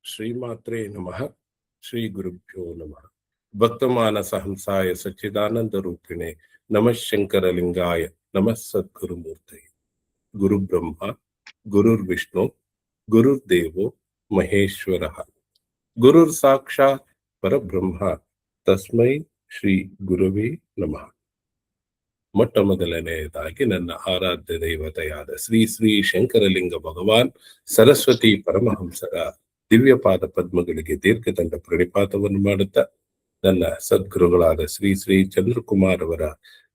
ಶ್ರೀಮಾತ್ರೇ ನಮಃ. ಶ್ರೀ ಗುರುಭ್ಯೋ ನಮಃ. ಭಕ್ತಮಾನಸ ಹಂಸಾಯ ಸಚ್ಚಿದಾನಂದ ರೂಪಿಣೆ ನಮಃ ಶಂಕರಲಿಂಗಾಯ ನಮಃ ಸದ್ಗುರುಮೂರ್ತಿ. ಗುರು ಬ್ರಹ್ಮ ಗುರುರ್ ವಿಷ್ಣು ಗುರುರ್ದೇವೋ ಮಹೇಶ್ವರ, ಗುರುರ್ ಸಾಕ್ಷಾತ್ ಪರಬ್ರಹ್ಮ ತಸ್ಮೈ ಶ್ರೀ ಗುರುವೇ ನಮಃ. ಮೊಟ್ಟ ಮೊದಲನೆಯದಾಗಿ ನನ್ನ ಆರಾಧ್ಯ ದೇವತೆಯಾದ ಶ್ರೀ ಶ್ರೀ ಶಂಕರಲಿಂಗ ಭಗವಾನ್ ಸರಸ್ವತಿ ಪರಮಹಂಸರ ದಿವ್ಯಪಾದ ಪದ್ಮಗಳಿಗೆ ದೀರ್ಘದಂಡ ಪ್ರಣಿಪಾತವನ್ನು ಮಾಡುತ್ತಾ, ನನ್ನ ಸದ್ಗುರುಗಳಾದ ಶ್ರೀ ಶ್ರೀ ಚಂದ್ರಕುಮಾರ್ ಅವರ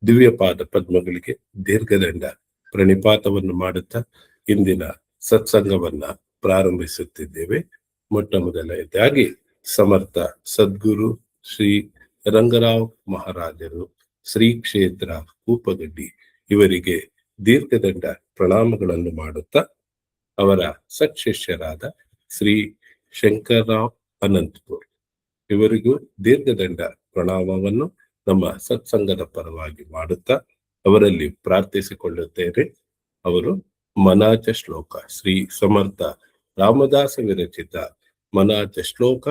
ದಿವ್ಯಪಾದ ಪದ್ಮಗಳಿಗೆ ದೀರ್ಘದಂಡ ಪ್ರಣಿಪಾತವನ್ನು ಮಾಡುತ್ತಾ ಇಂದಿನ ಸತ್ಸಂಗವನ್ನ ಪ್ರಾರಂಭಿಸುತ್ತಿದ್ದೇವೆ. ಮೊಟ್ಟ ಮೊದಲನೇದಾಗಿ ಸಮರ್ಥ ಸದ್ಗುರು ಶ್ರೀ ರಂಗರಾವ್ ಮಹಾರಾಜರು ಶ್ರೀ ಕ್ಷೇತ್ರ ಕೂಪಗಡ್ಡಿ ಇವರಿಗೆ ದೀರ್ಘದಂಡ ಪ್ರಣಾಮಗಳನ್ನು ಮಾಡುತ್ತಾ, ಅವರ ಸತ್ಶಿಷ್ಯರಾದ ಶ್ರೀ ಶಂಕರರಾವ್ ಅನಂತಪುರ್ ಇವರಿಗೂ ದೀರ್ಘದಂಡ ಪ್ರಣಾಮವನ್ನು ನಮ್ಮ ಸತ್ಸಂಗದ ಪರವಾಗಿ ಮಾಡುತ್ತಾ ಅವರಲ್ಲಿ ಪ್ರಾರ್ಥಿಸಿಕೊಳ್ಳುತ್ತೇನೆ. ಅವರು ಮನಾಚ ಶ್ಲೋಕ, ಶ್ರೀ ಸಮರ್ಥ ರಾಮದಾಸ ವಿರಚಿತ ಮನಾಚ ಶ್ಲೋಕ,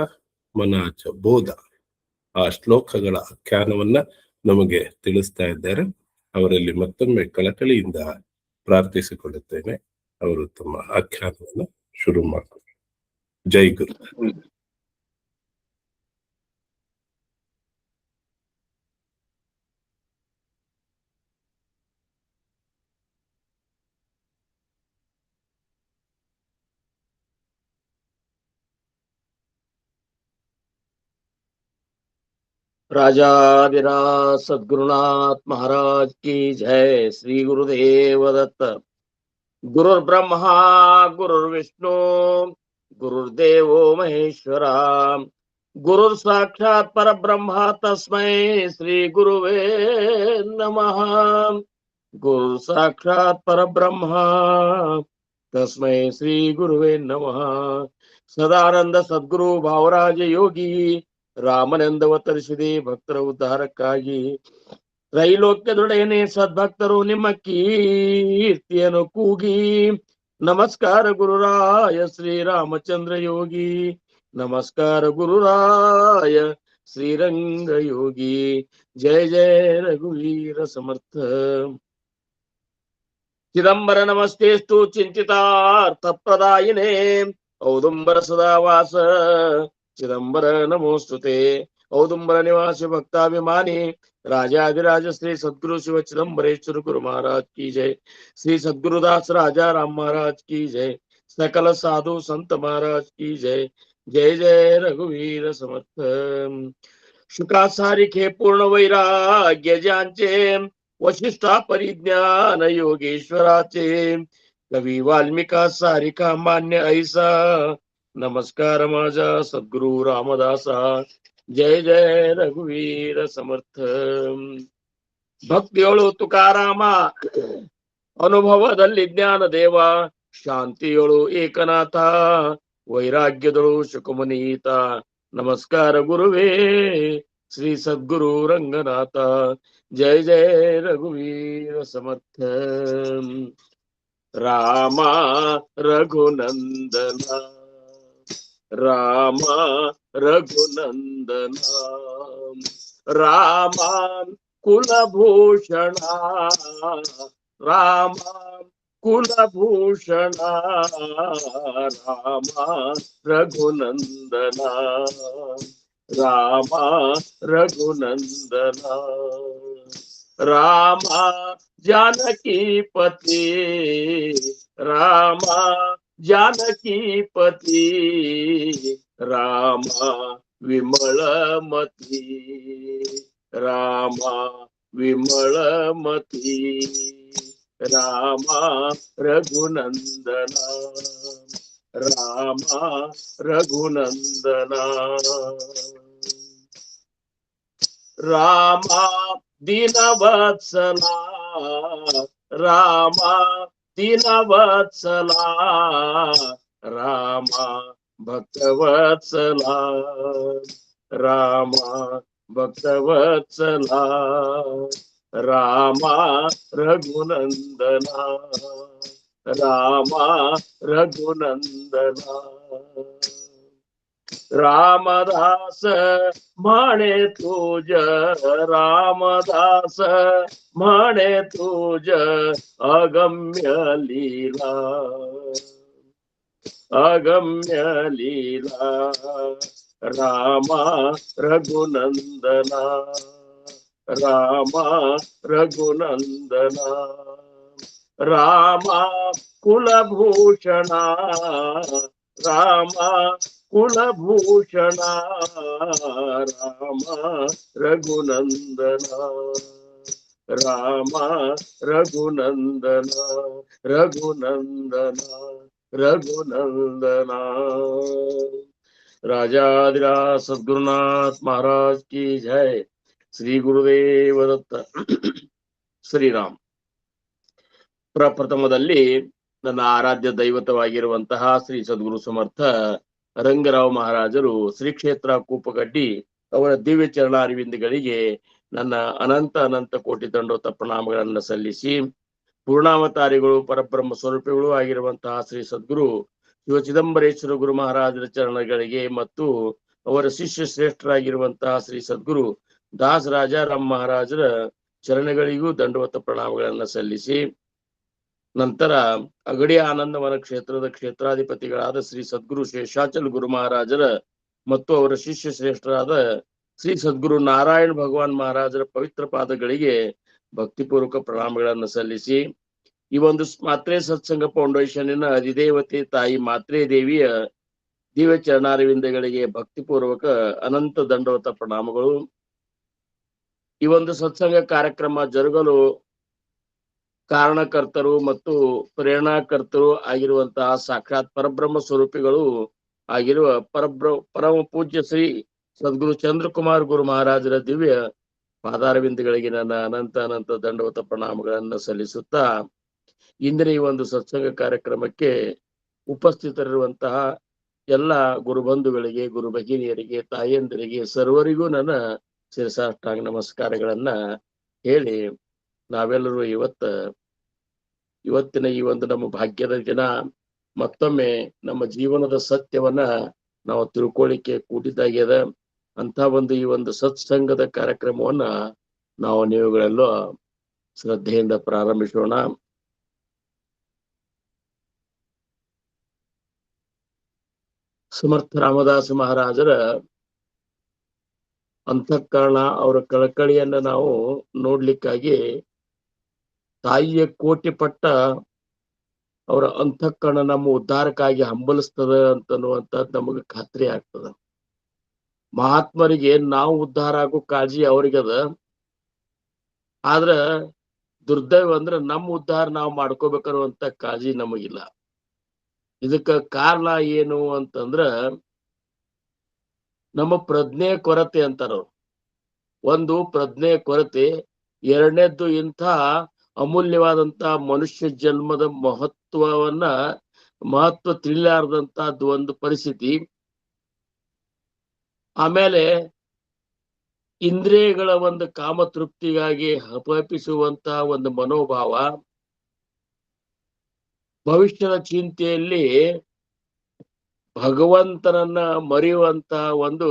ಮನಾಚ ಬೋಧ, ಆ ಶ್ಲೋಕಗಳ ಆಖ್ಯಾನವನ್ನ ನಮಗೆ ತಿಳಿಸ್ತಾ ಇದ್ದಾರೆ. ಅವರಲ್ಲಿ ಮತ್ತೊಮ್ಮೆ ಕಳಕಳಿಯಿಂದ ಪ್ರಾರ್ಥಿಸಿಕೊಳ್ಳುತ್ತೇನೆ. ಅವರು ತಮ್ಮ ಆಖ್ಯಾನವನ್ನು ಶುರು ಮಾಡ್ತಾರೆ. ಜೈ ಗುರು. राजाधिराज सद्गुरुनाथ महाराज की जय. श्री गुरुदेव दत्त. गुरुर्ब्रह्मा गुरुर्विष्णु गुरुर्देवो महेश्वरा, गुरुर साक्षात परब्रह्म तस्मै श्री गुरुवे नमः. गुरु साक्षात परब्रह्म तस्मै श्री गुरुवे नमः. सदानंद सद्गुरु भावराज योगी ರಾಮನೆಂದವತರಿಸಿದೆ ಭಕ್ತರ ಉದ್ಧಾರಕ್ಕಾಗಿ. ತ್ರೈಲೋಕ್ಯದೊಡೆಯನೆ ಸದ್ಭಕ್ತರು ನಿಮ್ಮ ಕೀರ್ತಿಯನ್ನು ಕೂಗಿ. ನಮಸ್ಕಾರ ಗುರುರಾಯ ಶ್ರೀರಾಮಚಂದ್ರ ಯೋಗಿ, ನಮಸ್ಕಾರ ಗುರುರಾಯ ಶ್ರೀರಂಗ ಯೋಗಿ. ಜಯ ಜಯ ರಘುವೀರ ಸಮರ್ಥ. ಚಿದಂಬರ ನಮಸ್ತೆಸ್ತು ಚಿಂತಿತಾರ್ಥ ಪ್ರದಾಯಿನೇ, ಔದುಂಬರ ಸದಾವಾಸ ಚಿದಂಬರ ನಮೋಸ್ತುತೆ. ಔದುಂಬರ ನಿವಾಸಿ ಭಕ್ತಾಭಿಮಾನಿ राजाधिराज श्री सद्गुरु शिव चिदंबरेश्वर गुरु महाराज की जय. श्री सद्गुरुदास राजा राम महाराज की जय. सकल साधु संत महाराज की जय. जय जय रघुवीर समर्थ. शुकासारिखे पूर्ण वैराग्य ज्यांचे, वशिष्ठा परिज्ञान योगेश्वराचे, कवी वाल्मिका सारिका मान्य ऐसा. नमस्कार माझा सद्गुरु रामदासा. जय जय रघुवीर समर्थ. ಭಕ್ತಿಯೊಳು ತುಕಾರಾಮ, ಅನುಭವದಲ್ಲಿ ಜ್ಞಾನ ದೇವ, ಶಾಂತಿಯೊಳು ಏಕನಾಥ, ವೈರಾಗ್ಯದಳು ಶುಕಮುನೀತ. ನಮಸ್ಕಾರ ಗುರುವೇ ಶ್ರೀ ಸದ್ಗುರು ರಂಗನಾಥ. ಜಯ ಜಯ ರಘುವೀರ ಸಮರ್ಥ. ರಾಮ ರಘುನಂದನ, ರಾಮ ರಘುನಂದನ, ರಾಮ ಕುಲಭೂಷಣ, ರಾಮ ಕುಲಭೂಷಣ, ರಾಮ ರಘುನಂದನ, ರಾಮ ರಘುನಂದನ, ರಾಮ ಜಾನಕೀಪತಿ, ರಾಮ ಜಾನಕೀಪತಿ, ರಾಮ ವಿಮಳಮತಿ, ರಾಮ ವಿಮಳಮತಿ, ರಾಮ ರಘುನಂದನ, ರಾಮ ರಘುನಂದನ, ರಾಮ ದೀನವತ್ಸಲ, ರಾಮ ದೀನವತ್ಸಲ, ರಾಮ ಭಕ್ತವತ್ಸಲ, ರಾಮ ಭಕ್ತವತ್ಸಲ, ರಾಮ ರಘುನಂದನ, ರಾಮ ರಘುನಂದನ. रामदास म्हणे तुझ, रामदास म्हणे तुझ अगम्य लीला, अगम्य लीला रामा रघुनंदना, रामा रघुनंदना, रामा कुलभूषणा, रामा कुलभूषणा, रामा रघुनंदना, रामा रघुनंदना, रघुनंदना, रघुनंदना। राजाधिराज सद्गुरुनाथ महाराज की जय। श्री ಗುರುದೇವ ದತ್ತ. ಶ್ರೀರಾಮ್. ಪ್ರಪ್ರಥಮದಲ್ಲಿ ನನ್ನ ಆರಾಧ್ಯ ದೈವತವಾಗಿರುವಂತಹ ಶ್ರೀ ಸದ್ಗುರು ಸಮರ್ಥ ರಂಗರಾವ್ ಮಹಾರಾಜರು ಶ್ರೀ ಕ್ಷೇತ್ರ ಕೂಪಗಡ್ಡಿ ಅವರ ದಿವ್ಯ ಚರಣಾರವಿಂದಗಳಿಗೆ ನನ್ನ ಅನಂತ ಅನಂತ ಕೋಟಿ ದಂಡೋತ ಪ್ರಣಾಮಗಳನ್ನು ಸಲ್ಲಿಸಿ, ಪೂರ್ಣಾವತಾರಿಗಳು ಪರಬ್ರಹ್ಮ ಸ್ವರೂಪಿಗಳು ಆಗಿರುವಂತಹ ಶ್ರೀ ಸದ್ಗುರು ಶಿವ ಚಿದಂಬರೇಶ್ವರ ಗುರು ಮಹಾರಾಜರ ಚರಣಗಳಿಗೆ ಮತ್ತು ಅವರ ಶಿಷ್ಯ ಶ್ರೇಷ್ಠರಾಗಿರುವಂತಹ ಶ್ರೀ ಸದ್ಗುರು ದಾಸ್ ರಾಜಾರಾಮ್ ಮಹಾರಾಜರ ಚರಣಗಳಿಗೂ ದಂಡವತ ಪ್ರಣಾಮಗಳನ್ನ ಸಲ್ಲಿಸಿ, ನಂತರ ಅಗಡಿ ಆನಂದವನ ಕ್ಷೇತ್ರದ ಕ್ಷೇತ್ರಾಧಿಪತಿಗಳಾದ ಶ್ರೀ ಸದ್ಗುರು ಶೇಷಾಚಲ ಗುರು ಮಹಾರಾಜರ ಮತ್ತು ಅವರ ಶಿಷ್ಯ ಶ್ರೇಷ್ಠರಾದ ಶ್ರೀ ಸದ್ಗುರು ನಾರಾಯಣ ಭಗವಾನ್ ಮಹಾರಾಜರ ಪವಿತ್ರ ಪಾದಗಳಿಗೆ ಭಕ್ತಿಪೂರ್ವಕ ಪ್ರಣಾಮಗಳನ್ನು ಸಲ್ಲಿಸಿ, ಈ ಒಂದು ಮಾತ್ರೆ ಸತ್ಸಂಗ ಫೌಂಡೇಶನ್ನಿನ ಅಧಿದೇವತೆ ತಾಯಿ ಮಾತ್ರೆ ದೇವಿಯ ದಿವ್ಯ ಚರಣಾರವಿಂದಗಳಿಗೆ ಭಕ್ತಿಪೂರ್ವಕ ಅನಂತ ದಂಡವತ ಪ್ರಣಾಮಗಳು. ಈ ಒಂದು ಸತ್ಸಂಗ ಕಾರ್ಯಕ್ರಮ ಜರುಗಲು ಕಾರಣಕರ್ತರು ಮತ್ತು ಪ್ರೇರಣಾಕರ್ತರು ಆಗಿರುವಂತಹ ಸಾಕ್ಷಾತ್ ಪರಬ್ರಹ್ಮ ಸ್ವರೂಪಿಗಳು ಆಗಿರುವ ಪರಮ ಪೂಜ್ಯ ಶ್ರೀ ಸದ್ಗುರು ಚಂದ್ರಕುಮಾರ್ ಗುರು ಮಹಾರಾಜರ ದಿವ್ಯ ಪಾದಾರವಿಂದಗಳಿಗೆ ನನ್ನ ಅನಂತ ಅನಂತ ದಂಡವತ ಪ್ರಣಾಮಗಳನ್ನು ಸಲ್ಲಿಸುತ್ತಾ, ಇಂದಿನ ಈ ಒಂದು ಸತ್ಸಂಗ ಕಾರ್ಯಕ್ರಮಕ್ಕೆ ಉಪಸ್ಥಿತರಿರುವಂತಹ ಎಲ್ಲ ಗುರುಬಂಧುಗಳಿಗೆ, ಗುರು ಭಗಿನಿಯರಿಗೆ, ತಾಯಿಯಂದರಿಗೆ, ಸರ್ವರಿಗೂ ನನ್ನ ಶಿರಸಾಷ್ಟಾಂಗ ನಮಸ್ಕಾರಗಳನ್ನ ಹೇಳಿ, ನಾವೆಲ್ಲರೂ ಇವತ್ತಿನ ಈ ಒಂದು ನಮ್ಮ ಭಾಗ್ಯದ ದಿನ ಮತ್ತೊಮ್ಮೆ ನಮ್ಮ ಜೀವನದ ಸತ್ಯವನ್ನ ನಾವು ತಿಳ್ಕೊಳ್ಳಿಕ್ಕೆ ಕೂಡಿದ್ದಾಗ್ಯದ. ಅಂತ ಒಂದು ಈ ಒಂದು ಸತ್ಸಂಗದ ಕಾರ್ಯಕ್ರಮವನ್ನ ನಾವು ನೀವುಗಳೆಲ್ಲ ಶ್ರದ್ಧೆಯಿಂದ ಪ್ರಾರಂಭಿಸೋಣ. ಸಮರ್ಥ ರಾಮದಾಸ ಮಹಾರಾಜರ ಅಂತಃಕರಣ, ಅವರ ಕಳಕಳಿಯನ್ನ ನಾವು ನೋಡ್ಲಿಕ್ಕಾಗಿ ತಾಯಿಯ ಕೋಟಿ ಪಟ್ಟ ಅವರ ಅಂತಃಕರಣ ನಮ್ಮ ಉದ್ಧಾರಕ್ಕಾಗಿ ಹಂಬಲಿಸ್ತದ ಅಂತನ್ನುವಂಥದ್ದು ನಮಗೆ ಖಾತ್ರಿ ಆಗ್ತದ. ಮಹಾತ್ಮರಿಗೆ ನಾವು ಉದ್ಧಾರ ಆಗೋ ಕಾಳಜಿ ಅವ್ರಿಗದ, ಆದ್ರ ದುರ್ದೈವ ಅಂದ್ರೆ ನಮ್ಮ ಉದ್ಧಾರ ನಾವು ಮಾಡ್ಕೋಬೇಕನ್ನುವಂತ ಕಾಳಜಿ ನಮಗಿಲ್ಲ. ಇದಕ್ಕ ಕಾರಣ ಏನು ಅಂತಂದ್ರ ನಮ್ಮ ಪ್ರಜ್ಞೆ ಕೊರತೆ ಅಂತಾರ. ಒಂದು ಪ್ರಜ್ಞೆ ಕೊರತೆ, ಎರಡನೇದ್ದು ಇಂಥ ಅಮೂಲ್ಯವಾದಂತ ಮನುಷ್ಯ ಜನ್ಮದ ಮಹತ್ವ ತಿಳಿಲಾರದಂತಹದ್ದು ಒಂದು ಪರಿಸ್ಥಿತಿ. ಆಮೇಲೆ ಇಂದ್ರಿಯಗಳ ಒಂದು ಕಾಮತೃಪ್ತಿಗಾಗಿ ಹಪಹಪಿಸುವಂತ ಒಂದು ಮನೋಭಾವ, ಭವಿಷ್ಯದ ಚಿಂತೆಯಲ್ಲಿ ಭಗವಂತನನ್ನ ಮರೆಯುವಂತ ಒಂದು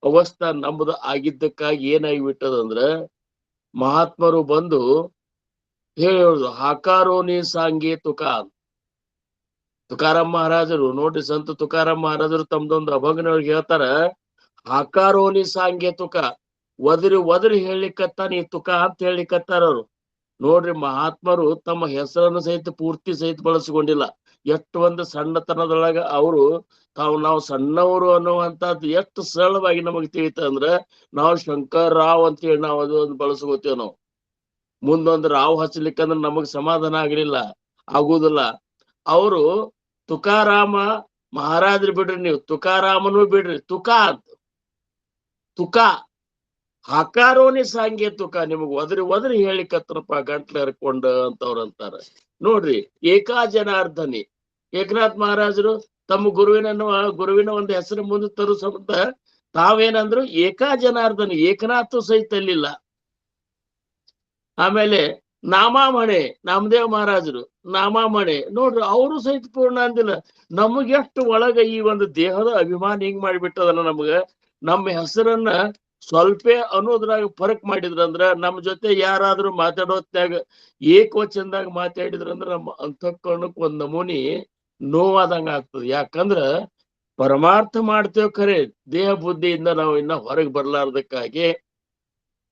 ಅವಸ್ಥಾ ನಮ್ಮದು ಆಗಿದ್ದಕ್ಕಾಗಿ ಏನಾಗಿಬಿಟ್ಟದಂದ್ರ, ಮಹಾತ್ಮರು ಬಂದು ಹೇಳೋದು ಹಾಕಾರೋನಿ ಸಾಂಗಿ ತುಕಾರಾಮ್ ಮಹಾರಾಜರು ನೋಡ್ರಿ, ಸಂತ ತುಕಾರಾಮ್ ಮಹಾರಾಜರು ತಮ್ದೊಂದು ಅಭಂಗನವ್ರಿಗೆ ಹೇಳ್ತಾರ, ಹಾಕಾರೋನಿ ಸಾಂಗೆ ತುಕ, ಒದರಿ ಹೇಳಿಕತ್ತಾನ ಈ ತುಕ ಅಂತ ಹೇಳಿಕತ್ತಾರ ಅವ್ರು. ನೋಡ್ರಿ, ಮಹಾತ್ಮರು ತಮ್ಮ ಹೆಸರನ್ನು ಸಹಿತ ಪೂರ್ತಿ ಸಹಿತ ಬಳಸಿಕೊಂಡಿಲ್ಲ. ಎಷ್ಟು ಒಂದು ಸಣ್ಣತನದೊಳಗ ಅವರು ನಾವು ಸಣ್ಣವರು ಅನ್ನುವಂಥದ್ದು ಎಷ್ಟು ಸರಳವಾಗಿ ನಮಗೆ ತಿಳಿತ ಅಂದ್ರ, ನಾವು ಶಂಕರ್ ರಾವ್ ಅಂತ ಹೇಳಿ ನಾವು ಅದೊಂದು ಬಳಸ್ಕೋತೇವ್. ನಾವು ಮುಂದೊಂದು ರಾವ್ ಹಚ್ಚಲಿಕ್ಕಂದ್ರೆ ನಮಗ್ ಸಮಾಧಾನ ಆಗಲಿಲ್ಲ, ಆಗುದಿಲ್ಲ. ಅವರು ತುಕಾರಾಮ ಮಹಾರಾಜರು ಬಿಡ್ರಿ, ನೀವು ತುಕಾರಾಮನು ಬಿಡ್ರಿ, ತುಕ ಹಾಕಾರೋನಿ ಸಾಂಗೆ ತುಕ, ನಿಮಗ್ ಒದರಿ ಹೇಳಿಕತ್ರಪ್ಪ ಗಂಟ್ಲೆ ಹರ್ಕೊಂಡ ಅಂತವ್ರ ಅಂತಾರ. ನೋಡ್ರಿ, ಏಕಾಜನಾರ್ಧನಿ ಏಕನಾಥ್ ಮಹಾರಾಜರು ತಮ್ಮ ಗುರುವಿನ ಒಂದು ಹೆಸರು ಮುಂದೆ ತರು ಸಂಬಂಧ ತಾವೇನಂದ್ರು, ಏಕಾಜನಾರ್ಧನಿ, ಏಕನಾಥ್ ಸಹಿತ ಅಲ್ಲಿಲ್ಲ. ಆಮೇಲೆ ನಾಮಾಮಣೆ ನಾಮದೇವ್ ಮಹಾರಾಜರು ನಾಮಾಮಣೆ ನೋಡ್ರಿ, ಅವರು ಸಹಿತ ಪೂರ್ಣ ಅಂದಿಲ್ಲ. ನಮಗೆಷ್ಟು ಒಳಗ ಈ ಒಂದು ದೇಹದ ಅಭಿಮಾನ ಹಿಂಗ್ ಮಾಡಿಬಿಟ್ಟದಲ್ಲ ನಮ್ಗ. ನಮ್ಮ ಹೆಸರನ್ನ ಸ್ವಲ್ಪ ಅನ್ನೋದ್ರಾಗ ಫರಕ್ ಮಾಡಿದ್ರಂದ್ರ, ನಮ್ಮ ಜೊತೆ ಯಾರಾದ್ರೂ ಮಾತಾಡೋತ್ನಾಗ ಏಕವಚನದಾಗ ಮಾತಾಡಿದ್ರಂದ್ರ ನಮ್ಮ ಅಂತಃಕರಣಕ್ ಒಂದ್ ನಮೂನಿ ನೋವಾದಂಗ ಆಗ್ತದೆ. ಯಾಕಂದ್ರ ಪರಮಾರ್ಥ ಮಾಡ್ತೇವ್ ಖರೆ, ದೇಹ ಬುದ್ಧಿಯಿಂದ ನಾವು ಇನ್ನ ಹೊರಗೆ ಬರ್ಲಾರ್ದಕ್ಕಾಗಿ,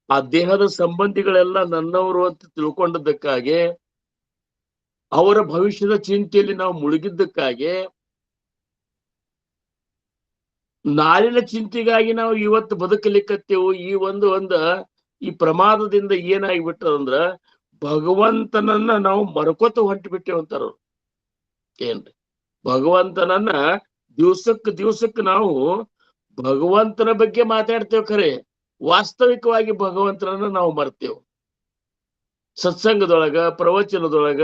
ಆ ದೇಹದ ಸಂಬಂಧಿಗಳೆಲ್ಲ ನನ್ನವರು ಅಂತ ತಿಳ್ಕೊಂಡದಕ್ಕಾಗಿ, ಅವರ ಭವಿಷ್ಯದ ಚಿಂತೆಯಲ್ಲಿ ನಾವು ಮುಳುಗಿದ್ದಕ್ಕಾಗಿ, ನಾಳಿನ ಚಿಂತೆಗಾಗಿ ನಾವು ಇವತ್ತು ಬದುಕಲಿಕ್ಕತ್ತೇವು. ಈ ಈ ಪ್ರಮಾದದಿಂದ ಏನಾಗಿಬಿಟ್ಟದಂದ್ರ ಭಗವಂತನನ್ನ ನಾವು ಮರ್ಕೋತ ಹೊಂಟಿ ಬಿಟ್ಟೇವಂತಾರ. ಏನ್ರಿ, ಭಗವಂತನನ್ನ ದಿವ್ಸಕ್ಕೆ ನಾವು ಭಗವಂತನ ಬಗ್ಗೆ ಮಾತಾಡ್ತೇವೆ ಖರೆ, ವಾಸ್ತವಿಕವಾಗಿ ಭಗವಂತನನ್ನ ನಾವು ಮರ್ತೇವೆ. ಸತ್ಸಂಗದೊಳಗ ಪ್ರವಚನದೊಳಗ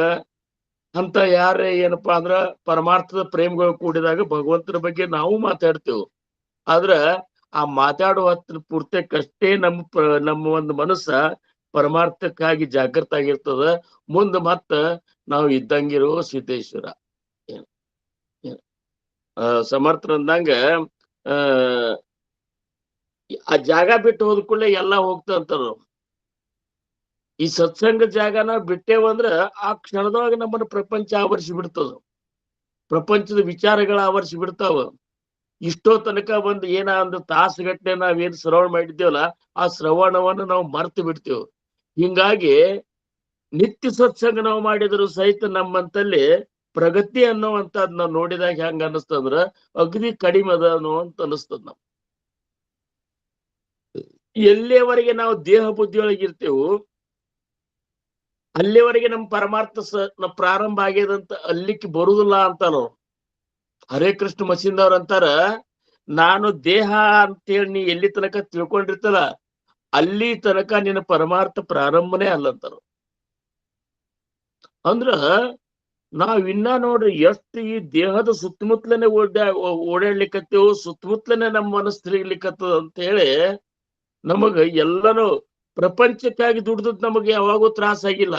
ಅಂತ ಯಾರೇ ಏನಪ್ಪಾ ಅಂದ್ರ ಪರಮಾರ್ಥದ ಪ್ರೇಮಗಳು ಕೂಡಿದಾಗ ಭಗವಂತನ ಬಗ್ಗೆ ನಾವು ಮಾತಾಡ್ತೇವೆ. ಆದ್ರ ಆ ಮಾತಾಡುವ ಹೊತ್ತಿನ ಪೂರ್ತಕ್ಕಷ್ಟೇ ನಮ್ಮ ಒಂದು ಮನಸ್ಸ ಪರಮಾರ್ಥಕ್ಕಾಗಿ ಜಾಗೃತ ಆಗಿರ್ತದ. ಮುಂದೆ ಮತ್ತ ನಾವು ಇದ್ದಂಗಿರೋ ಸಿದ್ದೇಶ್ವರ. ಸಮರ್ಥರಂದಂಗ ಆ ಜಾಗ ಬಿಟ್ಟು ಹೋದ ಕೂಡಲೇ ಎಲ್ಲಾ ಹೋಗ್ತಂತಾರ. ಈ ಸತ್ಸಂಗ ಜಾಗನ ಬಿಟ್ಟೇವಂದ್ರ ಆ ಕ್ಷಣದೊಳಗೆ ನಮ್ಮನ್ನ ಪ್ರಪಂಚ ಆವರಿಸಿ ಬಿಡ್ತದ, ಪ್ರಪಂಚದ ವಿಚಾರಗಳ ಆವರಿಸಿ ಬಿಡ್ತಾವ. ಇಷ್ಟೋ ತನಕ ಒಂದು ಒಂದು ತಾಸುಗಟ್ಟಲೆ ನಾವೇನ್ ಶ್ರವಣ ಮಾಡಿದ್ದೇವಲ್ಲ, ಆ ಶ್ರವಣವನ್ನು ನಾವು ಮರ್ತು ಬಿಡ್ತೇವೆ. ಹಿಂಗಾಗಿ ನಿತ್ಯ ಸತ್ಸಂಗ ನಾವು ಮಾಡಿದ್ರು ಸಹಿತ ನಮ್ಮಂತಲ್ಲಿ ಪ್ರಗತಿ ಅನ್ನುವಂಥದ್ ನಾವು ನೋಡಿದಾಗ ಹೆಂಗ ಅನಿಸ್ತಂದ್ರ ಅಗದಿ ಕಡಿಮೆ ಅದ ಅನ್ನುವಂತ ಅನಿಸ್ತದ. ನಾವು ಎಲ್ಲಿಯವರೆಗೆ ನಾವು ದೇಹ ಬುದ್ಧಿಯೊಳಗೆ ಇರ್ತೇವು ಅಲ್ಲಿವರೆಗೆ ನಮ್ಮ ಪರಮಾರ್ಥ ಪ್ರಾರಂಭ ಆಗ್ಯದಂತ ಅಲ್ಲಿಕ್ಕೆ ಬರುದಿಲ್ಲ ಅಂತಾನು. ಹರೇ ಕೃಷ್ಣ ಮಸೀಂದವ್ರ ಅಂತಾರ, ನಾನು ದೇಹ ಅಂತೇಳಿ ನೀ ಎಲ್ಲಿ ತನಕ ತಿಳ್ಕೊಂಡಿರ್ತಲ್ಲ ಅಲ್ಲಿ ತನಕ ನಿನ್ನ ಪರಮಾರ್ಥ ಪ್ರಾರಂಭನೇ ಅಲ್ಲಂತಾರ. ಅಂದ್ರ ನಾವ್ ಇನ್ನ ನೋಡ್ರಿ ಎಷ್ಟು ಈ ದೇಹದ ಸುತ್ತಮುತ್ತಲನೆ ಓಡಾಡ್ಲಿಕ್ಕತ್ತೇವು, ಸುತ್ತಮುತ್ತಲನೆ ನಮ್ಮ ಮನಸ್ಸು ತಿರುಗ್ಲಿಕ್ಕತ್ತದ ಅಂತ ಹೇಳಿ ನಮಗ ಎಲ್ಲನೂ ಪ್ರಪಂಚಕ್ಕಾಗಿ ದುಡ್ದದ್ ನಮಗೆ ಯಾವಾಗೂ ತ್ರಾಸ ಆಗಿಲ್ಲ.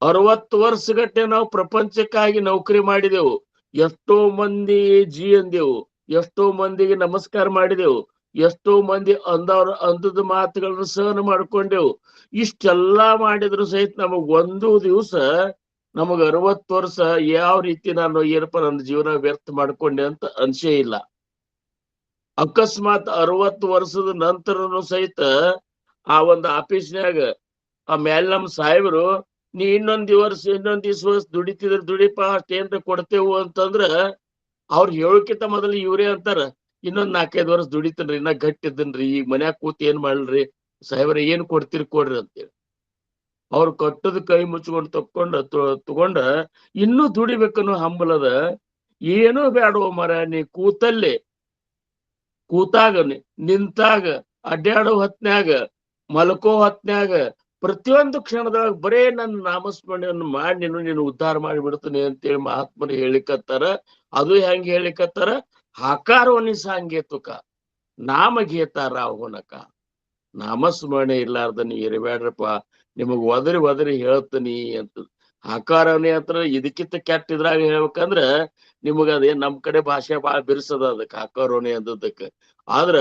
60 ವರ್ಷಗಟ್ಟೆ ನಾವು ಪ್ರಪಂಚಕ್ಕಾಗಿ ನೌಕರಿ ಮಾಡಿದೆವು, ಎಷ್ಟೋ ಮಂದಿ ಅಂದೆವು, ಎಷ್ಟೋ ಮಂದಿಗೆ ನಮಸ್ಕಾರ ಮಾಡಿದೆವು, ಎಷ್ಟೋ ಮಂದಿ ಅಂದದ ಮಾತುಗಳನ್ನು ಸಹನ ಮಾಡ್ಕೊಂಡೆವು. ಇಷ್ಟೆಲ್ಲಾ ಮಾಡಿದ್ರು ಸಹಿತ ನಮಗ್ ಒಂದು ದಿವಸ ನಮಗ್ 60 ವರ್ಷ ಯಾವ ರೀತಿ ನಾನು ಏನಪ್ಪ ನನ್ನ ಜೀವನ ವ್ಯರ್ಥ ಮಾಡ್ಕೊಂಡೆ ಅಂತ ಅನ್ಸೇ ಇಲ್ಲ. ಅಕಸ್ಮಾತ್ 60 ವರ್ಷದ ನಂತರನು ಸಹಿತ ಆ ಒಂದು ಆಫೀಸ್ನ್ಯಾಗ ಆ ಮೇಲ್ ನಮ್ ಸಾಹೇಬರು, ನೀ ಇನ್ನೊಂದ್ ದಿವಸ ದುಡಿತಿದ್ರ ದುಡಿಪ ಅಷ್ಟೇನ್ರ ಕೊಡ್ತೇವು ಅಂತಂದ್ರ ಅವ್ರ ಹೇಳೋಕ್ಕಿಂತ ಮೊದಲು ಇವ್ರೇ ಅಂತಾರ, ಇನ್ನೊಂದ್ 4-5 ವರ್ಷ ದುಡಿತನ್ರಿ, ಇನ್ನ ಗಟ್ಟಿದ್ದನ್ರಿ, ಈಗ ಮನ್ಯಾಗ ಕೂತ್ ಏನ್ ಮಾಡ್ಲ್ರಿ ಸಾಹೇಬ್ರ, ಏನ್ ಕೊಡ್ತೀರಿ ಕೊಡ್ರಿ ಅಂತೇಳಿ ಅವ್ರು ಕಟ್ಟದ ಕೈ ಮುಚ್ಕೊಂಡು ತಗೊಂಡ ಇನ್ನೂ ದುಡಿಬೇಕನ್ನೋ ಹಂಬಲದ. ಏನೂ ಬೇಡೋ ಮರ, ನೀ ಕೂತಾಗ ನಿಂತಾಗ ಅಡ್ಡಾಡೋ ಹೊತ್ನ್ಯಾಗ ಮಲ್ಕೋ ಹೊತ್ನ್ಯಾಗ ಪ್ರತಿಯೊಂದು ಕ್ಷಣದಾಗ ಬರೇ ನನ್ನ ನಾಮಸ್ಮರಣೆಯನ್ನು ಮಾಡಿ ನೀನು ಉದ್ಧಾರ ಮಾಡಿಬಿಡ್ತೀನಿ ಅಂತೇಳಿ ಮಹಾತ್ಮರು ಹೇಳಿಕತ್ತಾರ. ಅದು ಹೆಂಗ್ ಹೇಳಿಕತ್ತಾರ, ಹಾಕಾರವನಿ ಸಾಂಗೇತುಕ ನಾಮಗೇತ ರಾವಣಕ. ನಾಮಸ್ಮರಣೆ ಇರ್ಲಾರ್ದ ನೀ ಇರಬೇಡ್ರಪ್ಪ, ನಿಮಗ್ ಒದರಿ ಹೇಳ್ತೀನಿ ಅಂತ. ಹಾಕಾರವನಿ ಹತ್ರ ಇದಕ್ಕಿಂತ ಕೆಟ್ಟ ಇದ್ರಾಗ ಹೇಳ್ಬೇಕಂದ್ರ ನಿಮಗ ಅದೇನ್ ನಮ್ ಕಡೆ ಭಾಷೆ ಬಾಳ ಬಿರ್ಸದ ಅದಕ್ಕೆ ಹಾಕಾರೋನಿ ಅಂದದಕ್ಕೆ. ಆದ್ರ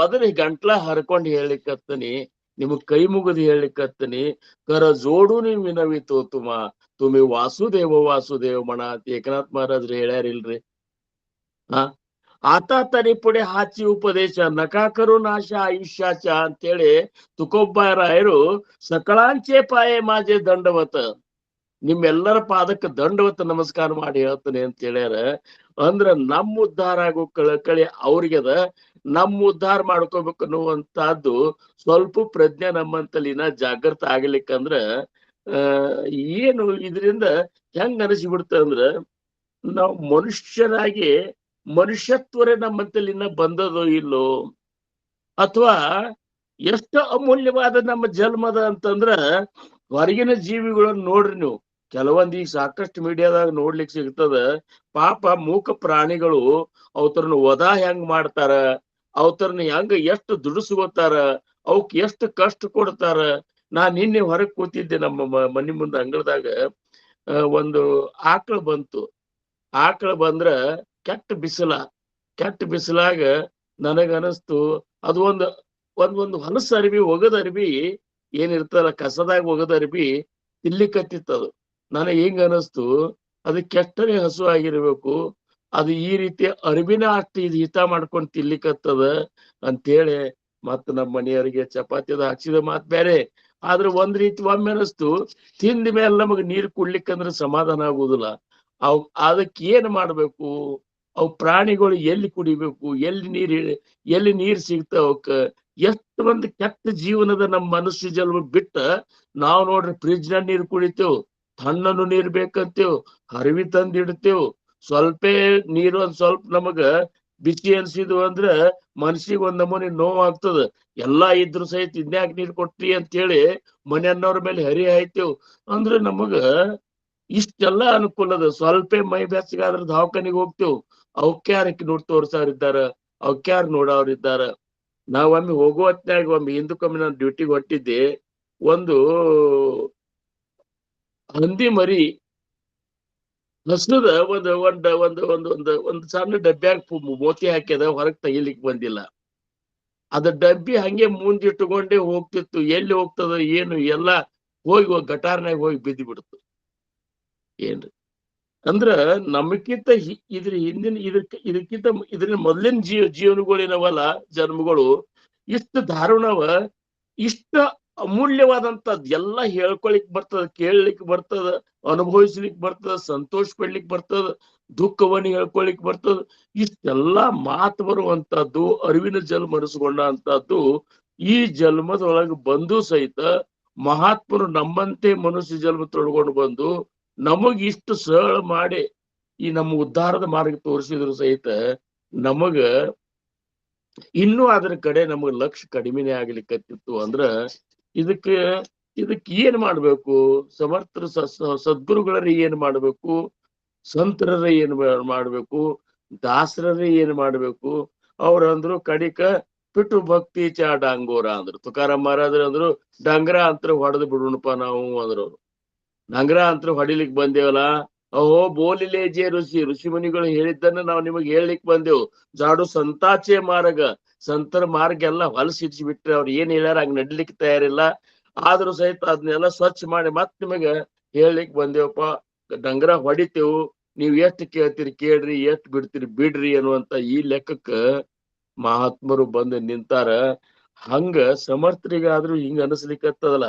ಒದರಿ ಗಂಟ್ಲ ಹರ್ಕೊಂಡ್ ಹೇಳಿಕತ್ತೀನಿ, ನಿಮಗ್ ಕೈ ಮುಗಿದು ಹೇಳಿಕತ್ತೀನಿ, ಕರ ಜೋಡು ನೀವ್ ವಿನವಿ ತೋತುಮ ತುಮಿ ವಾಸುದೇವ ಮಣ ಅಂತ ಏಕನಾಥ್ ಮಹಾರಾಜ್ರು ಹೇಳ್ಯಾರಿಲ್ರಿ. ಆತ ತನಿ ಪುಡೆ ಹಾಚಿ ಉಪದೇಶ ನಕಾಕರು ನಾಶ ಆಯುಷ್ಯಾಚ ಅಂತೇಳಿ ತುಕೋಬಾರಾಯರು ಸಕಳಾಂಚೆ ಪಾಯೆ ಮಾಜೆ ದಂಡವತ, ನಿಮ್ಮೆಲ್ಲರ ಪಾದಕ್ಕೆ ದಂಡವತ ನಮಸ್ಕಾರ ಮಾಡಿ ಹೇಳ್ತಾನೆ ಅಂತ ಹೇಳ್ಯಾರ. ಅಂದ್ರ ನಮ್ಮ ಉದ್ಧಾರ ಆಗೋ ಕಳಕಳಿ ಅವ್ರಿಗದ, ನಮ್ಮ ಉದ್ಧಾರ ಮಾಡ್ಕೋಬೇಕು ಅನ್ನುವಂತಹದ್ದು ಸ್ವಲ್ಪ ಪ್ರಜ್ಞೆ ನಮ್ಮಂತಲ್ಲಿ ಜಾಗೃತ ಆಗ್ಲಿಕ್ಕಂದ್ರ ಏನು ಇದರಿಂದ ಹೆಂಗ್ ಅನಿಸ್ಬಿಡ್ತ ಅಂದ್ರ ನಾವು ಮನುಷ್ಯರಾಗಿ ಮನುಷ್ಯತ್ವರೇ ನಮ್ಮಂತಲ್ಲಿ ಬಂದದೋ ಇಲ್ಲೋ, ಅಥವಾ ಎಷ್ಟು ಅಮೂಲ್ಯವಾದ ನಮ್ಮ ಜನ್ಮದ ಅಂತಂದ್ರ ಹೊರಗಿನ ಜೀವಿಗಳನ್ನ ನೋಡ್ರಿ ನೀವು, ಕೆಲವೊಂದ್ ಈಗ ಸಾಕಷ್ಟು ಮೀಡಿಯಾದಾಗ ನೋಡ್ಲಿಕ್ಕೆ ಸಿಗ್ತದ. ಪಾಪ ಮೂಕ ಪ್ರಾಣಿಗಳು ಅವತರನ್ನ ವಧಾ ಹೆಂಗ್ ಮಾಡ್ತಾರ, ಅವತರನ್ನ ಹೆಂಗ ಎಷ್ಟು ದುಡಿಸ್ಕೋತಾರ, ಅವಕ್ ಎಷ್ಟು ಕಷ್ಟ ಕೊಡ್ತಾರ, ನಿನ್ನೆ ಹೊರಗ್ ಕೂತಿದ್ದೆ ನಮ್ಮ ಮನಿ ಮುಂದೆ ಅಂಗಳದಾಗ. ಒಂದು ಆಕಳ ಬಂತು. ಆಕಳ ಬಂದ್ರ ಕೆಟ್ಟ ಬಿಸಿಲಾಗ ನನಗ ಅನಸ್ತು ಅದು ಒಂದು ಹೊಲಸ ಅರ್ಬಿ ಒಗದ ಅರ್ಬಿ ಏನಿರ್ತಲ್ಲ ಕಸದಾಗ ಒಗದ ಅರ್ಬಿ ತಿನ್ಲಿಕ್ಕತ್ತಿತ್ತದು. ನನಗೆ ಹಿಂಗ ಅನಸ್ತು ಅದು ಕೆಟ್ಟನೆ ಹಸು ಆಗಿರ್ಬೇಕು, ಅದು ಈ ರೀತಿ ಅರಿವಿನ ಅಷ್ಟು ಇದು ಹಿತ ಮಾಡ್ಕೊಂಡು ತಿನ್ಲಿಕ್ಕತ್ತದ ಅಂತೇಳಿ ಮತ್ತ ನಮ್ಮ ಮನೆಯವರಿಗೆ ಚಪಾತಿದ ಹಾಕ್ಸಿದ ಮಾತ್ ಬೇರೆ. ಆದ್ರೆ ಒಂದ್ ರೀತಿ ಒಮ್ಮೆ ಅನಸ್ತು, ತಿಂದ ಮೇಲೆ ನಮಗ್ ನೀರ್ ಕುಡ್ಲಿಕ್ಕಂದ್ರೆ ಸಮಾಧಾನ ಆಗುದಿಲ್ಲ. ಅದಕ್ಕೆ ಏನ್ ಮಾಡ್ಬೇಕು, ಅವು ಪ್ರಾಣಿಗಳು ಎಲ್ಲಿ ಕುಡಿಬೇಕು, ಎಲ್ಲಿ ನೀರ್ ಸಿಗ್ತಾವ ಅವಕ್ಕ. ಎಷ್ಟು ಒಂದು ಕೆಟ್ಟ ಜೀವನದ ನಮ್ಮ ಮನುಷ್ಯ ಜನ್ಮ ಬಿಟ್ಟ ನಾವ್ ನೋಡ್ರಿ ಫ್ರಿಜ್ ನ ನೀರ್ ಕುಡಿತೇವ್, ತಣ್ಣನು ನೀರ್ ಬೇಕಂತೇವ್, ಹರಿವಿ ತಂದ್ ಇಡ್ತೇವ್. ನೀರು ಒಂದ್ ಸ್ವಲ್ಪ ನಮಗ ಬಿಸಿ ಅನ್ಸಿದ್ವು ಅಂದ್ರ ಮನ್ಸಿಗೆ ಒಂದ್ ನಮೂನಿ ನೋವು ಆಗ್ತದ. ಎಲ್ಲಾ ಇದ್ರು ಸಹಿತ ಇನ್ಯಾಕ್ ನೀರ್ ಕೊಟ್ರಿ ಅಂತ ಹೇಳಿ ಮನೆಯನ್ನವ್ರ ಮೇಲೆ ಹರಿ ಹಾಯ್ತೇವ್. ಅಂದ್ರೆ ನಮಗ ಇಷ್ಟೆಲ್ಲ ಅನುಕೂಲ ಅದ. ಸ್ವಲ್ಪ ಮೈ ಬೆಚ್ಚಗಾದ್ರ ದವಾಖಾನಿಗೆ ಹೋಗ್ತೇವ್, ಅವಕ್ಯಾರಕ್ಕೆ ನೋಡಿ ತೋರ್ಸವ್ರಿದ್ದಾರ, ಅವಕ್ಯಾರ ನೋಡವ್ರಿದ್ದಾರ. ನಾವೊಮ್ಮೆ ಹೋಗೋ ಹೊತ್ನ್ಯಾಗ ಒಮ್ಮೆ ಹಿಂದಕ್ಕೊಮ್ಮೆ ನಾನು ಡ್ಯೂಟಿಗೆ ಹೊಟ್ಟಿದ್ದೆ. ಒಂದು ಹಂದಿ ಮರಿ ಹಸುದ ಒಂದು ಸಣ್ಣ ಡಬ್ಬ್ಯಾಗ ಮೋತಿ ಹಾಕ್ಯದ, ಹೊರಗ್ ತೆಗಿಲಿಕ್ ಬಂದಿಲ್ಲ. ಅದ ಡಬ್ಬಿ ಹಂಗೆ ಮುಂದಿಟ್ಟುಕೊಂಡೇ ಹೋಗ್ತಿತ್ತು. ಎಲ್ಲಿ ಹೋಗ್ತದ ಏನು ಎಲ್ಲ ಹೋಗಿ ಗಟಾರ್ನಾಗ ಹೋಗಿ ಬಿದ್ದು ಬಿಡ್ತು. ಏನ್ರಿ ಅಂದ್ರ ನಮಕ್ಕಿಂತ ಇದ್ರ ಹಿಂದಿನ ಇದಕ್ಕಿಂತ ಮೊದ್ಲಿನ ಜೀವನಗಳೇನವಲ್ಲ, ಜನ್ಮಗಳು ಇಷ್ಟು ದಾರುಣವ, ಇಷ್ಟ ಅಮೂಲ್ಯವಾದಂತದ್ ಎಲ್ಲ ಹೇಳ್ಕೊಳಿಕ್ ಬರ್ತದ, ಕೇಳಲಿಕ್ ಬರ್ತದ, ಅನುಭವಿಸ್ಲಿಕ್ ಬರ್ತದ, ಸಂತೋಷ ಪಡ್ಲಿಕ್ ಬರ್ತದ, ದುಃಖವನ್ನು ಹೇಳ್ಕೊಳಿಕ್ ಬರ್ತದ. ಇಷ್ಟೆಲ್ಲಾ ಮಾತು ಬರುವಂತದ್ದು ಅರಿವಿನ ಜನ್ಮ ಅನಿಸ್ಕೊಂಡ ಅಂತದ್ದು ಈ ಜನ್ಮದೊಳಗೆ ಬಂದು ಸಹಿತ ಮಹಾತ್ಮರು ನಮ್ಮಂತೆ ಮನುಷ್ಯ ಜನ್ಮ ತೊಡ್ಕೊಂಡು ಬಂದು ನಮಗ್ ಇಷ್ಟು ಸರಳ ಮಾಡಿ ಈ ನಮ್ಮ ಉದ್ಧಾರದ ಮಾರ್ಗ ತೋರಿಸಿದ್ರು ಸಹಿತ ನಮಗ ಇನ್ನೂ ಅದ್ರ ಕಡೆ ನಮಗ್ ಲಕ್ಷ್ಯ ಕಡಿಮೆನೆ ಆಗ್ಲಿಕ್ಕತ್ತಿತ್ತು. ಅಂದ್ರ ಇದಕ್ಕೆ ಏನ್ ಮಾಡ್ಬೇಕು? ಸಮರ್ಥರು ಸದ್ಗುರುಗಳರ ಏನ್ ಮಾಡ್ಬೇಕು? ಸಂತರರ ಏನ್ ಮಾಡ್ಬೇಕು? ದಾಸರರ ಏನ್ ಮಾಡ್ಬೇಕು? ಅವ್ರಂದ್ರು ಕಡಿಕ ಪಿಟ್ಟು ಭಕ್ತಿ ಚಾ ಡಾಂಗೋರ ಅಂದ್ರು. ತುಕಾರಾಮ್ ಮಹಾರಾಜರು ಅಂದ್ರು ಡಂಗ್ರ ಅಂತರ ಹೊಡೆದು ಬಿಡುಣಪ್ಪ ನಾವು ಅಂದ್ರು. ಡಂಗ್ರ ಅಂತರ ಹೊಡಿಲಿಕ್ ಬಂದೇವಲ್ಲ, ಅಹೋ ಬೋಲಿಲೇಜೆ ಋಷಿ ಮುನಿಗಳು ಹೇಳಿದ್ದನ್ನ ನಾವು ನಿಮಗೆ ಹೇಳ್ಲಿಕ್ ಬಂದೆವು. ಜಾಡು ಸಂತಾಚೆ ಮಾರ್ಗ, ಸಂತರ ಮಾರ್ಗ ಎಲ್ಲ ಹೊಲಸಿಡ್ಸಿ ಬಿಟ್ರೆ ಅವ್ರು ಏನ್ ಹೇಳ್ಯಾರ ಹಂಗ ನಡ್ಲಿಕ್ಕೆ ತಯಾರಿಲ್ಲ. ಆದ್ರೂ ಸಹಿತ ಅದನ್ನೆಲ್ಲ ಸ್ವಚ್ಛ ಮಾಡಿ ಮತ್ ನಿಮಗೆ ಹೇಳ್ಲಿಕ್ ಬಂದೇವಪ್ಪ. ಡಂಗ್ರ ಹೊಡಿತೇವು, ನೀವ್ ಎಷ್ಟ್ ಕೇಳ್ತೀರಿ ಕೇಳ್ರಿ, ಎಷ್ಟ್ ಬಿಡ್ತೀರಿ ಬಿಡ್ರಿ ಅನ್ನುವಂತ ಈ ಲೆಕ್ಕಕ್ಕ ಮಹಾತ್ಮರು ಬಂದು ನಿಂತಾರ. ಹಂಗ ಸಮರ್ಥರಿಗಾದ್ರೂ ಹಿಂಗ ಅನಸ್ಲಿಕ್ಕತ್ತದಲ್ಲ,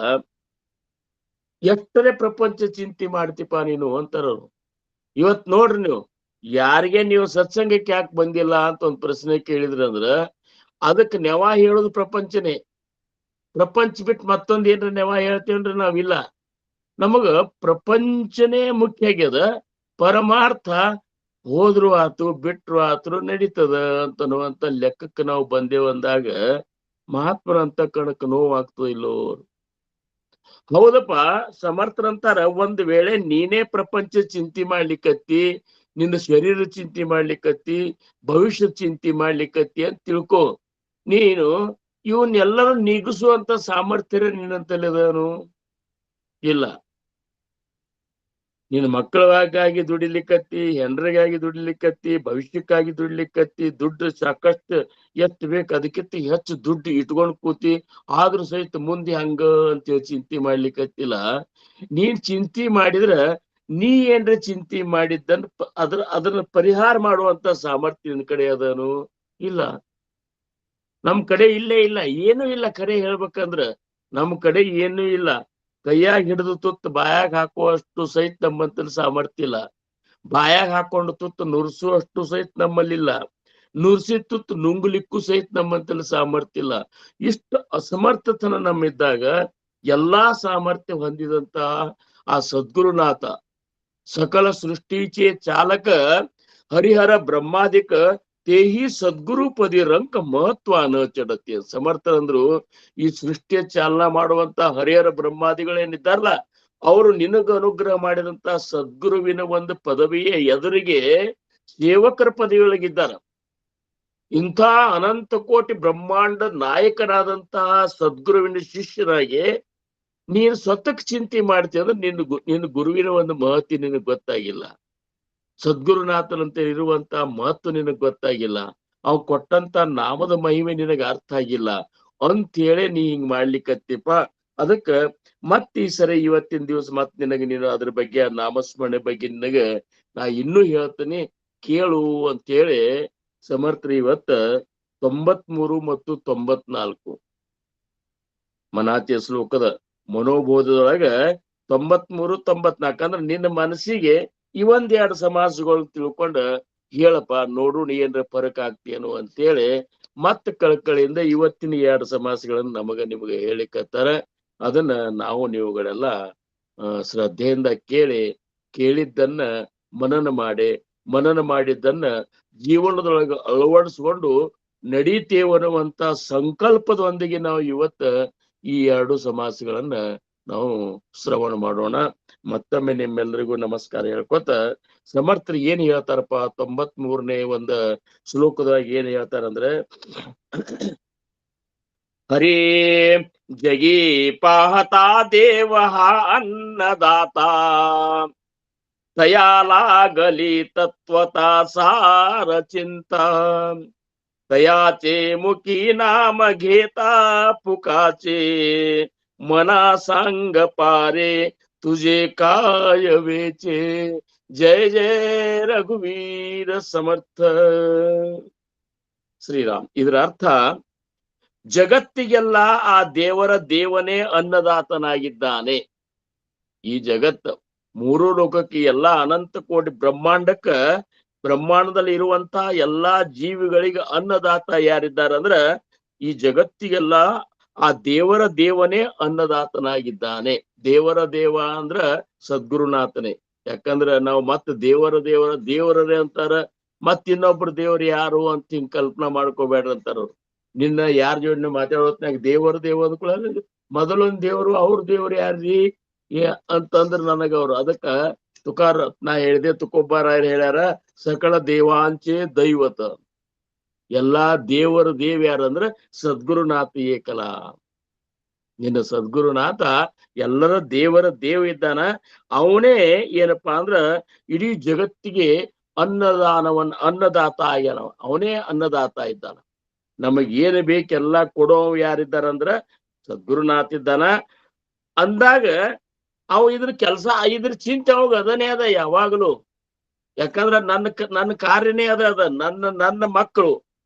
ಎಷ್ಟರೇ ಪ್ರಪಂಚ ಚಿಂತೆ ಮಾಡ್ತಿಪ್ಪ ನೀನು ಅಂತಾರವ್ರು. ಇವತ್ ನೋಡ್ರಿ, ಯಾರಿಗೆ ನೀವು ಸತ್ಸಂಗಕ್ಕೆ ಯಾಕೆ ಬಂದಿಲ್ಲ ಅಂತ ಒಂದ್ ಪ್ರಶ್ನೆ ಕೇಳಿದ್ರಂದ್ರ ಅದಕ್ಕೆ ನೆವ ಹೇಳೋದು ಪ್ರಪಂಚನೇ. ಪ್ರಪಂಚ ಬಿಟ್ಟು ಮತ್ತೊಂದ್ ಏನ್ರ ನೆವ ಹೇಳ್ತೇನ್ರಿ ನಾವಿಲ್ಲ. ನಮಗ ಪ್ರಪಂಚನೇ ಮುಖ್ಯ ಆಗ್ಯದ, ಪರಮಾರ್ಥ ಹೋದ್ರು ಆತು ಬಿಟ್ರು ಆತು ನಡೀತದ ಅಂತನ್ನುವಂತ ಲೆಕ್ಕಕ್ಕೆ ನಾವು ಬಂದೇವಂದಾಗ ಮಹಾತ್ಮರಂತ ಕಣಕ್ ನೋವಾಗ್ತದ ಇಲ್ಲೋ? ಹೌದಪ್ಪ, ಸಮರ್ಥರಂತಾರ ಒಂದ್ ವೇಳೆ ನೀನೇ ಪ್ರಪಂಚ ಚಿಂತೆ ಮಾಡ್ಲಿಕ್ಕತ್ತಿ, ನಿನ್ನ ಶರೀರ ಚಿಂತೆ ಮಾಡ್ಲಿಕ್ಕತ್ತಿ, ಭವಿಷ್ಯ ಚಿಂತೆ ಮಾಡ್ಲಿಕ್ಕತ್ತಿ ಅಂತ ತಿಳ್ಕೊ. ನೀನು ಇವನ್ನೆಲ್ಲರೂ ನೀಗಿಸುವಂತ ಸಾಮರ್ಥ್ಯ ನಿನ್ನಂತಲ್ಲಿದನು ಇಲ್ಲ. ನಿನ್ನ ಮಕ್ಕಳಿಗಾಗಿ ದುಡಿಲಿಕ್ಕತ್ತಿ, ಹೆಂಡ್ರಿಗಾಗಿ ದುಡಿಲಿಕ್ಕತ್ತಿ, ಭವಿಷ್ಯಕ್ಕಾಗಿ ದುಡಿಲಿಕ್ಕತ್ತಿ, ದುಡ್ಡು ಸಾಕಷ್ಟು ಎಷ್ಟು ಬೇಕು ಅದಕ್ಕಿಂತ ಹೆಚ್ಚು ದುಡ್ಡು ಇಟ್ಕೊಂಡ್ ಕೂತಿ, ಆದ್ರೂ ಸಹಿತ ಮುಂದೆ ಹಂಗ ಅಂತೇಳಿ ಚಿಂತೆ ಮಾಡ್ಲಿಕ್ಕತ್ತಿಲ್ಲ. ನೀನ್ ಚಿಂತೆ ಮಾಡಿದ್ರ ನೀ ಏನ್ರ ಚಿಂತೆ ಮಾಡಿದ್ದನ್ನ ಅದನ್ನ ಪರಿಹಾರ ಮಾಡುವಂತ ಸಾಮರ್ಥ್ಯ ನಿನ್ ಕಡೆ ಅದನು ಇಲ್ಲ. ನಮ್ ಕಡೆ ಇಲ್ಲೇ ಇಲ್ಲ, ಏನೂ ಇಲ್ಲ. ಖರೆ ಹೇಳ್ಬೇಕಂದ್ರ ನಮ್ ಕಡೆ ಏನೂ ಇಲ್ಲ. ಕೈಯಾಗ ಹಿಡಿದು ತುತ್ತು ಬಾಯಾಗ ಹಾಕುವಷ್ಟು ಸಹಿತ ನಮ್ಮಂತಲ್ಲಿ ಸಾಮರ್ಥ್ಯ ಇಲ್ಲ. ಬಾಯಾಗ ಹಾಕೊಂಡು ತುತ್ತು ನುರ್ಸುವಷ್ಟು ಸಹಿತ ನಮ್ಮಲ್ಲಿಲ್ಲ. ನುರ್ಸಿ ತುತ್ತು ನುಂಗ್ಲಿಕ್ಕೂ ಸಹಿತ ನಮ್ಮಂತಲ್ಲಿ ಸಾಮರ್ಥ್ಯ ಇಲ್ಲ. ಇಷ್ಟು ಅಸಮರ್ಥತನ ನಮ್ಮಿದ್ದಾಗ ಎಲ್ಲಾ ಸಾಮರ್ಥ್ಯ ಹೊಂದಿದಂತಹ ಆ ಸದ್ಗುರುನಾಥ, ಸಕಲ ಸೃಷ್ಟಿಚೆ ಚಾಲಕ ಹರಿಹರ ಬ್ರಹ್ಮಾದಿಕ ತೇಹಿ ಸದ್ಗುರು ಪದಿ ರಂಕ ಮಹತ್ವ ಚಡತಿ. ಸಮರ್ಥರಂದ್ರು ಈ ಸೃಷ್ಟಿಯ ಚಾಲನಾ ಮಾಡುವಂತ ಹರಿಹರ ಬ್ರಹ್ಮಾದಿಗಳೇನಿದ್ದಾರಲ್ಲ, ಅವರು ನಿನಗ ಅನುಗ್ರಹ ಮಾಡಿದಂತ ಸದ್ಗುರುವಿನ ಒಂದು ಪದವಿಯ ಎದುರಿಗೆ ಸೇವಕರ ಪದವಿಯೊಳಗಿದ್ದಾರ. ಇಂಥ ಅನಂತ ಕೋಟಿ ಬ್ರಹ್ಮಾಂಡ ನಾಯಕನಾದಂತಹ ಸದ್ಗುರುವಿನ ಶಿಷ್ಯನಾಗಿ ನೀನು ಸ್ವತಃ ಚಿಂತೆ ಮಾಡ್ತೀಯ ಅಂದ್ರೆ ನಿನ್ನ ಗುರುವಿನ ಒಂದು ಮಹತ್ವ ನಿನಗೆ ಗೊತ್ತಾಗಿಲ್ಲ. ಸದ್ಗುರುನಾಥನಂತೆ ಇರುವಂತ ಮಹತ್ವ ನಿನಗ್ ಗೊತ್ತಾಗಿಲ್ಲ. ಅವ್ ಕೊಟ್ಟಂತ ನಾಮದ ಮಹಿಮೆ ನಿನಗ ಅರ್ಥ ಆಗಿಲ್ಲ ಅಂತೇಳಿ ನೀ ಹಿಂಗ್ ಮಾಡ್ಲಿಕ್ಕತ್ತಿಪ್ಪ. ಅದಕ್ಕ ಮತ್ ಈ ಸರಿ ಇವತ್ತಿನ ದಿವಸ ಮತ್ ನೀನು ಅದ್ರ ಬಗ್ಗೆ ಆ ನಾಮಸ್ಮರಣೆ ಬಗ್ಗೆ ನಿನಗ ನಾ ಇನ್ನೂ ಹೇಳ್ತೀನಿ ಕೇಳು ಅಂತೇಳಿ ಸಮರ್ಥರು ಇವತ್ತ 93 ಮತ್ತು 94 ಮನಾತಿಯ ಶ್ಲೋಕದ ಮನೋಬೋಧದೊಳಗ 93, 94 ಅಂದ್ರೆ ನಿನ್ನ ಮನಸ್ಸಿಗೆ ಇವೊಂದೆರಡು ಸಮಾಸಗಳು ತಿಳ್ಕೊಂಡ ಹೇಳಪ್ಪ ನೋಡು ಏನ್ರ ಫರಕ್ ಆಗ್ತೇನು ಅಂತೇಳಿ ಮತ್ತ ಕಳಕಳಿಯಿಂದ ಇವತ್ತಿನ 2 ಸಮಾಸಗಳನ್ನ ನಿಮಗೆ ಹೇಳಿಕತ್ತಾರ. ಅದನ್ನ ನಾವು ನೀವುಗಳೆಲ್ಲ ಶ್ರದ್ಧೆಯಿಂದ ಕೇಳಿದ್ದನ್ನ ಮನನ ಮಾಡಿದ್ದನ್ನ ಜೀವನದೊಳಗೆ ಅಳವಡಿಸ್ಕೊಂಡು ನಡೀತೇವನ್ನುವಂತ ಸಂಕಲ್ಪದೊಂದಿಗೆ ನಾವು ಇವತ್ತ ಈ 2 ಸಮಾಸಗಳನ್ನ ನಾವು ಶ್ರವಣ ಮಾಡೋಣ. ಮತ್ತೊಮ್ಮೆ ನಿಮ್ಮೆಲ್ಲರಿಗೂ ನಮಸ್ಕಾರ ಹೇಳ್ಕೊತ ಸಮರ್ಥರು ಏನ್ ಹೇಳ್ತಾರಪ್ಪ 93ನೇ ಒಂದು ಶ್ಲೋಕದಾಗ ಏನ್ ಹೇಳ್ತಾರಂದ್ರೆ ಹರೇ ಜಗೀ ಪಾಹತಾ ದೇವ ಅನ್ನದಾತ ತಯಾಲಾಗಲಿ ತತ್ವತಾ ಸಾರ ಚಿಂತ तयाचे मुखी नाम घेता पुकाचे मना सांग पारे तुझे काय वेचे. जय जय रघुवीर समर्थ. ಶ್ರೀರಾಮ್. ಇದರ ಅರ್ಥ ಜಗತ್ತಿಗೆಲ್ಲ ಆ ದೇವರ ದೇವನೇ ಅನ್ನದಾತನಾಗಿದ್ದಾನೆ. ಈ ಜಗತ್ತು 3 ಲೋಕಕ್ಕೆ ಎಲ್ಲ ಅನಂತ ಕೋಟಿ ಬ್ರಹ್ಮಾಂಡದಲ್ಲಿ ಇರುವಂತ ಎಲ್ಲಾ ಜೀವಿಗಳಿಗೆ ಅನ್ನದಾತ ಯಾರಿದ್ದಾರೆ ಅಂದ್ರ ಈ ಜಗತ್ತಿಗೆಲ್ಲ ಆ ದೇವರ ದೇವನೇ ಅನ್ನದಾತನಾಗಿದ್ದಾನೆ. ದೇವರ ದೇವ ಅಂದ್ರ ಸದ್ಗುರುನಾಥನೇ. ಯಾಕಂದ್ರ ನಾವು ಮತ್ ದೇವರದೇ ಅಂತಾರ. ಮತ್ ಇನ್ನೊಬ್ರು ದೇವ್ರು ಯಾರು ಅಂತ ಹಿಂಗ್ ಕಲ್ಪನಾ ಮಾಡ್ಕೋಬೇಡ್ರಿ ಅಂತಾರ. ನಿನ್ನ ಯಾರ ಜೋಡಿ ಮಾತಾಡೋತ್ನಾಗ ದೇವ ಅಂದ್ಕೊಳ್ಳ ಮೊದಲೊಂದ್ ದೇವ್ರು ಅವ್ರ ದೇವ್ರು ಯಾರ್ರಿ ಅಂತಂದ್ರ ನನಗವ್ರು. ಅದಕ್ಕ ನಾ ಹೇಳಿದೆ ತುಕೋಬಾರಾಯರ್ ಹೇಳ್ಯಾರ ಸಕಲ ದೇವಾಂಚೆ ದೈವತ. ಎಲ್ಲಾ ದೇವರು ಯಾರಂದ್ರ ಸದ್ಗುರುನಾಥ ಏಕಲ. ನಿನ್ನ ಸದ್ಗುರುನಾಥ ಎಲ್ಲರ ದೇವರ ದೇವ ಇದ್ದಾನ. ಅವನೇ ಏನಪ್ಪಾ ಅಂದ್ರ ಇಡೀ ಜಗತ್ತಿಗೆ ಅನ್ನದಾತ ಆಗ್ಯಾನ. ಅವನೇ ಅನ್ನದಾತ ಇದ್ದಾನ. ನಮಗ್ ಏನು ಬೇಕೆಲ್ಲ ಕೊಡೋ ಯಾರಿದ್ದಾರಂದ್ರ ಸದ್ಗುರುನಾಥ ಇದ್ದಾನ. ಅಂದಾಗ ಅವ್ ಇದ್ರ ಇದ್ರ ಚಿಂತೆ ಅವಾಗ ಅದನ್ನೇ ಅದ ಯಾವಾಗಲೂ. ಯಾಕಂದ್ರ ನನ್ನ ಕಾರ್ಯನೇ ಅದ ನನ್ನ ಮಕ್ಕಳು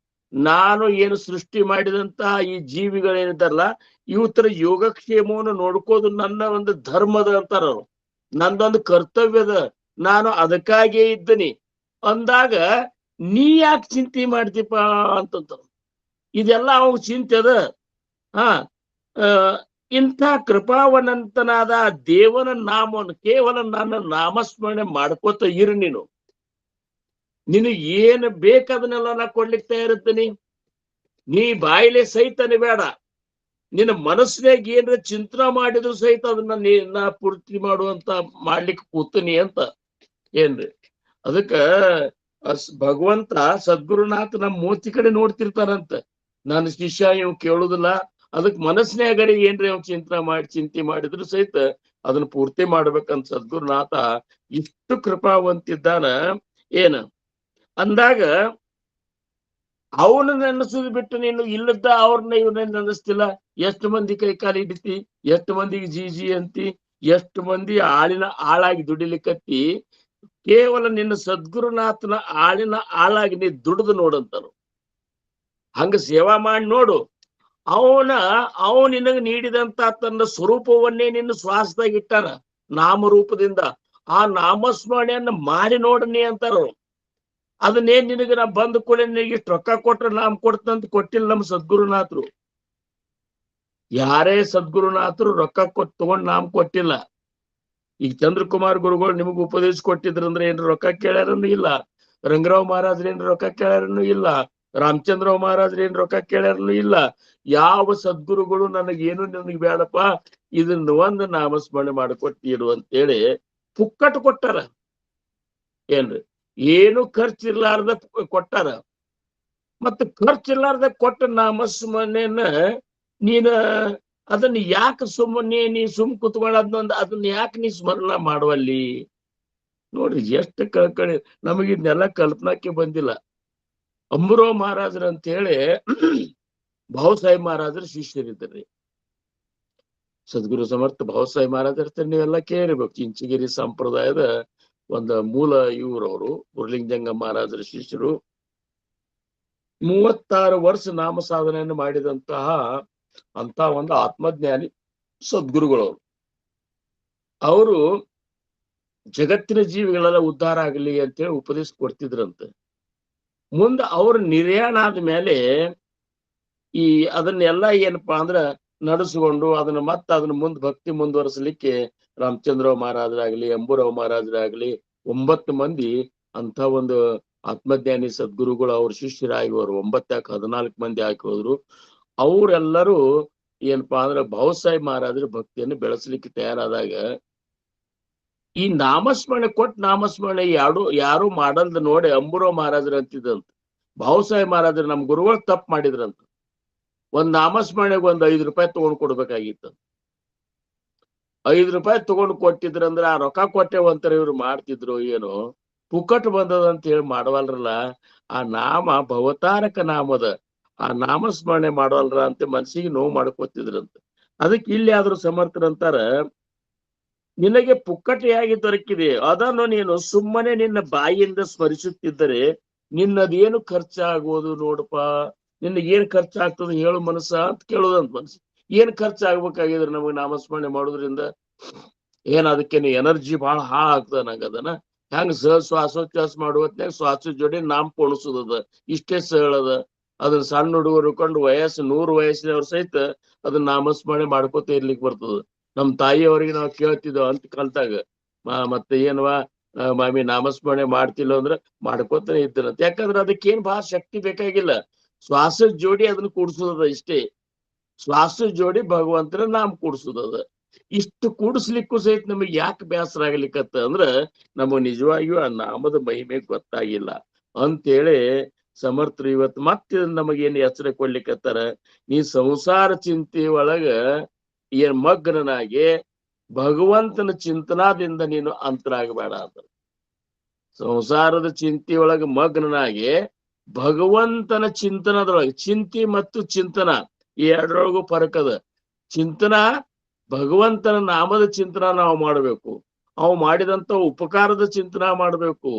ನಾನು ಏನು ಸೃಷ್ಟಿ ಮಾಡಿದಂತ ಈ ಜೀವಿಗಳೇನಿದ್ದಾರಲ್ಲ ಇವತ್ತರ ಯೋಗಕ್ಷೇಮವನ್ನು ನೋಡ್ಕೋದು ನನ್ನ ಒಂದು ಧರ್ಮದ ಅಂತಾರ. ನಂದೊಂದು ಕರ್ತವ್ಯದ, ನಾನು ಅದಕ್ಕಾಗಿಯೇ ಇದ್ದೀನಿ ಅಂದಾಗ ನೀ ಯಾಕೆ ಚಿಂತೆ ಮಾಡ್ತೀಪ ಅಂತಂತ. ಇದೆಲ್ಲ ಅವಾಗ ಚಿಂತೆ ಅದ. ಇಂಥ ಕೃಪಾವನಂತನಾದ ದೇವನ ನಾಮವನ್ನು ಕೇವಲ ನನ್ನ ನಾಮಸ್ಮರಣೆ ಮಾಡ್ಕೋತ ಇರು. ನಿನಗೆ ಏನು ಬೇಕದನ್ನೆಲ್ಲ ನಾ ಕೊಡ್ಲಿಕ್ಕೆ ತಯಾರಿರ್ತೀನಿ. ನೀ ಬಾಯಿಲೆ ಸಹಿತನೇ ಬೇಡ, ನಿನ್ನ ಮನಸ್ಸಿನಾಗ ಏನ್ರ ಚಿಂತನೆ ಮಾಡಿದ್ರು ಸಹಿತ ಅದನ್ನ ನಾ ಪೂರ್ತಿ ಮಾಡುವಂತ ಮಾಡ್ಲಿಕ್ಕೆ ಕೂತೀನಿ ಅಂತ ಏನ್ರಿ. ಅದಕ್ಕ ಭಗವಂತ ಸದ್ಗುರುನಾಥ ನಮ್ಮ ಮೂರ್ತಿ ಕಡೆ ನೋಡ್ತಿರ್ತಾರಂತ. ನನ್ನ ಶಿಷ್ಯ ಇವ್ ಕೇಳುದಿಲ್ಲ, ಅದಕ್ ಮನಸ್ಸಿನಾಗರಿ ಏನ್ರಿ ಅವ್ ಚಿಂತೆ ಮಾಡಿದ್ರು ಸಹಿತ ಅದನ್ನ ಪೂರ್ತಿ ಮಾಡ್ಬೇಕಂತ ಸದ್ಗುರುನಾಥ ಇಷ್ಟು ಕೃಪಾವಂತಿದ್ದಾನ. ಏನ ಅಂದಾಗ ಅವನ ನೆನಸುದು ಬಿಟ್ಟು ನೀನು ಇಲ್ಲದ ಅವ್ರನ್ನ ಇವನ್ನ ನೆನೆಸ್ತಿಲ್ಲ. ಎಷ್ಟು ಮಂದಿ ಕೈ ಕಾಲು ಹಿಡಿತಿ, ಎಷ್ಟು ಮಂದಿಗೆ ಜೀಜಿ ಅಂತಿ, ಎಷ್ಟು ಮಂದಿ ಆಳಾಗಿ ದುಡಿಲಿಕ್ಕತ್ತಿ. ಕೇವಲ ನಿನ್ನ ಸದ್ಗುರುನಾಥನ ಆಳಾಗಿ ನೀ ದುಡಿದು ನೋಡಂತಾನು. ಹಂಗ ಸೇವಾ ಮಾಡಿ ನೋಡು. ಅವ ನಿನಗ ನೀಡಿದಂತ ತನ್ನ ಸ್ವರೂಪವನ್ನೇ ನಿನ್ನ ಶ್ವಾಸದಾಗ ಇಟ್ಟಾನ ನಾಮರೂಪದಿಂದ. ಆ ನಾಮಸ್ಮರಣೆಯನ್ನ ಮಾಡಿ ನೋಡನಿ ಅಂತಾರ. ಅದನ್ನೇನ್ ನಿನಗ ನಾ ಬಂದ ಕೂಡ ನಿನಗೆ ಇಷ್ಟು ರೊಕ್ಕ ಕೊಟ್ರೆ ನಾಮ ಕೊಡ್ತಂತ ಕೊಟ್ಟಿಲ್ಲ ನಮ್ಮ ಸದ್ಗುರುನಾಥರು. ಯಾರೇ ಸದ್ಗುರುನಾಥರು ರೊಕ್ಕ ತಗೊಂಡ್ ನಾಮ ಕೊಟ್ಟಿಲ್ಲ. ಈಗ ಚಂದ್ರಕುಮಾರ್ ಗುರುಗಳು ನಿಮಗ್ ಉಪದೇಶ ಕೊಟ್ಟಿದ್ರಂದ್ರೆ ಏನ್ರ ರೊಕ್ಕ ಕೇಳ್ಯಾರನ್ನು ಇಲ್ಲ. ರಂಗರಾವ್ ಮಹಾರಾಜ್ರ ಏನ್ ರೊಕ್ಕ ಕೇಳ್ಯಾರನ್ನು ಇಲ್ಲ. ರಾಮಚಂದ್ರ ಮಹಾರಾಜ್ರ ಏನ್ ರೊಕ್ಕ ಕೇಳ್ಯಾರನ್ನು ಇಲ್ಲ. ಯಾವ ಸದ್ಗುರುಗಳು ನನಗೇನು ಬೇಡಪ್ಪ, ಇದನ್ನ ಒಂದು ನಾಮಸ್ಮರಣೆ ಮಾಡಿಕೊಟ್ಟಿರು ಅಂತೇಳಿ ಪುಕ್ಕಟ್ಟು ಕೊಟ್ಟಾರ. ಏನ್ರಿ ಏನು ಖರ್ಚಿರ್ಲಾರ್ದ ಕೊಟ್ಟಾರ. ಮತ್ತ ಖರ್ಚಿರ್ಲಾರ್ದ ಕೊಟ್ಟ ನಾಮಸ್ಮರಣೆಯನ್ನ ನೀನ ಅದನ್ನ ಯಾಕೆ ಸುಮ್ಮನೆ ನೀ ಕುತ್ಕೊಂಡು ಅದನ್ನ ಯಾಕೆ ನೀ ಸ್ಮರಣ ಮಾಡುವಲ್ಲಿ? ನೋಡ್ರಿ ಎಷ್ಟು ಕಳ್ಕಳಿ, ನಮಗಿದ್ನೆಲ್ಲ ಕಲ್ಪನಾಕ್ಕೆ ಬಂದಿಲ್ಲ. ಅಂಬುರೋ ಮಹಾರಾಜರು ಅಂತ ಹೇಳಿ ಭಾವಸಾಹೇಬ್ ಮಹಾರಾಜರ ಶಿಷ್ಯರಿದ್ರಿ. ಸದ್ಗುರು ಸಮರ್ಥ ಭಾವಸಾಹೇಬ್ ಮಹಾರಾಜರ ನೀವೆಲ್ಲ ಕೇಳಿರ್ಬೇಕು. ಚಿಂಚಗಿರಿ ಸಂಪ್ರದಾಯದ ಒಂದು ಮೂಲ ಇವ್ರವರು ಗುರುಲಿಂಗಜಂಗ ಮಹಾರಾಜರ ಶಿಷ್ಯರು. 36 ವರ್ಷ ನಾಮ ಸಾಧನೆಯನ್ನು ಮಾಡಿದಂತಹ ಅಂತ ಒಂದು ಆತ್ಮಜ್ಞಾನಿ ಸದ್ಗುರುಗಳವರು. ಅವರು ಜಗತ್ತಿನ ಜೀವಿಗಳೆಲ್ಲ ಉದ್ಧಾರ ಆಗಲಿ ಅಂತೇಳಿ ಉಪದೇಶ ಕೊಡ್ತಿದ್ರಂತೆ. ಮುಂದೆ ಅವ್ರ ನಿರ್ಯಾಣ ಆದ್ಮೇಲೆ ಈ ಅದನ್ನೆಲ್ಲ ಏನಪ್ಪಾ ಅಂದ್ರ ನಡೆಸ್ಕೊಂಡು ಅದನ್ನ ಮುಂದ್ ಭಕ್ತಿ ಮುಂದುವರಿಸಲಿಕ್ಕೆ ರಾಮಚಂದ್ರ ಮಹಾರಾಜರಾಗ್ಲಿ, ಅಂಬುರಾವ್ ಮಹಾರಾಜರಾಗ್ಲಿ 9 ಮಂದಿ ಅಂತ ಒಂದು ಆತ್ಮಜ್ಞಾನಿ ಸದ್ಗುರುಗಳು ಅವ್ರ ಶಿಷ್ಯರಾಗಿ ಹೋದ್ರು. 9 ಯಾಕೆ 14 ಮಂದಿ ಹಾಕಿ ಹೋದ್ರು. ಅವರೆಲ್ಲರೂ ಏನಪ್ಪಾ ಅಂದ್ರ ಭಾವಸಾಹೇಬ್ ಮಹಾರಾಜರ ಭಕ್ತಿಯನ್ನು ಬೆಳೆಸಲಿಕ್ಕೆ ತಯಾರಾದಾಗ ಈ ನಾಮಸ್ಮರಣೆ ನಾಮಸ್ಮರಣೆ ಯಾರು ಮಾಡಲ್ದ ನೋಡಿ ಅಂಬುರಾವ್ ಮಹಾರಾಜರು ಅಂತಿದ್ದಂತ. ಭಾವಸಾಹೇಬ್ ಮಹಾರಾಜರು ನಮ್ ಗುರುಗಳು ತಪ್ಪು ಮಾಡಿದ್ರಂತ. ಒಂದ್ ನಾಮಸ್ಮರಣೆಗೆ ಒಂದ್ 5 ರೂಪಾಯಿ ತಗೊಂಡ್ ಕೊಡ್ಬೇಕಾಗಿತ್ತು. 5 ರೂಪಾಯಿ ತಗೊಂಡ್ ಕೊಟ್ಟಿದ್ರಂದ್ರ ಆ ರೊಕ್ಕ ಕೊಟ್ಟೆವಂತರ ಇವ್ರು ಮಾಡ್ತಿದ್ರು ಏನೋ, ಪುಕ್ಕಟ್ ಬಂದದ ಅಂತ ಹೇಳಿ ಮಾಡವಲ್ರಲ್ಲ. ಆ ನಾಮ ಭವತಾರಕ ನಾಮದ ಆ ನಾಮಸ್ಮರಣೆ ಮಾಡವಲ್ರ ಅಂತ ಮನ್ಸಿಗೆ ನೋವು ಮಾಡ್ಕೊತಿದ್ರಂತ. ಅದಕ್ಕೆ ಇಲ್ಲಿ ಆದ್ರೂ ಸಮರ್ಥರಂತಾರ, ನಿನಗೆ ಪುಕ್ಕಟೆಯಾಗಿ ದೊರಕಿದೆ, ಅದನ್ನು ನೀನು ಸುಮ್ಮನೆ ನಿನ್ನ ಬಾಯಿಯಿಂದ ಸ್ಮರಿಸುತ್ತಿದ್ದರೆ ನಿನ್ನದೇನು ಖರ್ಚಾಗೋದು ನೋಡಪ್ಪ. ನಿನಗೆ ಏನ್ ಖರ್ಚಾಗ್ತದ ಹೇಳು ಮನಸ್ಸ ಅಂತ ಕೇಳೋದಂತ ಮನಸ್ಸು. ಏನ್ ಖರ್ಚಾಗ್ಬೇಕಾಗಿದ್ರೆ ನಮಗ್ ನಾಮಸ್ಮರಣೆ ಮಾಡೋದ್ರಿಂದ ಏನ್ ಅದಕ್ಕೇನು ಎನರ್ಜಿ ಬಹಳ ಹಾಳಾಗ್ತದ ನಂಗದನ. ಹೆಂಗ್ ಶ್ವಾಸೋಚ್ಛ್ವಾಸ ಮಾಡುವತ್ನಾಗ ಶ್ವಾಸದ ಜೋಡಿ ನಾಮ ಪೋಣಿಸೋದದ, ಇಷ್ಟೇ ಸರಳದ. ಅದನ್ನ ಸಣ್ಣ ಹುಡುಗರು ಕೊಂಡು 100 ವಯಸ್ಸಿನವ್ರ ಸಹಿತ ಅದನ್ನ ನಾಮಸ್ಮರಣೆ ಮಾಡ್ಕೋತ ಇರ್ಲಿಕ್ಕೆ ಬರ್ತದ. ನಮ್ ತಾಯಿಯವ್ರಿಗೆ ನಾವು ಕೇಳ್ತಿದ್ದೆವು ಅಂತ ಕಲ್ತಾಗ, ಮತ್ತೆ ಏನವಾ ಮಾಮಿ ನಾಮಸ್ಮರಣೆ ಮಾಡ್ತಿಲ್ಲ ಅಂದ್ರ ಮಾಡ್ಕೋತಾನೆ ಇದ್ದನಂತ. ಯಾಕಂದ್ರೆ ಅದಕ್ಕೇನ್ ಬಹಳ ಶಕ್ತಿ ಬೇಕಾಗಿಲ್ಲ, ಶ್ವಾಸದ ಜೋಡಿ ಅದನ್ನ ಕೂಡ್ಸೋದದ ಇಷ್ಟೇ. ಶ್ವಾಸದ ಜೋಡಿ ಭಗವಂತನ ನಾಮ ಕೂಡ್ಸೋದದ. ಇಷ್ಟು ಕೂಡಿಸ್ಲಿಕ್ಕೂ ಸಹಿತ ನಮಗ್ ಯಾಕೆ ಬೇಸರ ಆಗ್ಲಿಕ್ಕತ್ತ ಅಂದ್ರ ನಮಗ್ ನಿಜವಾಗಿಯೂ ಆ ನಾಮದ ಮಹಿಮೆ ಗೊತ್ತಾಗಿಲ್ಲ ಅಂತೇಳಿ ಸಮರ್ಥರು ಇವತ್ತು ಮತ್ತೆ ನಮಗೇನು ಎಚ್ಚರ ಕೊಡ್ಲಿಕ್ಕತ್ತಾರ. ನೀ ಸಂಸಾರ ಚಿಂತೆ ಒಳಗ ಏನ್ ಮಗ್ನನಾಗಿ ಭಗವಂತನ ಚಿಂತನಾದಿಂದ ನೀನು ಅಂತರಾಗಬೇಡ ಅಂತ. ಸಂಸಾರದ ಚಿಂತೆಯೊಳಗ ಮಗ್ನನಾಗಿ ಭಗವಂತನ ಚಿಂತನದೊಳಗೆ, ಚಿಂತಿ ಮತ್ತು ಚಿಂತನ ಈ ಎರಡರೊಳಗೂ ಫರಕದ. ಚಿಂತನ ಭಗವಂತನ ನಾಮದ ಚಿಂತನ ನಾವು ಮಾಡಬೇಕು, ಅವು ಮಾಡಿದಂತ ಉಪಕಾರದ ಚಿಂತನ ಮಾಡಬೇಕು,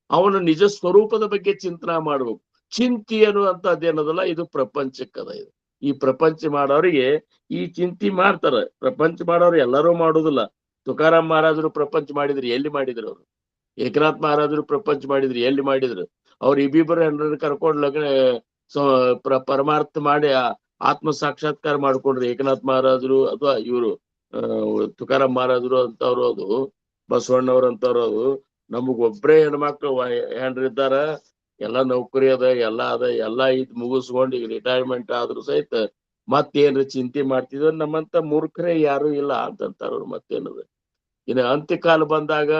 ಅವನ ನಿಜ ಸ್ವರೂಪದ ಬಗ್ಗೆ ಚಿಂತನ ಮಾಡ್ಬೇಕು. ಚಿಂತಿ ಅನ್ನುವಂಥದ್ದೇನದಲ್ಲ, ಇದು ಪ್ರಪಂಚಕ್ಕದ. ಇದು ಈ ಪ್ರಪಂಚ ಮಾಡೋರಿಗೆ ಈ ಚಿಂತಿ ಮಾಡ್ತಾರ. ಪ್ರಪಂಚ ಮಾಡೋರು ಎಲ್ಲರೂ ಮಾಡುದಿಲ್ಲ. ತುಕಾರಾಮ್ ಮಹಾರಾಜರು ಪ್ರಪಂಚ ಮಾಡಿದ್ರು, ಎಲ್ಲಿ ಮಾಡಿದ್ರು ಅವರು? ಏಕನಾಥ್ ಮಹಾರಾಜರು ಪ್ರಪಂಚ ಮಾಡಿದ್ರು, ಎಲ್ಲಿ ಮಾಡಿದ್ರು? ಅವ್ರು ಇಬ್ಬಿಬ್ಬರು ಹೆಣ್ಣರನ್ನ ಕರ್ಕೊಂಡು ಪರಮಾರ್ಥ ಮಾಡಿ ಆತ್ಮ ಸಾಕ್ಷಾತ್ಕಾರ ಮಾಡ್ಕೊಂಡ್ರು. ಏಕನಾಥ್ ಮಹಾರಾಜರು ಅಥವಾ ಇವರು ತುಕಾರಾಮ್ ಮಹಾರಾಜರು ಅಂತವ್ರು, ಅದು ಬಸವಣ್ಣವ್ರು ಅಂತವ್ರು. ಅದು ನಮಗ್ ಒಬ್ರೇ ಹೆಣ್ಮಕ್ಳು ಹೆಣ್ರಿದ್ದಾರ, ಎಲ್ಲಾ ನೌಕರಿ ಅದ, ಎಲ್ಲಾ ಇದ್ ಮುಗಿಸ್ಕೊಂಡು ಈಗ ರಿಟೈರ್ಮೆಂಟ್ ಆದ್ರೂ ಸಹಿತ ಮತ್ತೇನ್ರ ಚಿಂತೆ ಮಾಡ್ತಿದ್ರು. ನಮ್ಮಂತ ಮೂರ್ಖರೇ ಯಾರು ಇಲ್ಲ ಅಂತಂತಾರ. ಮತ್ತೇನದ ಇನ್ನು ಅಂತ್ಯಕಾಲ ಬಂದಾಗ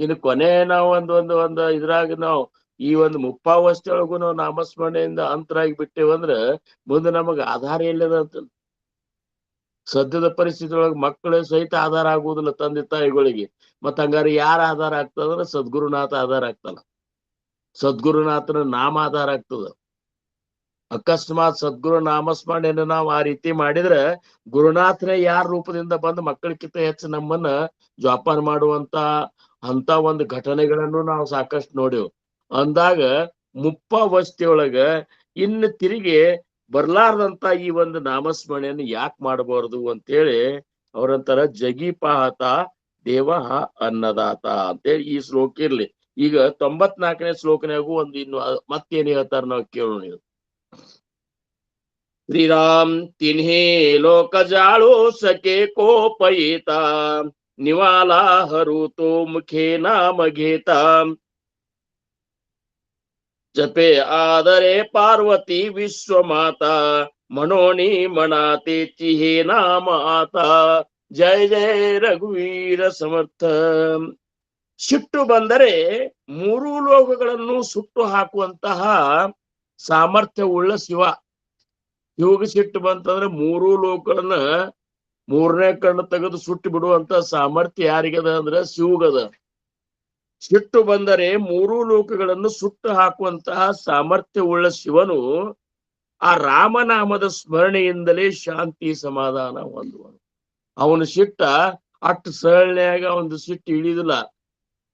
ಇನ್ನು ಕೊನೆ ನಾವು ಒಂದ್ ಇದ್ರಾಗ ನಾವು ಈ ಒಂದು ಮುಪ್ಪಾವಸ್ಥೆಯೊಳಗು ನಾವು ನಾಮಸ್ಮರಣೆಯಿಂದ ಅಂತರಾಗಿ ಬಿಟ್ಟೇವಂದ್ರ ಮುಂದೆ ನಮಗ ಆಧಾರ ಎಲ್ಲದ ಅಂತ. ಸದ್ಯದ ಪರಿಸ್ಥಿತಿ ಒಳಗೆ ಮಕ್ಕಳೇ ಸಹಿತ ಆಧಾರ ಆಗುವುದಿಲ್ಲ ತಂದೆ ತಾಯಿಗಳಿಗೆ. ಮತ್ತ ಹಂಗಾರೆ ಯಾರ ಆಧಾರ ಆಗ್ತದಂದ್ರೆ ಸದ್ಗುರುನಾಥ ಆಧಾರ ಆಗ್ತಾನ. ಸದ್ಗುರುನಾಥನ ನಾಮ ಆಧಾರ ಆಗ್ತದ. ಅಕಸ್ಮಾತ್ ಸದ್ಗುರು ನಾಮಸ್ಮರಣೆಯನ್ನು ನಾವು ಆ ರೀತಿ ಮಾಡಿದ್ರೆ ಗುರುನಾಥನೇ ಯಾರ ರೂಪದಿಂದ ಬಂದು ಮಕ್ಕಳಕ್ಕಿಂತ ಹೆಚ್ಚು ನಮ್ಮನ್ನ ಜೋಪಾನ ಮಾಡುವಂತ ಅಂತ ಒಂದು ಘಟನೆಗಳನ್ನು ನಾವು ಸಾಕಷ್ಟು ನೋಡೇವು. ಅಂದಾಗ ಮುಪ್ಪಾವಸ್ಥೆಯೊಳಗ ಇನ್ನು ತಿರುಗಿ ಬರ್ಲಾರ್ದಂತ ಈ ಒಂದು ನಾಮಸ್ಮರಣೆಯನ್ನು ಯಾಕೆ ಮಾಡಬಾರದು ಅಂತೇಳಿ ಅವ್ರಂತಾರ, ಜಗಿಪಾಹತ ದೇವ ಅನ್ನದಾತ ಅಂತೇಳಿ ಈ ಶ್ಲೋಕ ಇರ್ಲಿ. ಈಗ 94ನೇ ಶ್ಲೋಕನಾಗೂ ಒಂದು ಇನ್ನು ಮತ್ತೇನ್ ಹೇಳ್ತಾರ ನಾವು ಕೇಳೋಣ. श्रीराम तिन्ही लोक जाळो सके कोपयिता, निवाला हरू तो मुखे नाम घेता. जपे आदरे पार्वती विश्वमाता, मनोनी मनाते चिहे नाम आता. जय जय ರಘುವೀರ ಸಮರ್ಥ. ಸಿಟ್ಟು ಬಂದರೆ 3 ಲೋಕಗಳನ್ನು ಸುಟ್ಟು ಹಾಕುವಂತಹ ಸಾಮರ್ಥ್ಯವುಳ್ಳ ಶಿವ. ಇವಾಗ ಸಿಟ್ಟು ಬಂತಂದ್ರೆ 3 ಲೋಕಗಳನ್ನ ಮೂರನೇ ಕಣ್ಣು ತೆಗೆದು ಸುಟ್ಟು ಬಿಡುವಂತ ಸಾಮರ್ಥ್ಯ ಯಾರಿಗದ ಅಂದ್ರ ಶಿವಗದ. ಸಿಟ್ಟು ಬಂದರೆ ಮೂರೂ ಲೋಕಗಳನ್ನು ಸುಟ್ಟು ಹಾಕುವಂತಹ ಸಾಮರ್ಥ್ಯವುಳ್ಳ ಶಿವನು ಆ ರಾಮನಾಮದ ಸ್ಮರಣೆಯಿಂದಲೇ ಶಾಂತಿ ಸಮಾಧಾನ ಹೊಂದುವನು. ಅವನ ಸಿಟ್ಟ ಅಷ್ಟು ಸರಳನ್ಯಾಗ ಒಂದು ಸಿಟ್ಟು ಇಳಿದಿಲ್ಲ,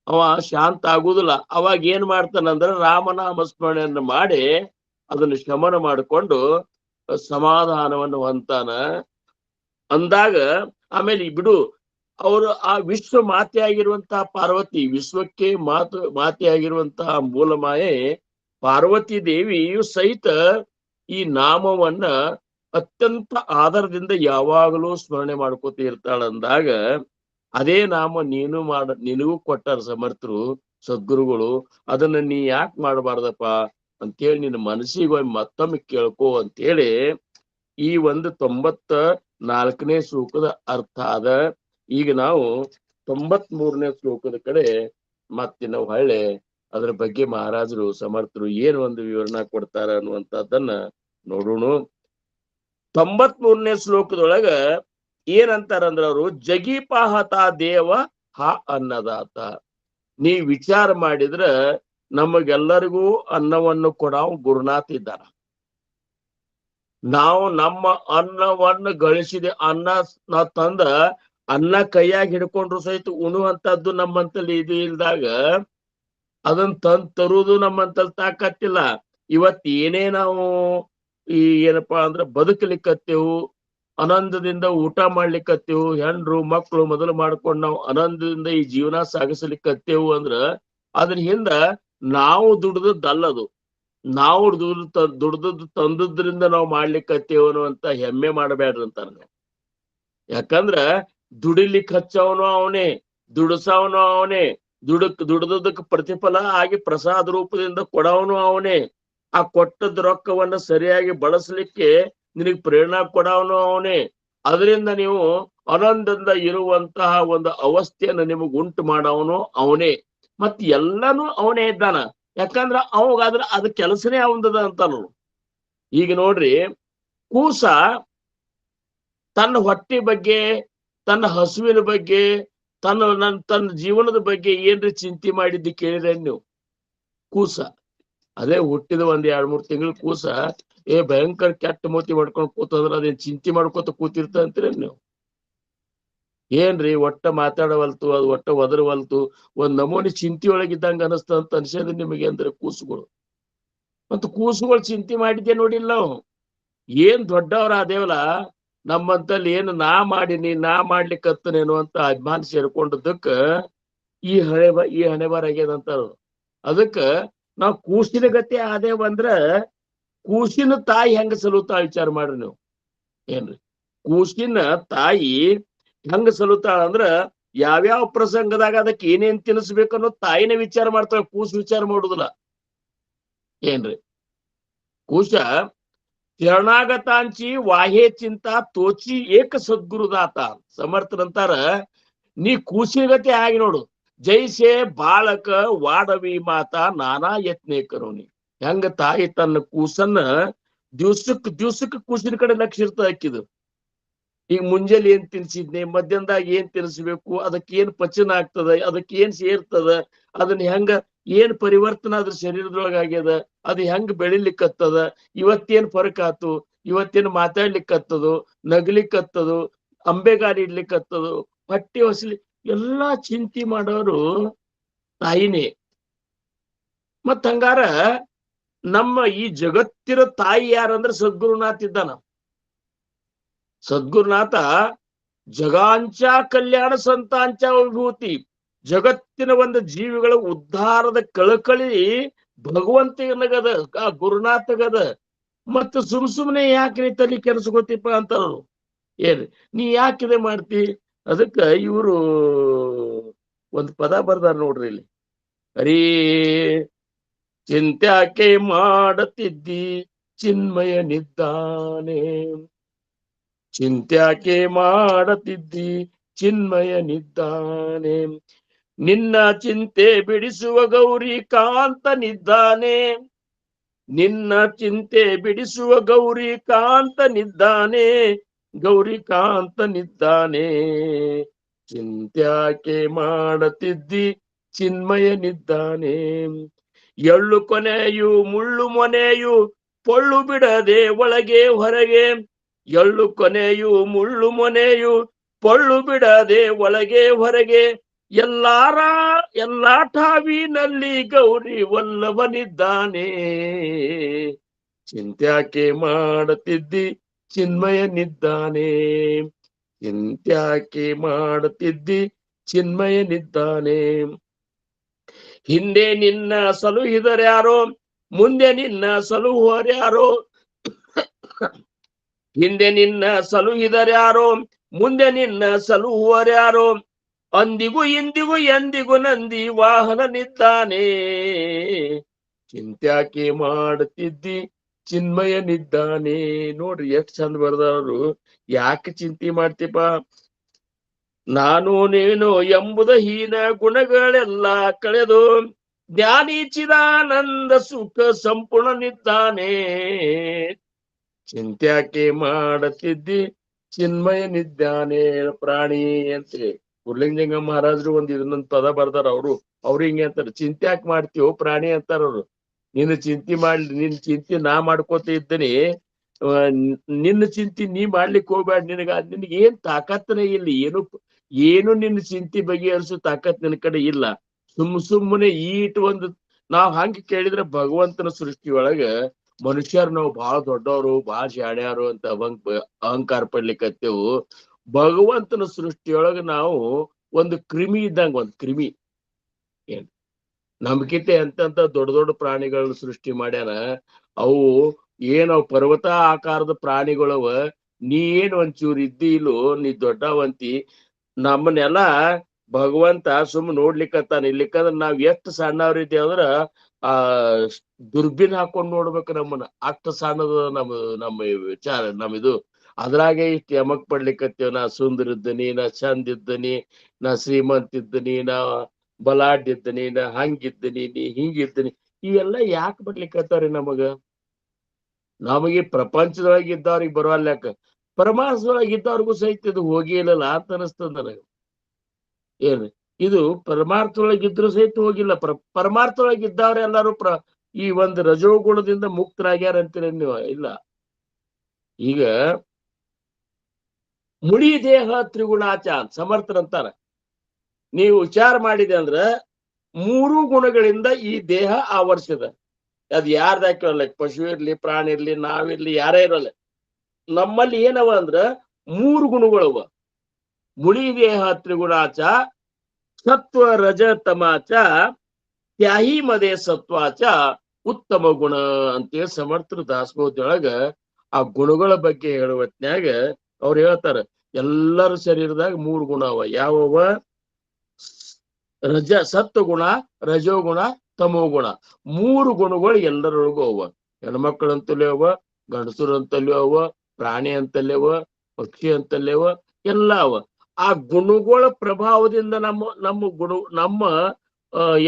ಅವ ಶಾಂತ ಆಗುದಿಲ್ಲ. ಅವಾಗ ಏನ್ ಮಾಡ್ತಾನಂದ್ರ ರಾಮನಾಮ ಸ್ಮರಣೆಯನ್ನು ಮಾಡಿ ಅದನ್ನು ಶಮನ ಮಾಡಿಕೊಂಡು ಸಮಾಧಾನವನ್ನು ಹೊಂತಾನ ಅಂದಾಗ ಆಮೇಲೆ ಬಿಡು. ಅವರು ಆ ವಿಶ್ವ ಮಾತೆಯಾಗಿರುವಂತಹ ಪಾರ್ವತಿ, ವಿಶ್ವಕ್ಕೆ ಮಾತೆಯಾಗಿರುವಂತಹ ಮೂಲ ಮಾಯೆ ಪಾರ್ವತಿ ದೇವಿಯು ಸಹಿತ ಈ ನಾಮವನ್ನ ಅತ್ಯಂತ ಆಧಾರದಿಂದ ಯಾವಾಗಲೂ ಸ್ಮರಣೆ ಮಾಡ್ಕೋತ ಇರ್ತಾಳಂದಾಗ ಅದೇ ನಾಮ ನಿನಗೂ ಕೊಟ್ಟಾರ ಸಮರ್ಥರು ಸದ್ಗುರುಗಳು. ಅದನ್ನ ನೀ ಯಾಕೆ ಮಾಡಬಾರ್ದಪ್ಪ ಅಂತೇಳಿ ನಿನ್ನ ಮನಸ್ಸಿಗೆ ಮತ್ತೊಮ್ಮೆ ಕೇಳ್ಕೋ ಅಂತೇಳಿ ಈ ಒಂದು 94ನೇ ಶ್ಲೋಕದ ಅರ್ಥ ಆದ. ಈಗ ನಾವು 93ನೇ ಶ್ಲೋಕದ ಕಡೆ ಮತ್ತೆ ನಾವು ಹೊಳ್ಳೆ ಅದರ ಬಗ್ಗೆ ಮಹಾರಾಜರು ಸಮರ್ಥರು ಏನು ಒಂದು ವಿವರಣೆ ಕೊಡ್ತಾರ ಅನ್ನುವಂಥದ್ದನ್ನ ನೋಡೋಣ. 93ನೇ ಶ್ಲೋಕದೊಳಗ ಏನಂತಾರಂದ್ರ ಅವರು, ಜಗೀಪಾಹತ ದೇವ ಹ ಅನ್ನದಾತ. ನೀ ವಿಚಾರ ಮಾಡಿದ್ರ ನಮಗೆಲ್ಲರಿಗೂ ಅನ್ನವನ್ನು ಕೊಡಾವ್ ಗುರುನಾಥ ಇದ್ದಾರ. ನಾವು ನಮ್ಮ ಅನ್ನವನ್ನು ಗಳಿಸಿದ ಅನ್ನ ತಂದ ಅನ್ನ ಕೈಯಾಗಿ ಹಿಡ್ಕೊಂಡ್ರು ಸಹಿತ ಉಣುವಂತದ್ದು ನಮ್ಮಂತಲ್ಲಿ ಇದು ಇಲ್ದಾಗ ಅದನ್ನ ತರುವುದು ನಮ್ಮಂತಲ್ಲಿ ತಾಕತ್ತಿಲ್ಲ. ಇವತ್ ಏನೇ ನಾವು ಈ ಏನಪ್ಪಾ ಅಂದ್ರ ಬದುಕಲಿಕ್ಕತ್ತೇವು, ಆನಂದದಿಂದ ಊಟ ಮಾಡ್ಲಿಕ್ಕತ್ತೇವು, ಹೆಂಡ್ರು ಮಕ್ಕಳು ಮೊದಲು ಮಾಡ್ಕೊಂಡು ನಾವು ಆನಂದದಿಂದ ಈ ಜೀವನ ಸಾಗಿಸ್ಲಿಕ್ಕತ್ತೇವು ಅಂದ್ರ ಅದ್ರ ಹಿಂದ ನಾವು ದುಡ್ದದ್ದಲ್ಲದು. ನಾವು ದುಡ್ದದ್ದು ತಂದದ್ರಿಂದ ನಾವು ಮಾಡ್ಲಿಕ್ಕತ್ತೇವ ಅನ್ನುವಂತ ಹೆಮ್ಮೆ ಮಾಡಬೇಡ್ರಿ ಅಂತಾರ ನಾವು. ಯಾಕಂದ್ರ ದುಡಿಲಿಕ್ಕೆ ಹಚ್ಚವನು ಅವನೇ, ದುಡಿಸವನು ಅವನೇ, ದುಡ್ದದಕ್ಕೆ ಪ್ರತಿಫಲ ಆಗಿ ಪ್ರಸಾದ ರೂಪದಿಂದ ಕೊಡವನು ಅವನೇ. ಆ ಕೊಟ್ಟದ ರೊಕ್ಕವನ್ನ ಸರಿಯಾಗಿ ಬಳಸಲಿಕ್ಕೆ ನಿನಗೆ ಪ್ರೇರಣಾ ಕೊಡವನು ಅವನೇ. ಅದರಿಂದ ನೀವು ಆನಂದದಿಂದ ಇರುವಂತಹ ಒಂದು ಅವಸ್ಥೆಯನ್ನು ನಿಮಗ್ ಉಂಟು ಮಾಡವನು ಅವನೇ. ಮತ್ ಎಲ್ಲಾನು ಅವನೇ ಇದ್ದಾನ. ಯಾಕಂದ್ರ ಅವಾಗಾದ್ರ ಅದ ಕೆಲಸನೇ ಅವಂದದ ಅಂತಾನು. ಈಗ ನೋಡ್ರಿ, ಕೂಸ ತನ್ನ ಹೊಟ್ಟೆ ಬಗ್ಗೆ, ತನ್ನ ಹಸುವಿನ ಬಗ್ಗೆ, ತನ್ನ ಜೀವನದ ಬಗ್ಗೆ ಏನ್ರಿ ಚಿಂತೆ ಮಾಡಿದ್ದು ಕೇಳಿದ್ರೆ ನೀವು? ಕೂಸ ಅದೇ ಹುಟ್ಟಿದ 1-2-3 ತಿಂಗಳು ಕೂಸ ಭಯಂಕರ ಕೆಟ್ಟ ಮೂತಿ ಮಾಡ್ಕೊಂಡು ಕೂತಂದ್ರ ಅದೇನ್ ಚಿಂತೆ ಮಾಡ್ಕೊತ ಕೂತಿರ್ತ ಅಂತೀರ ನೀವು? ಏನ್ರಿ ಒಟ್ಟ ಮಾತಾಡವಲ್ತು, ಅದು ಒಟ್ಟ ಒದರವಲ್ತು, ಒಂದ್ ನಮೂನಿ ಚಿಂತೆ ಒಳಗಿದ್ದಂಗ ಅನಸ್ತ ಅಂತ ಅನ್ಸೋದು ನಿಮಗೆ ಅಂದ್ರೆ ಕೂಸುಗಳು. ಮತ್ತು ಕೂಸುಗಳು ಚಿಂತೆ ಮಾಡಿದ್ದೆ ನೋಡಿಲ್ಲ ನಾವು. ಏನ್ ದೊಡ್ಡವ್ರ ಅದೇವಲ್ಲ, ನಮ್ಮಂತಲ್ಲಿ ಏನು ನಾ ಮಾಡ್ಲಿಕ್ಕತ್ತನೇನು ಅಂತ ಅಭಿಮಾನ ಸೇರ್ಕೊಂಡದಕ್ಕ ಈ ಹಣೆ ಬಾರ ಆಗ್ಯದಂತಾರ. ಅದಕ್ಕ ನಾವ್ ಕೂಸಿನ ಗತಿ ಆದೇವಂದ್ರ ಕೂಸಿನ ತಾಯಿ ಹೆಂಗ ಸಲುತಾ ವಿಚಾರ ಮಾಡ್ರಿ ನೀವು. ಏನ್ರಿ, ಕೂಸಿನ ತಾಯಿ ಹೆಂಗ ಸಲುತಾಳ ಅಂದ್ರ ಯಾವ್ಯಾವ ಪ್ರಸಂಗದಾಗ ಅದಕ್ಕೆ ಏನೇನ್ ತಿನ್ನಿಸ್ಬೇಕು ಅನ್ನೋ ತಾಯಿನ ವಿಚಾರ ಮಾಡ್ತಾಳ, ಕೂಸು ವಿಚಾರ ಮಾಡುದಿಲ್ಲ. ಏನ್ರಿ, ಕೂಸ ಶರಣಾಗತಾಂಚಿ ವಾಹೇ ಚಿಂತಾ ತೋಚಿ ಏಕ ಸದ್ಗುರುದಾತ. ಸಮರ್ಥರಂತಾರ, ನೀ ಕೂಸಿನ ಗತಿ ಆಗಿ ನೋಡು. ಜೈಸೆ ಬಾಳಕ ವಾಡವಿ ಮಾತಾ ನಾನಾ ಯತ್ನೇ ಕರೋನಿ. ಹೆಂಗ ತಾಯಿ ತನ್ನ ಕೂಸನ್ನ ದಿವ್ಸಕ್ಕೆ ಕೂಸಿನ ಕಡೆ ಲಕ್ಷ್ಯ ಇರ್ತದ ಹಾಕಿದು. ಈಗ ಮುಂಜಾನೆ ಏನ್ ತಿನ್ಸಿದ್ನೆ, ಮಧ್ಯಾಹ್ನದಾಗ ಏನ್ ತಿನ್ಸ್ಬೇಕು, ಅದಕ್ಕೆ ಏನ್ ಪಚನ ಆಗ್ತದ, ಅದಕ್ಕೆ ಏನ್ ಸೇರ್ತದ, ಅದನ್ನ ಹೆಂಗ ಏನ್ ಪರಿವರ್ತನ ಅದ್ರ ಶರೀರದೊಳಗ ಆಗ್ಯದ, ಅದು ಹೆಂಗ್ ಬೆಳಿಲಿಕ್ಕತ್ತದ, ಇವತ್ತೇನ್ ಫರಕ್ ಆತು, ಇವತ್ತೇನ್ ಮಾತಾಡ್ಲಿಕ್ಕತ್ತದು, ನಗ್ಲಿಕ್ಕತ್ತದು, ಅಂಬೆಗಾಲಿ ಇಡ್ಲಿಕ್ಕತ್ತದು, ಹೊಟ್ಟಿ ಹೊಸಲಿ ಎಲ್ಲಾ ಚಿಂತೆ ಮಾಡೋರು ತಾಯಿನೇ. ಮತ್ ಹಂಗಾರ ನಮ್ಮ ಈ ಜಗತ್ತಿನ ತಾಯಿ ಯಾರಂದ್ರ ಸದ್ಗುರುನಾಥ ಇದ್ದಾನ. ಸದ್ಗುರುನಾಥ ಜಗಾಂಚ ಕಲ್ಯಾಣ ಸಂತಾಂಚ ವಿಭೂತಿ, ಜಗತ್ತಿನ ಒಂದು ಜೀವಿಗಳ ಉದ್ಧಾರದ ಕಳಕಳಿ ಭಗವಂತನಗದ, ಆ ಗುರುನಾಥಗದ. ಮತ್ತು ಸುಮ್ನೆ ಯಾಕೆ ನೀ ತಲೆ ಕೆಡಿಸ್ಕೋತಿಪ್ಪ ಅಂತಾರು. ಏನ್ ನೀ ಯಾಕಿದೆ ಮಾಡ್ತಿ? ಅದಕ್ಕ ಇವರು ಒಂದು ಪದ ಬರ್ದಾರ ನೋಡ್ರಿ ಇಲ್ಲಿ. ಹರೀ ಚಿಂತ್ಯಾಕೆ ಮಾಡತಿದ್ದಿ ಚಿನ್ಮಯನಿದ್ದಾನೆ, ಚಿಂತ್ಯಾಕೆ ಮಾಡತಿದ್ದಿ ಚಿನ್ಮಯನಿದ್ದಾನೆ, ನಿನ್ನ ಚಿಂತೆ ಬಿಡಿಸುವ ಗೌರಿ ಕಾಂತನಿದ್ದಾನೆ, ನಿನ್ನ ಚಿಂತೆ ಬಿಡಿಸುವ ಗೌರಿ ಕಾಂತನಿದ್ದಾನೆ, ಗೌರಿಕಾಂತನಿದ್ದಾನೆ. ಚಿಂತ್ಯಾಕೆ ಮಾಡತಿದ್ದಿ ಚಿನ್ಮಯನಿದ್ದಾನೆ. ಎಳ್ಳು ಕೊನೆಯು ಮುಳ್ಳು ಮೊನೆಯು ಪೊಳ್ಳು ಬಿಡದೆ ಒಳಗೆ ಹೊರಗೆ. ಎಳ್ಳು ಕೊನೆಯು ಮುಳ್ಳು ಮೊನೆಯು ಪೊಳ್ಳು ಬಿಡದೆ ಒಳಗೆ ಹೊರಗೆ. ಎಲ್ಲಾ ಠಾವಿನಲ್ಲಿ ಗೌರಿ ವಲ್ಲಭನಿದ್ದಾನೆ. ಚಿಂತ್ಯಾಕೆ ಮಾಡತಿದ್ದಿ ಚಿನ್ಮಯನಿದ್ದಾನೆ. ಚಿಂತ್ಯಾಕೆ ಮಾಡತಿದ್ದಿ ಚಿನ್ಮಯನಿದ್ದಾನೆ. ಹಿಂದೆ ನಿನ್ನ ಸಲುಹಿದರ್ಯಾರೋ ಮುಂದೆ ನಿನ್ನ ಸಲುಹುವರ್ಯಾರೋ. ಹಿಂದೆ ನಿನ್ನ ಸಲುಹಿದರ್ಯಾರೋ ಮುಂದೆ ನಿನ್ನ ಸಲುಹುವರ್ಯಾರೋ. ಅಂದಿಗೂ ಇಂದಿಗೂ ಎಂದಿಗೂ ನಂದಿ ವಾಹನನಿದ್ದಾನೆ. ಚಿಂತ್ಯಾಕೆ ಮಾಡುತ್ತಿದ್ದಿ ಚಿನ್ಮಯನಿದ್ದಾನೆ. ನೋಡ್ರಿ ಎಷ್ಟ್ ಚಂದ ಬರ್ದವ್ರು. ಯಾಕೆ ಚಿಂತೆ ಮಾಡ್ತೀಪ? ನಾನು ನೀನು ಎಂಬುದ ಹೀನ ಗುಣಗಳೆಲ್ಲ ಕಳೆದು ಜ್ಞಾನಿ ಚಿದಾನಂದ ಸುಖ ಸಂಪೂರ್ಣನಿದ್ದಾನೆ. ಚಿಂತ್ಯಾಕೆ ಮಾಡತಿದ್ದಿ ಚಿನ್ಮಯನಿದ್ದಾನೆ. ಪ್ರಾಣಿ ಅಂತೇಳಿ ಗುರ್ಲಿಂಗಜಂಗ ಮಹಾರಾಜರು ಇದನ್ನೊಂದು ಪದ ಬರ್ದಾರ. ಅವ್ರು ಹಿಂಗೆ ಅಂತಾರ, ಚಿಂತ್ಯಾಕ್ ಮಾಡ್ತೀವೋ ಪ್ರಾಣಿ ಅಂತಾರ ಅವ್ರು. ನಿನ್ನ ಚಿಂತೆ ನಿನ್ ಚಿಂತೆ ನಾ ಮಾಡ್ಕೋತ ಇದ್ದೀನಿ, ನಿನ್ನ ಚಿಂತೆ ನೀ ಮಾಡ್ಲಿಕ್ಕೆ ಹೋಗ್ಬೇಡ. ನಿನಗೆ ಏನ್ ತಾಕತ್ತನೇ ಇಲ್ಲ. ಏನು ನಿನ್ನ ಚಿಂತೆ ಬಗೆಹರಿಸೋ ತಾಕತ್ ನಿನ್ ಕಡೆ ಇಲ್ಲ. ಸುಮ್ಮನೆ ಒಂದು ನಾವ್ ಹಂಗ ಕೇಳಿದ್ರೆ ಭಗವಂತನ ಸೃಷ್ಟಿಯೊಳಗ ಮನುಷ್ಯರು ನಾವು ಬಹಳ ದೊಡ್ಡವರು ಬಹಳ ಶಾಣ್ಯಾರು ಅಂತ ಅಹಂಕಾರ ಪಡ್ಲಿಕ್ಕತ್ತೇವು. ಭಗವಂತನ ಸೃಷ್ಟಿಯೊಳಗ ನಾವು ಒಂದು ಕ್ರಿಮಿ ಇದ್ದಂಗ, ಒಂದು ಕ್ರಿಮಿ. ಏನ್ ನಂಬಿಕೆ ಅಂತಂತ ದೊಡ್ಡ ದೊಡ್ಡ ಪ್ರಾಣಿಗಳನ್ನ ಸೃಷ್ಟಿ ಮಾಡ್ಯಾನ. ಅವು ಏನವ್ ಪರ್ವತ ಆಕಾರದ ಪ್ರಾಣಿಗಳವ. ನೀ ಏನ್ ಒಂಚೂರು ಇದ್ದಿ ಇಲ್ಲೋ, ನೀ ದೊಡ್ಡವಂತಿ. ನಮ್ಮನ್ನೆಲ್ಲ ಭಗವಂತ ನೋಡ್ಲಿಕ್ಕತ್ತಾನ. ಇಲ್ಲಿಕ್ಕಂದ್ರ ನಾವ್ ಎಷ್ಟು ಸಣ್ಣವ್ರಿದ್ದೇವ ಅಂದ್ರ ದುರ್ಬಿನ್ ಹಾಕೊಂಡ್ ನೋಡ್ಬೇಕು ನಮ್ಮನ್ನ. ಅಷ್ಟು ಸಣ್ಣದ ನಮ್ಮ ವಿಚಾರ ನಮ್ಮಿದು. ಅದ್ರಾಗೆ ಇಷ್ಟು ಯಮಕ್ ಪಡ್ಲಿಕ್ಕತ್ತೇವ. ನಾ ಸುಂದರ ಇದ್ದೀನಿ, ನಾ ಚಂದ ಇದ್ದೀನಿ, ನಾ ಶ್ರೀಮಂತ ಇದ್ದೀನಿ, ನಾ ಬಲಾಢ್ಯ ಇದ್ದೀನಿ, ನಾ ಹಂಗಿದ್ದೀನಿ, ನೀ ಹಿಂಗಿದ್ದೀನಿ. ಇವೆಲ್ಲ ಯಾಕೆ ಬರ್ಲಿಕ್ಕತ್ತಾರಿ ನಮಗ? ನಮಗೆ ಪ್ರಪಂಚದೊಳಗೆ ಇದ್ದವ್ರಿಗೆ ಬರವಲ್ಯಾಕ, ಪರಮಾರ್ಥದೊಳಗೆ ಇದ್ದವ್ರಿಗೂ ಸಹಿತ ಇದು ಹೋಗಿ ಇಲ್ಲಲ್ಲ ಅಂತ ಅನಿಸ್ತದ ನನಗ. ಏನ್ರಿ ಇದು ಪರಮಾರ್ಥದೊಳಗಿದ್ರು ಸಹಿತ ಹೋಗಿಲ್ಲ. ಪರಮಾರ್ಥದೊಳಗೆ ಇದ್ದವ್ರ ಎಲ್ಲಾರು ಈ ಒಂದು ರಜೋಗುಣದಿಂದ ಮುಕ್ತರಾಗ್ಯಾರ ಅಂತೀರ ನೀವು? ಇಲ್ಲ. ಈಗ ಮುಳಿ ದೇಹ ತ್ರಿಗುಣಾಚ ಸಮರ್ಥರಂತಾರ. ನೀವು ವಿಚಾರ ಮಾಡಿದೆ ಅಂದ್ರ 3 ಗುಣಗಳಿಂದ ಈ ದೇಹ ಆವರಿಸಿದ. ಅದ್ ಯಾರ್ದಾಕಿರಲ್ಲ, ಪಶು ಇರ್ಲಿ, ಪ್ರಾಣಿ ಇರ್ಲಿ, ನಾವಿರ್ಲಿ, ಯಾರೇ ಇರಲ್ಲ. ನಮ್ಮಲ್ಲಿ ಏನವ ಅಂದ್ರ 3 ಗುಣಗಳವ. ಮುಳಿ ದೇಹ ತ್ರಿಗುಣಾಚ, ಸತ್ವ ರಜ ತಮಾಚ, ತ್ಯಾಹಿ ಮದೆ ಸತ್ವಾಚ, ಉತ್ತಮ ಗುಣ ಅಂತೇಳಿ ಸಮರ್ಥರು ದಾಸಬೋಧದೊಳಗ ಆ ಗುಣಗಳ ಬಗ್ಗೆ ಹೇಳುವತ್ನ್ಯಾಗ ಅವ್ರು ಹೇಳ್ತಾರ, ಎಲ್ಲರ ಶರೀರದಾಗ 3 ಗುಣ ಅವ. ಯಾವವ? ಸತ್ವಗುಣ, ರಜೋಗುಣ, ತಮೋಗುಣ. 3 ಗುಣಗಳು ಎಲ್ಲರೊಳಗೂ ಅವ. ಹೆಣ್ಮಕ್ಳಂತಲೇ ಅವ, ಗಂಡಸರಂತಲೂ ಅವ, ಪ್ರಾಣಿ ಅಂತಲೇ ಅವ, ಪಕ್ಷಿ ಅಂತಲೇ ಅವ, ಎಲ್ಲ ಅವ. ಆ ಗುಣಗಳ ಪ್ರಭಾವದಿಂದ ನಮ್ಮ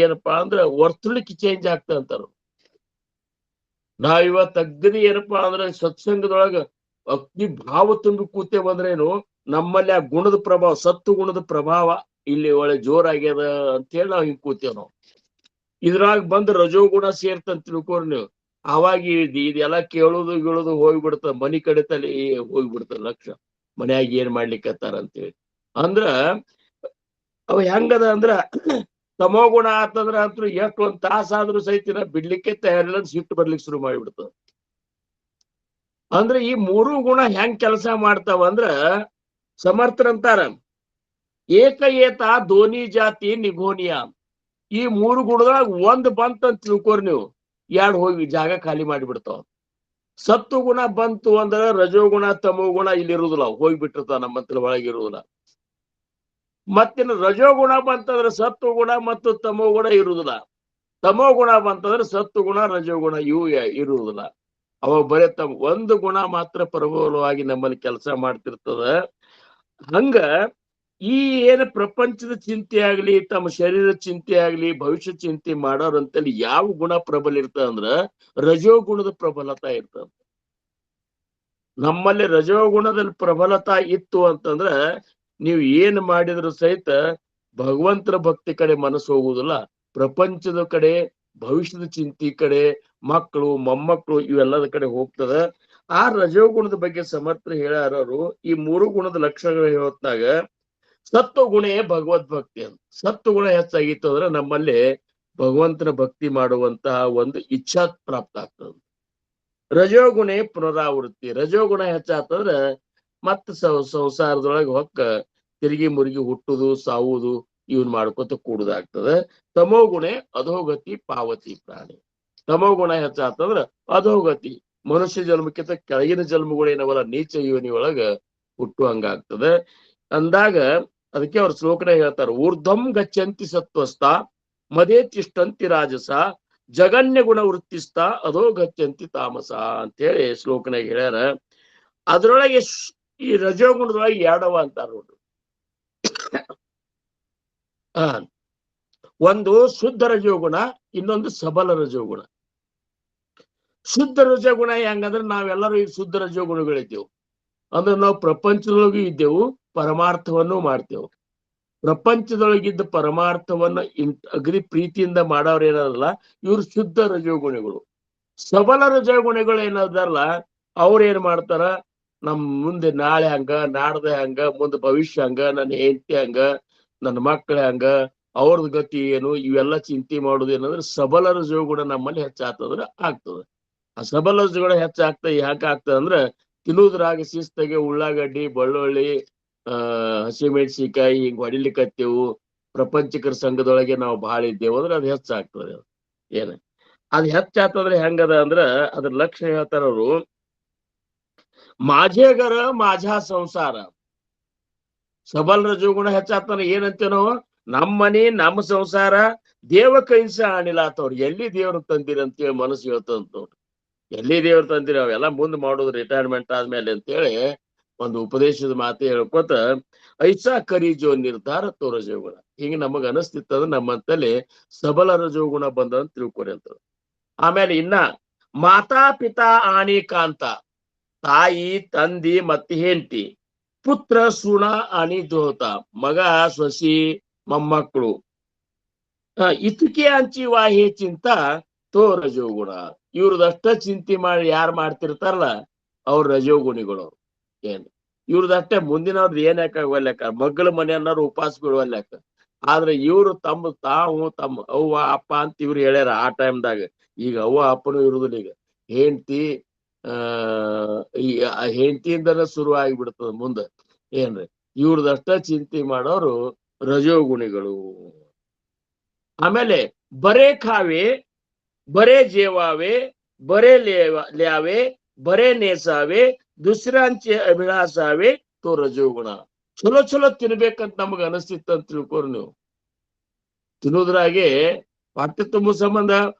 ಏನಪ್ಪಾ ಅಂದ್ರ ವರ್ತುಲಿಕ್ಕೆ ಚೇಂಜ್ ಆಗ್ತಂತಾರ. ನಾವಿವತ್ತು ಅಗ್ನಿ ಏನಪ್ಪಾ ಅಂದ್ರೆ ಸತ್ಸಂಗದೊಳಗ ಅಗ್ನಿ ಭಾವ ತುಂಬಿ ಕೂತೇವಂದ್ರೇನು, ನಮ್ಮಲ್ಲಿ ಆ ಗುಣದ ಪ್ರಭಾವ, ಸತ್ತು ಗುಣದ ಪ್ರಭಾವ ಇಲ್ಲಿ ಒಳ್ಳೆ ಜೋರಾಗ್ಯದ ಅಂತೇಳಿ ನಾವ್ ಹಿಂಗ್ ಕೂತೇವ್. ನಾವು ಇದ್ರಾಗ ಬಂದ್ ರಜೋಗುಣ ಸೇರ್ತಂತ ತಿಳ್ಕೊರಿ ನೀವು. ಅವಾಗ ಇದೆಲ್ಲ ಕೇಳುದು ಹೋಗ್ಬಿಡ್ತದ. ಮನಿ ಕಡೆ ತಲೆ ಹೋಗ್ಬಿಡ್ತದ ಲಕ್ಷ. ಮನ್ಯಾಗ ಏನ್ ಮಾಡ್ಲಿಕ್ಕತ್ತಾರ ಅಂತೇಳಿ. ಅಂದ್ರ ಅವ ಹೆಂಗದ ಅಂದ್ರ ತಮೋಗುಣ ಆತಂದ್ರ ಅಂತೂ ಎಷ್ಟು ಒಂದ್ ತಾಸ ಆದ್ರೂ ಸಹಿತ ಬಿಡ್ಲಿಕ್ಕೆ ತಯಾರಿಲ್ಲ, ಸಿಟ್ಟು ಬರ್ಲಿಕ್ಕೆ ಶುರು ಮಾಡಿಬಿಡ್ತದ. ಅಂದ್ರೆ ಈ 3 ಗುಣ ಹೆಂಗ್ ಕೆಲಸ ಮಾಡ್ತಾವ ಅಂದ್ರ ಸಮರ್ಥರಂತಾರ, ಏಕ ಧೋನಿ ಜಾತಿ ನಿಘೋನಿಯ. ಈ 3 ಗುಣದಾಗ ಒಂದ್ ಬಂತಂತ ತಿಳ್ಕೊರಿ ನೀವು, 2 ಹೋಗಿ ಜಾಗ ಖಾಲಿ ಮಾಡಿಬಿಡ್ತಾವ. ಸತ್ತು ಗುಣ ಬಂತು ಅಂದ್ರ ರಜೋಗುಣ ತಮೋಗುಣ ಇಲ್ಲಿ ಇರುದಿಲ್ಲ, ಹೋಗ್ಬಿಟ್ಟಿರ್ತಾವ ನಮ್ಮಂತ್ರ ಒಳಗಿರುವುದಿಲ್ಲ. ಮತ್ತಿನ ರಜೋಗುಣ ಬಂತಂದ್ರೆ ಸತ್ತು ಗುಣ ಮತ್ತು ತಮೋಗುಣ ಇರುವುದಿಲ್ಲ. ತಮೋಗುಣ ಬಂತಂದ್ರೆ ಸತ್ತು ಗುಣ, ರಜೋಗುಣ ಇವು ಇರುವುದಿಲ್ಲ. ಅವಾಗ ಬರೇ ಒಂದು ಗುಣ ಮಾತ್ರ ಪ್ರಬಲವಾಗಿ ನಮ್ಮಲ್ಲಿ ಕೆಲಸ ಮಾಡ್ತಿರ್ತದ. ಹಂಗ ಈ ಏನ ಪ್ರಪಂಚದ ಚಿಂತೆ ಆಗ್ಲಿ, ತಮ್ಮ ಶರೀರದ ಚಿಂತೆ ಆಗ್ಲಿ, ಭವಿಷ್ಯ ಚಿಂತೆ ಮಾಡೋರಂತಲ್ಲಿ ಯಾವ ಗುಣ ಪ್ರಬಲ ಇರ್ತದ ಅಂದ್ರ ರಜೋಗುಣದ ಪ್ರಬಲತಾ ಇರ್ತದ. ನಮ್ಮಲ್ಲಿ ರಜೋಗುಣದಲ್ಲಿ ಪ್ರಬಲತಾ ಇತ್ತು ಅಂತಂದ್ರ ನೀವು ಏನ್ ಮಾಡಿದ್ರು ಸಹಿತ ಭಗವಂತನ ಭಕ್ತಿ ಕಡೆ ಮನಸ್ಸು ಹೋಗುದಿಲ್ಲ, ಪ್ರಪಂಚದ ಕಡೆ, ಭವಿಷ್ಯದ ಚಿಂತೆ ಕಡೆ, ಮಕ್ಕಳು ಮೊಮ್ಮಕ್ಕಳು ಇವೆಲ್ಲದ ಕಡೆ ಹೋಗ್ತದ. ಆ ರಜೋಗುಣದ ಬಗ್ಗೆ ಸಮರ್ಥ ಹೇಳ್ಯಾರವರು ಈ 3 ಗುಣದ ಲಕ್ಷಣಗಳು ಹೇಳತ್ನಾಗ ಸತ್ವ ಗುಣೇ ಭಗವದ್ ಭಕ್ತಿ ಅಂತ. ಸತ್ವ ಗುಣ ಹೆಚ್ಚಾಗಿತ್ತು ಅಂದ್ರೆ ನಮ್ಮಲ್ಲಿ ಭಗವಂತನ ಭಕ್ತಿ ಮಾಡುವಂತಹ ಒಂದು ಇಚ್ಛಾ ಪ್ರಾಪ್ತ ಆಗ್ತದೆ. ರಜೋಗುಣೇ ಪುನರಾವೃತ್ತಿ, ರಜೋಗುಣ ಹೆಚ್ಚಾತಂದ್ರ ಮತ್ತ ಸಂಸಾರದೊಳಗೆ ಹೊಕ್ಕ ತಿರುಗಿ ಮುರುಗಿ ಹುಟ್ಟುದು ಸಾವುದು ಇವನ್ ಮಾಡ್ಕೊತ ಕೂಡುದಾಗ್ತದೆ. ತಮೋಗುಣೆ ಅಧೋಗತಿ ಪಾವತಿ ಪ್ರಾಣಿ. ತಮೋಗುಣ ಹೆಚ್ಚಾತಂದ್ರ ಅಧೋಗತಿ, ಮನುಷ್ಯ ಜನ್ಮಕ್ಕಿಂತ ಕೆಳಗಿನ ಜನ್ಮಗಳೇನವಲ್ಲ ನೀಚ ಯೋನಿ ಒಳಗ ಹುಟ್ಟುವಂಗಾಗ್ತದೆ ಅಂದಾಗ ಅದಕ್ಕೆ ಅವ್ರ ಶ್ಲೋಕನ ಹೇಳ್ತಾರೆ, ಊರ್ಧ್ವಂ ಗಚ್ಚಂತಿ ಸತ್ವಸ್ಥ ಮದೇ ತಿಷ್ಟಂತಿ ರಾಜಸ ಜಗನ್ಯ ಗುಣ ವೃತ್ತಿಸ್ತ ಅದೋ ಗಚ್ಚಂತಿ ತಾಮಸ ಅಂತೇಳಿ ಶ್ಲೋಕನಾಗ ಹೇಳ್ಯಾರ. ಅದ್ರೊಳಗೆ ಈ ರಜೋಗುಣದೊಳಗೆ ಎರಡವ ಅಂತಾರ ನೋಡ್ರಿ. ಒಂದು ಶುದ್ಧ ರಜೋಗುಣ, ಇನ್ನೊಂದು ಸಬಲ ರಜೋಗುಣ. ಶುದ್ಧ ರಜೋಗುಣ ಹೆಂಗಂದ್ರೆ ನಾವೆಲ್ಲರೂ ಈಗ ಶುದ್ಧ ರಜೋಗುಣಗಳಿದ್ದೇವು ಅಂದ್ರೆ ನಾವು ಪ್ರಪಂಚದೊಳಗೂ ಇದ್ದೆವು, ಪರಮಾರ್ಥವನ್ನು ಮಾಡ್ತೇವೆ. ಪ್ರಪಂಚದೊಳಗಿದ್ದ ಪರಮಾರ್ಥವನ್ನ ಅಗ್ರಿ ಪ್ರೀತಿಯಿಂದ ಮಾಡೋರು ಏನದಲ್ಲ ಇವ್ರು ಶುದ್ಧ ರಜೋಗುಣಿಗಳು. ಸಬಲ ರಜೋಗುಣಿಗಳು ಏನದಲ್ಲ ಅವ್ರ ಏನ್ ಮಾಡ್ತಾರ, ನಮ್ ಮುಂದೆ ನಾಳೆ ಹಂಗ, ನಾಡ್ದೆ ಹಂಗ, ಮುಂದೆ ಭವಿಷ್ಯ ಹಂಗ, ನನ್ನ ಹೆಂಡತಿ ಹಂಗ, ನನ್ನ ಮಕ್ಕಳ ಹಂಗ, ಅವ್ರದ್ ಗತಿ ಏನು, ಇವೆಲ್ಲ ಚಿಂತೆ ಮಾಡುದು ಏನಂದ್ರೆ ಸಬಲ ರಜೋಗುಣ ನಮ್ಮಲ್ಲಿ ಹೆಚ್ಚಾಗ್ತದ್ರ ಆಗ್ತದೆ. ಆ ಸಬಲ ರಜೋಗುಣ ಹೆಚ್ಚಾಗ್ತದೆ. ಯಾಕೆ ಆಗ್ತದೆ ಅಂದ್ರೆ ತಿನ್ನುವುದ್ರಾಗ ಶಿಸ್ತಾಗೆ ಉಳ್ಳಾಗಡ್ಡಿ, ಬೆಳ್ಳುಳ್ಳಿ, ಹಸಿಮೆಣಸಿಕಾಯಿ ಹಿಂಗ್ ಹೊಡಿಲಿಕ್ಕತ್ತೇವು. ಪ್ರಪಂಚಿಕರ ಸಂಘದೊಳಗೆ ನಾವು ಬಹಳ ಇದ್ದೇವು ಅಂದ್ರೆ ಅದು ಹೆಚ್ಚಾಗ್ತದೆ. ಏನ ಅದ್ ಹೆಚ್ಚಾಗ್ತದ್ರೆ ಹೆಂಗದ ಅಂದ್ರ ಅದ್ರ ಲಕ್ಷಣ ಹೇಳ್ತಾರ ಅವರು, माझे घर माझा ಸಂಸಾರ. ಸಬಲ ರಜೋಗುಣ ಹೆಚ್ಚಾಗ್ತಾನೆ ಏನಂತೇವ್ ನಾವು, ನಮ್ಮ ಮನಿ ನಮ್ಮ ಸಂಸಾರ ದೇವ ಕೈಸ ಆಣಿಲಾತವ್ರು. ಎಲ್ಲಿ ದೇವ್ರು ತಂದಿರ ಅಂತೇಳಿ ಮನಸ್ಸು ಹೇಳ್ತಂತ ನೋಡ್ರಿ. ಎಲ್ಲಿ ದೇವ್ರು ತಂದಿರ ಅವೆಲ್ಲ ಮುಂದ್ ಮಾಡೋದು ರಿಟೈರ್ಮೆಂಟ್ ಆದ್ಮೇಲೆ ಅಂತೇಳಿ ಒಂದು ಉಪದೇಶದ ಮಾತು ಹೇಳ್ಕೊತ ಐಸಾ ಕರೀಜೋ ನಿರ್ಧಾರ ತೋ ರಜೋಗುಣ. ಹಿಂಗ ನಮಗ ಅನಸ್ತಿತ್ತಂದ್ರೆ ನಮ್ಮಂತಲ್ಲಿ ಸಬಲ ರಜೋಗುಣ ಬಂದಂತ ತಿಳ್ಕೊರಿ ಅಂತ. ಆಮೇಲೆ ಇನ್ನ ಮಾತಾ ಪಿತಾ ಆಣಿ ಕಾಂತ, ತಾಯಿ ತಂದಿ ಮತ್ತೆ ಹೆಂಡತಿ, ಪುತ್ರ ಸುಣ ಅಣಿ ದೋತ, ಮಗ ಸೊಸಿ ಮೊಮ್ಮಕ್ಕಳು, ಇತಕೆ ಹಂಚಿ ವಾಹಿ ಚಿಂತ ತೋ ರಜೋಗುಣ. ಇವ್ರದಷ್ಟ ಚಿಂತೆ ಮಾಡಿ ಯಾರು ಮಾಡ್ತಿರ್ತಾರಲ್ಲ ಅವ್ರ ರಜೋಗುಣಿಗಳು. ಏನ್ ಇವ್ರದಷ್ಟೇ, ಮುಂದಿನವ್ರದ್ದು ಏನ್ ಯಾಕಾಗಲ್ಯಾಕ, ಮಗ್ಗಳ ಮನೆ ಅನ್ನೋರು ಉಪವಾಸ ಬೀಳುವಲ್ಯಾಕ. ಆದ್ರೆ ಇವ್ರು ತಮ್ಮ ಅವ್ವ ಅಪ್ಪ ಅಂತ ಇವ್ರು ಹೇಳ್ಯಾರ ಆ ಟೈಮ್ದಾಗ. ಈಗ ಅವ್ವ ಅಪ್ಪನು ಇರುದಿಲ್ಲ, ಈಗ ಹೆಂಡತಿ ಹೆಂಡತಿಯಿಂದನ ಶುರು ಆಗಿಬಿಡ್ತದ ಮುಂದೆ. ಏನ್ರಿ ಇವ್ರದಷ್ಟ ಚಿಂತೆ ಮಾಡೋರು ರಜೋಗುಣಿಗಳು. ಆಮೇಲೆ ಬರೇ ಖಾವೆ ಬರೇ ಜೇವಾವೆ ಬರೇ ಲ್ಯಾವೆ ಬರೇ ನೇಸಾವೆ ದುಸರಾಂಚೆ ಅಭಿಲಾಷಾವೆ ತೋ ರಜೋಗುಣ. ಚಲೋ ಚಲೋ ತಿನ್ಬೇಕಂತ ನಮಗ ಅನಿಸ್ತಿತ್ತು ಅಂತ ತಿಳ್ಕೊರಿ ನೀವು. ತಿನ್ನೋದ್ರಾಗೆ ಹೊಟ್ಟೆ ತುಂಬೋ ಸಂಬಂಧ,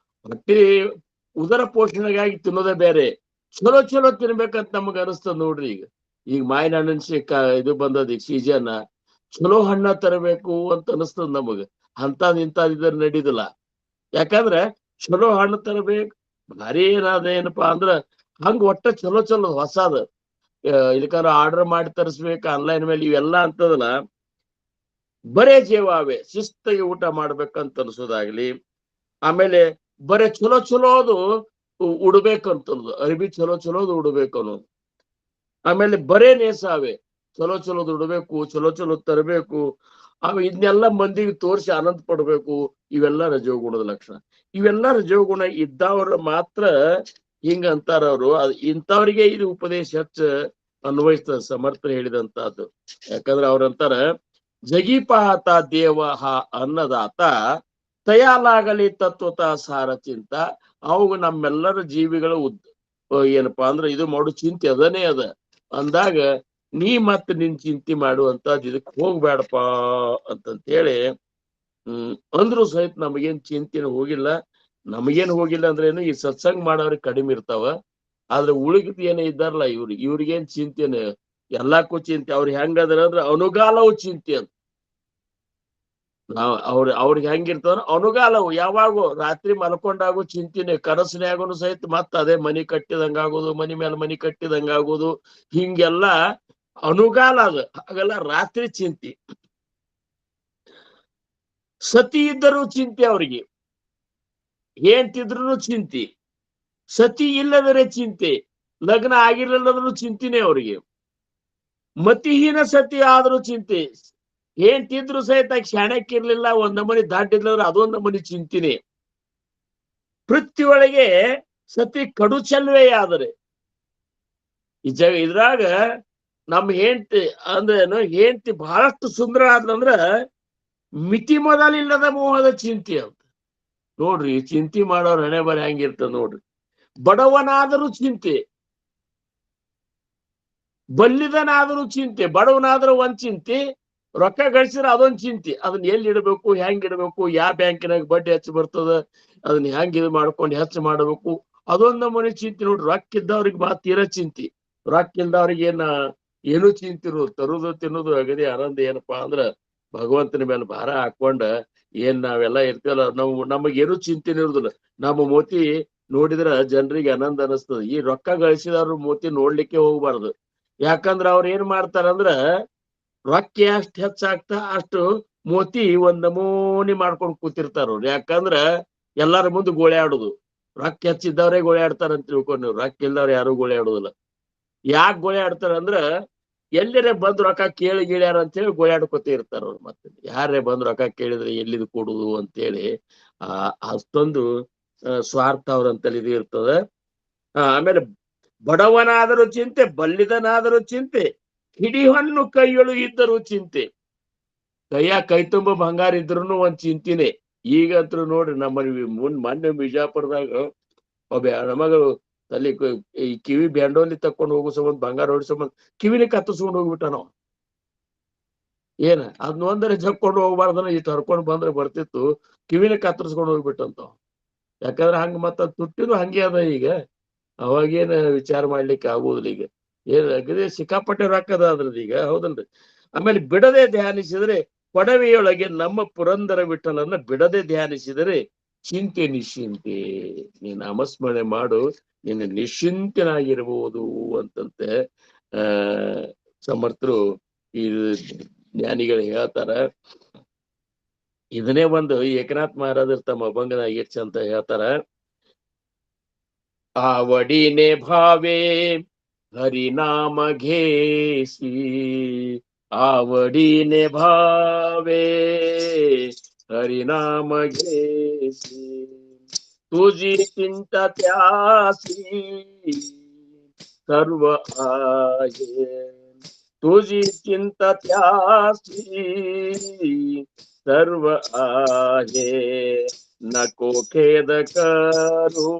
ಹೊಟ್ಟೆ ಉದರ ಪೋಷಣೆಗಾಗಿ ತಿನ್ನೋದೇ ಬೇರೆ. ಚಲೋ ಚಲೋ ತಿನ್ಬೇಕಂತ ನಮಗ ಅನಿಸ್ತದ ನೋಡ್ರಿ. ಈಗ ಮಾವಿನ ಹಣ್ಣಿನ ಇದು ಬಂದದ ಈಗ ಸೀಸನ್, ಚಲೋ ಹಣ್ಣ ತರಬೇಕು ಅಂತ ಅನಿಸ್ತದ ನಮಗ. ಅಂತದ್ ಇಂತದ್ ಇದ್ರ ನಡೀದಿಲ್ಲ. ಯಾಕಂದ್ರೆ ಚಲೋ ಹಣ್ಣು ತರಬೇಕು, ಭಾರಿ ಏನಪ್ಪಾ ಅಂದ್ರ ಹಂಗ ಒಟ್ಟ ಚಲೋ ಚಲೋ ಹೊಸಾದ ಇದಕ್ಕಾರ ಆರ್ಡರ್ ಮಾಡಿ ತರಿಸ್ಬೇಕು ಆನ್ಲೈನ್ ಮೇಲೆ ಇವೆಲ್ಲ ಅಂತದಲ್ಲ. ಬರೇ ಜೀವಾವೆ ಶಿಸ್ತಾಗಿ ಊಟ ಮಾಡ್ಬೇಕಂತ ಅನ್ಸೋದಾಗ್ಲಿ. ಆಮೇಲೆ ಬರೇ ಚಲೋ ಚಲೋದು ಉಡ್ಬೇಕಂತದ್ದು, ಅರಿಬಿ ಚಲೋ ಚಲೋದು ಉಡ್ಬೇಕು ಅನ್ನೋದು. ಆಮೇಲೆ ಬರೇ ನೇಸಾವೆ ಚಲೋ ಚಲೋದು ಉಡ್ಬೇಕು, ಚಲೋ ಚಲೋ ತರಬೇಕು, ಆಮೇಲೆ ಇದನ್ನೆಲ್ಲ ಮಂದಿಗೆ ತೋರಿಸಿ ಆನಂದ ಪಡ್ಬೇಕು. ಇವೆಲ್ಲ ರಜೋಗುಣದ ಲಕ್ಷಣ. ಇವೆಲ್ಲ ರಜೋಗುಣ ಇದ್ದವ್ರ ಮಾತ್ರ ಹಿಂಗ ಅಂತಾರ ಅವರು. ಇಂಥವ್ರಿಗೆ ಇದು ಉಪದೇಶ ಹೆಚ್ಚ ಅನ್ವಯಿಸ್ತದ, ಸಮರ್ಥ ಹೇಳಿದಂತದ್ದು. ಯಾಕಂದ್ರೆ ಅವ್ರಂತಾರ, ಜಗೀಪಾತ ದೇವ ಅನ್ನದಾತ ತಯಾಲಾಗಲಿ ತತ್ವತ ಸಾರ ಚಿಂತ. ಅವಾಗ ನಮ್ಮೆಲ್ಲರ ಜೀವಿಗಳ ಏನಪ್ಪಾ ಅಂದ್ರೆ ಇದು ಮಾಡು ಚಿಂತೆ ಅದನೇ ಅದ ಅಂದಾಗ ನೀ ಮತ್ ನಿನ್ ಚಿಂತೆ ಮಾಡುವಂತದ್ ಇದಕ್ ಹೋಗ್ಬೇಡಪ್ಪ ಅಂತಂತೇಳಿ ಅಂದ್ರು ಸಹಿತ ನಮಗೇನ್ ಚಿಂತೆನ ಹೋಗಿಲ್ಲ. ನಮಗೇನ್ ಹೋಗಿಲ್ಲ ಅಂದ್ರೇನು ಈ ಸತ್ಸಂಗ ಮಾಡೋರಿಗೆ ಕಡಿಮೆ ಇರ್ತಾವ. ಆದ್ರೆ ಉಳಿದ ಏನೇ ಇದ್ದಾರಲ್ಲ ಇವ್ರಿಗೇನ್ ಚಿಂತೆನೆ, ಎಲ್ಲಕ್ಕೂ ಚಿಂತೆ. ಅವ್ರು ಹೆಂಗದ್ರ ಅಂದ್ರೆ ಅನುಗಾಲವು ಚಿಂತೆ ಅಂತ. ಅವ್ರಿಗೆ ಹೆಂಗಿರ್ತದ ಅನುಗಾಲವು ಯಾವಾಗೂ ರಾತ್ರಿ ಮಲ್ಕೊಂಡಾಗು ಚಿಂತಿನೆ, ಕನಸಿನ್ಯಾಗನು ಸಹಿತ ಮತ್ತ ಅದೇ ಮನಿ ಕಟ್ಟಿದಂಗ ಆಗೋದು, ಮನಿ ಮೇಲೆ ಮನಿ ಕಟ್ಟಿದಂಗ ಆಗೋದು, ಹಿಂಗೆಲ್ಲ ಅನುಗಾಲ ಅದು. ಹಾಗೆಲ್ಲ ರಾತ್ರಿ ಚಿಂತಿ. ಸತಿ ಇದ್ದರೂ ಚಿಂತೆ ಅವ್ರಿಗೆ, ಹೆಂಡ್ತಿದ್ರು ಚಿಂತೆ, ಸತಿ ಇಲ್ಲದರೆ ಚಿಂತೆ, ಲಗ್ನ ಆಗಿರ್ಲಿಲ್ಲದ್ರೂ ಚಿಂತಿನೇ ಅವ್ರಿಗೆ, ಮತಿಹೀನ ಸತಿ ಆದ್ರೂ ಚಿಂತೆ, ಹೆಂಡ್ತಿದ್ರು ಸಹಿತ ಶಾಣಕ್ಕಿರ್ಲಿಲ್ಲ, ಒಂದ್ ನಮನಿ ದಾಟಿದ್ಲಂದ್ರೆ ಅದೊಂದ್ ನಮನಿ ಚಿಂತಿನೇ. ಪೃಥ್ವಿಯೊಳಗೆ ಸತಿ ಕಡು ಚೆಲ್ವೆ ಆದರೆ ಇದ್ರಾಗ ನಮ್ ಹೆಂಡ್ತಿ ಅಂದ್ರೇನು, ಹೆಂಡ್ತಿ ಬಹಳಷ್ಟು ಸುಂದರ ಆದ್ಲಂದ್ರ ಮಿತಿ ಮೊದಲಿಲ್ಲದ ಮೋಹದ ಚಿಂತೆ ಅಂತ ನೋಡ್ರಿ. ಚಿಂತೆ ಮಾಡೋರ್ ಹಣೆ ಬರ ಹೆಂಗಿರ್ತದ ನೋಡ್ರಿ. ಬಡವನಾದರೂ ಚಿಂತೆ, ಬಲ್ಲಿದನಾದರೂ ಚಿಂತೆ. ಬಡವನಾದ್ರೂ ಒಂದ್ ಚಿಂತೆ, ರೊಕ್ಕ ಗಳಿಸಿದ್ರೆ ಅದೊಂದ್ ಚಿಂತೆ. ಅದನ್ನ ಎಲ್ಲಿ ಇಡಬೇಕು, ಹೆಂಗ್ ಇಡಬೇಕು, ಯಾವ ಬ್ಯಾಂಕಿನಾಗ ಬಡ್ಡಿ ಹೆಚ್ಚು ಬರ್ತದ, ಅದನ್ನ ಹೆಂಗ್ ಇದು ಮಾಡ್ಕೊಂಡು ಹೆಚ್ಚು ಮಾಡಬೇಕು, ಅದೊಂದ್ ನಮೂನಿ ಚಿಂತೆ ನೋಡ್ರಿ. ರೊಕ್ಕ ಇದ್ದವ್ರಿಗೆ ಬಾ ತೀರ ಚಿಂತೆ, ರೊಕ್ಕ ಇಲ್ದವ್ರಿಗೆ ಏನು ಚಿಂತಿರು, ತರುದು ತಿನ್ನುದು ಅಗದಿ ಆನಂದ. ಏನಪ್ಪಾ ಅಂದ್ರ ಭಗವಂತನ ಮೇಲೆ ಭಾರ ಹಾಕೊಂಡ ನಾವೆಲ್ಲ ಇರ್ತೀವಲ್ಲ, ನಮಗೇನು ಚಿಂತೆನೆ ಇರುದಿಲ್ಲ. ನಮ್ಮ ಮೋತಿ ನೋಡಿದ್ರ ಜನರಿಗೆ ಆನಂದ ಅನಿಸ್ತದ. ಈ ರೊಕ್ಕ ಗಳಿಸಿದವ್ರ ಮೋತಿ ನೋಡ್ಲಿಕ್ಕೆ ಹೋಗ್ಬಾರ್ದು. ಯಾಕಂದ್ರ ಅವ್ರ ಏನ್ ಮಾಡ್ತಾರಂದ್ರ, ರೊಕ್ಕ ಎಷ್ಟು ಹೆಚ್ಚಾಗ್ತಾ ಅಷ್ಟು ಮೋತಿ ಒಂದ್ ನಮೂನಿ ಮಾಡ್ಕೊಂಡು ಕೂತಿರ್ತಾರ ಅವ್ರು. ಯಾಕಂದ್ರ ಎಲ್ಲಾರ ಮುಂದೆ ಗೋಳೆ ಆಡುದು. ರೊಕ್ಕ ಹೆಚ್ಚಿದ್ದವ್ರೆ ಗೋಳೆ ಆಡ್ತಾರ ಅಂತ ತಿಳ್ಕೊಂಡು ನೀವು, ರೊಕ್ಕ ಇಲ್ದವ್ರು ಯಾರು ಗೋಳೆ ಆಡುದಿಲ್ಲ. ಯಾಕೆ ಗೋಳೆ ಆಡ್ತಾರ ಅಂದ್ರ, ಎಲ್ಲರೇ ಬಂದ್ ರೊಕ್ಕ ಕೇಳಿ ಗಿಳ್ಯಾರ ಅಂತೇಳಿ ಗೋಳೆ ಆಡ್ಕೊತ ಇರ್ತಾರ ಅವ್ರು. ಮತ್ತೆ ಯಾರೇ ಬಂದ್ ರೊಕ್ಕ ಕೇಳಿದ್ರೆ ಎಲ್ಲಿದ್ ಕೊಡುದು ಅಂತೇಳಿ ಅಷ್ಟೊಂದು ಸ್ವಾರ್ಥ ಅವ್ರಂತಲ್ಲಿ ಇದು ಇರ್ತದ. ಆಮೇಲೆ ಬಡವನಾದರೂ ಚಿಂತೆ, ಬಲ್ಲಿದನಾದರೂ ಚಿಂತೆ, ಹಿಡಿಹಣ್ಣು ಕೈಯೊಳು ಇದ್ದರೂ ಚಿಂತೆ. ಕೈ ತುಂಬ ಬಂಗಾರ ಇದ್ರು ಒಂದ್ ಚಿಂತಿನೇ. ಈಗಂತ್ರು ನೋಡ್ರಿ, ನಮ್ಮಲ್ಲಿ ಮೊನ್ನೆ ಬಿಜಾಪುರದಾಗ ಒಬ್ಬ ನಮಗಳು ಅಲ್ಲಿ ಈ ಕಿವಿ ಬ್ಯಾಂಡೋಲಿ ತಕೊಂಡು ಹೋಗೋ ಸಂಬಂಧ, ಬಂಗಾರ ಹೊಡಿ ಸಂಬಂಧ ಕಿವಿನೇ ಕತ್ತಿಸ್ಕೊಂಡು ಹೋಗ್ಬಿಟ್ಟ ನಾವು. ಅದನ್ನೊಂದರೆ ಜಕ್ಕೊಂಡು ಹೋಗ್ಬಾರ್ದನ್ನ ಇಷ್ಟು ಹರ್ಕೊಂಡು ಬಂದ್ರೆ ಬರ್ತಿತ್ತು, ಕಿವಿನೇ ಕತ್ತರಿಸ್ಕೊಂಡು ಹೋಗ್ಬಿಟ್ಟಂತ. ಯಾಕಂದ್ರೆ ಹಂಗ ಮತ್ತ ತುಟ್ಟಿನೂ ಹಂಗೆ ಅದ ಈಗ. ಅವಾಗೇನ ವಿಚಾರ ಮಾಡ್ಲಿಕ್ಕೆ ಆಗುದಿಲ್ಲ ಈಗ. ಅಗದೇ ಸಿಕ್ಕಾಪಟ್ಟೆ ರೊಕ್ಕದ ಅದ್ರದ್ದು ಈಗ, ಹೌದಲ್ರಿ? ಆಮೇಲೆ ಬಿಡದೆ ಧ್ಯಾನಿಸಿದರೆ ಕೊಡವೆಯೊಳಗೆ ನಮ್ಮ ಪುರಂದರ ವಿಠಲನ್ನ ಬಿಡದೆ ಧ್ಯಾನಿಸಿದರೆ ಚಿಂತೆ ನಿಶ್ಚಿಂತೆ. ನೀನ್ ನಾಮಸ್ಮರಣೆ ಮಾಡು, ನೀನು ನಿಶ್ಚಿಂತನಾಗಿರ್ಬೋದು ಅಂತಂತೆ ಸಮರ್ಥರು ಈ ಜ್ಞಾನಿಗಳು ಹೇಳ್ತಾರ. ಇದನ್ನೇ ಒಂದು ಏಕನಾಥ್ ಮಹಾರಾಜರು ತಮ್ಮ ಅಭಂಗದಾಗ ಎಷ್ಟು ಅಂತ ಹೇಳ್ತಾರ. आवडीने भावे हरिनाम घेसी, आवडीने भावे हरिनाम घेसी, तुझी चिंता त्यासी सर्व आहे, तुझी चिंता त्यासी सर्व आहे, नको खेद करू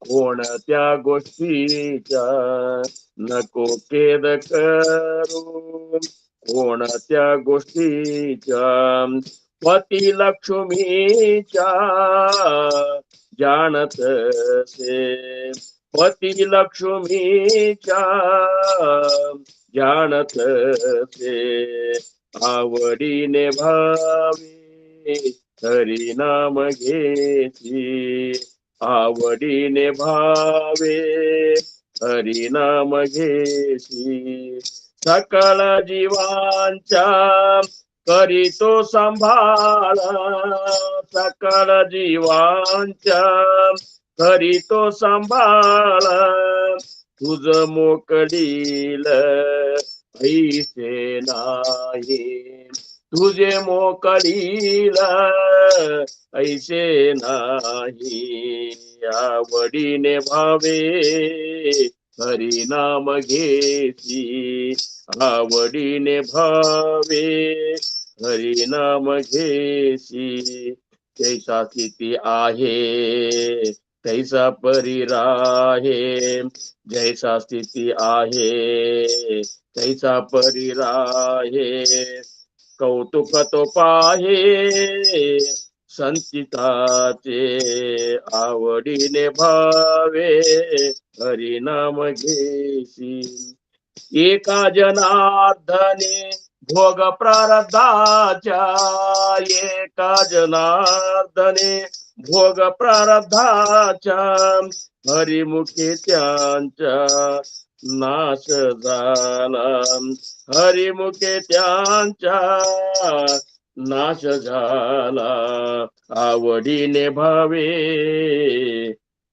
कोणत्या गोष्टीच्या, नको खेद करू कोणत्या गोष्टीच्या, पती लक्ष्मीच्या जाणत से, पती लक्ष्मीच्या जाणत से, आवडीने भावे हरिनाम घेसी, आवडीने भावे हरिनाम घेसी, सकळ जीवांच्या करीतो सांभाळ, सकळ जीवांच्या करीतो सांभाळ, तुझ मोकळील ऐसे नाही, तुझे मोकळील ऐसे नाही, आवडीने भावे हरिनाम घेसी, आवडीने भावे हरिनाम घेसी, तैसा स्थिती आहे तैसा परी राहे, जैसा स्थिती आहे तैसा परी राहे, कौतुक तो पाहे संचिताचे, आवडीने भावे हरिनाम घेसी, एका जनार्दने ಭೋಗ ಪ್ರಾರಬ್ಧಾಚ ಏಕ ಜನಾರ್ದನೆ ಭೋಗ ಪ್ರಾರಬ್ಧಾಚ ಹರಿಮುಖಿ ತ್ಯಾಂಚ ನಾಶ झाला हरिमुखे त्यांचा नाश झाला आवडीने भावे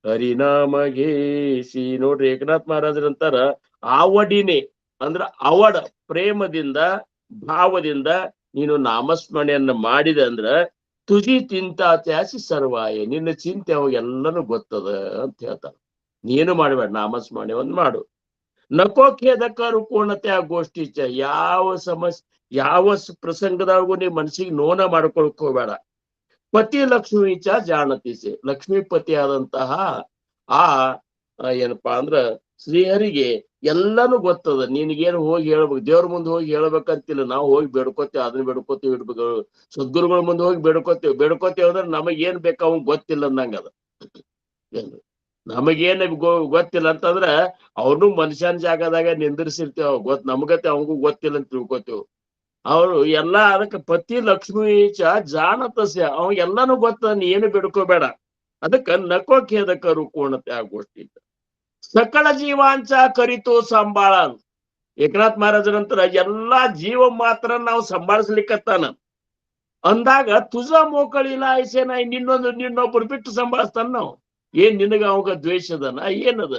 ಹರಿನಾಮ ಘೇಸಿ. ನೋಡ್ರಿ, ಏಕನಾಥ್ ಮಹಾರಾಜರಂತಾರ ಆವಡಿನೇ ಅಂದ್ರ ಅವಡ ಪ್ರೇಮದಿಂದ ಭಾವದಿಂದ ನೀನು ನಾಮಸ್ಮರಣೆಯನ್ನ ಮಾಡಿದೆ ಅಂದ್ರ ತುಜಿ ಚಿಂತಾ ತ್ಯಾಸಿ ಸರ್ವಾಯ, ನಿನ್ನ ಚಿಂತೆ ಅವಾಗ ಎಲ್ಲನೂ ಗೊತ್ತದ ಅಂತ ಹೇಳ್ತಾರ. ನೀನು ಮಾಡ್ಬೇಡ, ನಾಮಸ್ಮರಣೆ ಒಂದ್ ಮಾಡು. ನಕೋ ಖೇದಕರು ಪೂರ್ಣತೆ ಆ ಗೋಷ್ಠಿಚ, ಯಾವ ಸಮಸ್ಯೆ ಯಾವ ಪ್ರಸಂಗದಾಗೂ ನೀ ಮನಸ್ಸಿಗೆ ನೋನ ಮಾಡ್ಕೊಳಕ್ ಹೋಗ್ಬೇಡ. ಪತಿ ಲಕ್ಷ್ಮೀಚ ಜಾಣತಿಸೆ, ಲಕ್ಷ್ಮೀಪತಿ ಆದಂತಹ ಆ ಏನಪ್ಪಾ ಅಂದ್ರ ಶ್ರೀಹರಿಗೆ ಎಲ್ಲಾನು ಗೊತ್ತದ. ನಿನಗೇನು ಹೋಗಿ ಹೇಳ್ಬೇಕು, ದೇವ್ರ ಮುಂದೆ ಹೋಗಿ ಹೇಳ್ಬೇಕಂತಿಲ್ಲ. ನಾವು ಹೋಗಿ ಬೇಡ್ಕೋತೇವೆ, ಅದನ್ನ ಬೇಡ್ಕೋತೀವಿ, ಇಡ್ಬೇಕು. ಸದ್ಗುರುಗಳ ಮುಂದೆ ಹೋಗಿ ಬೇಡ್ಕೋತೇವೆ ಅಂದ್ರೆ ನಮಗೇನ್ ಬೇಕು ಅವಂಗ್ ಗೊತ್ತಿಲ್ಲ ಅಂದಂಗದ. ನಮಗೇನ್ ಗೊತ್ತಿಲ್ಲ ಅಂತಂದ್ರ ಅವ್ರನ್ನು ಮನುಷ್ಯನ ಜಾಗದಾಗ ನಿಂದಿರ್ಸಿರ್ತೇವ, ನಮಗತ್ತೆ ಅವಂಗೂ ಗೊತ್ತಿಲ್ಲ ಅಂತ ತಿಳ್ಕೊತೇವ್. ಅವ್ರು ಎಲ್ಲಾ ಅದಕ್ಕೆ ಪತಿ ಲಕ್ಷ್ಮೀ ಚ ಜಾಣತಸ್ಯ, ಅವ್ ಎಲ್ಲಾನು ಗೊತ್ತ, ನೀ ಏನು ಬಿಡ್ಕೋಬೇಡ. ಅದಕ್ಕ ನಕೋ ಖೇದಕರು ಕೋಣತೆ ಆಗೋಷ್ಟಿ. ಸಕಲ ಜೀವಾಂಚ ಕರಿತು ಸಂಭಾಳ. ಏಕನಾಥ್ ಮಹಾರಾಜರಂತರ ಎಲ್ಲಾ ಜೀವ ಮಾತ್ರ ನಾವು ಸಂಭಾಳಿಸ್ಲಿಕ್ಕತ್ತಾನ ಅಂದಾಗ ತುಜ ಮೋಕಳಿಲ್ಲ ಐಸೇನ, ನಿನ್ನೊಬ್ಬರು ಬಿಟ್ಟು ಸಂಭಾಳಿಸ್ತಾನ ನಾವು. ಏನ್ ನಿನಗ ಅವಾಗ ದ್ವೇಷದನ ಏನದ?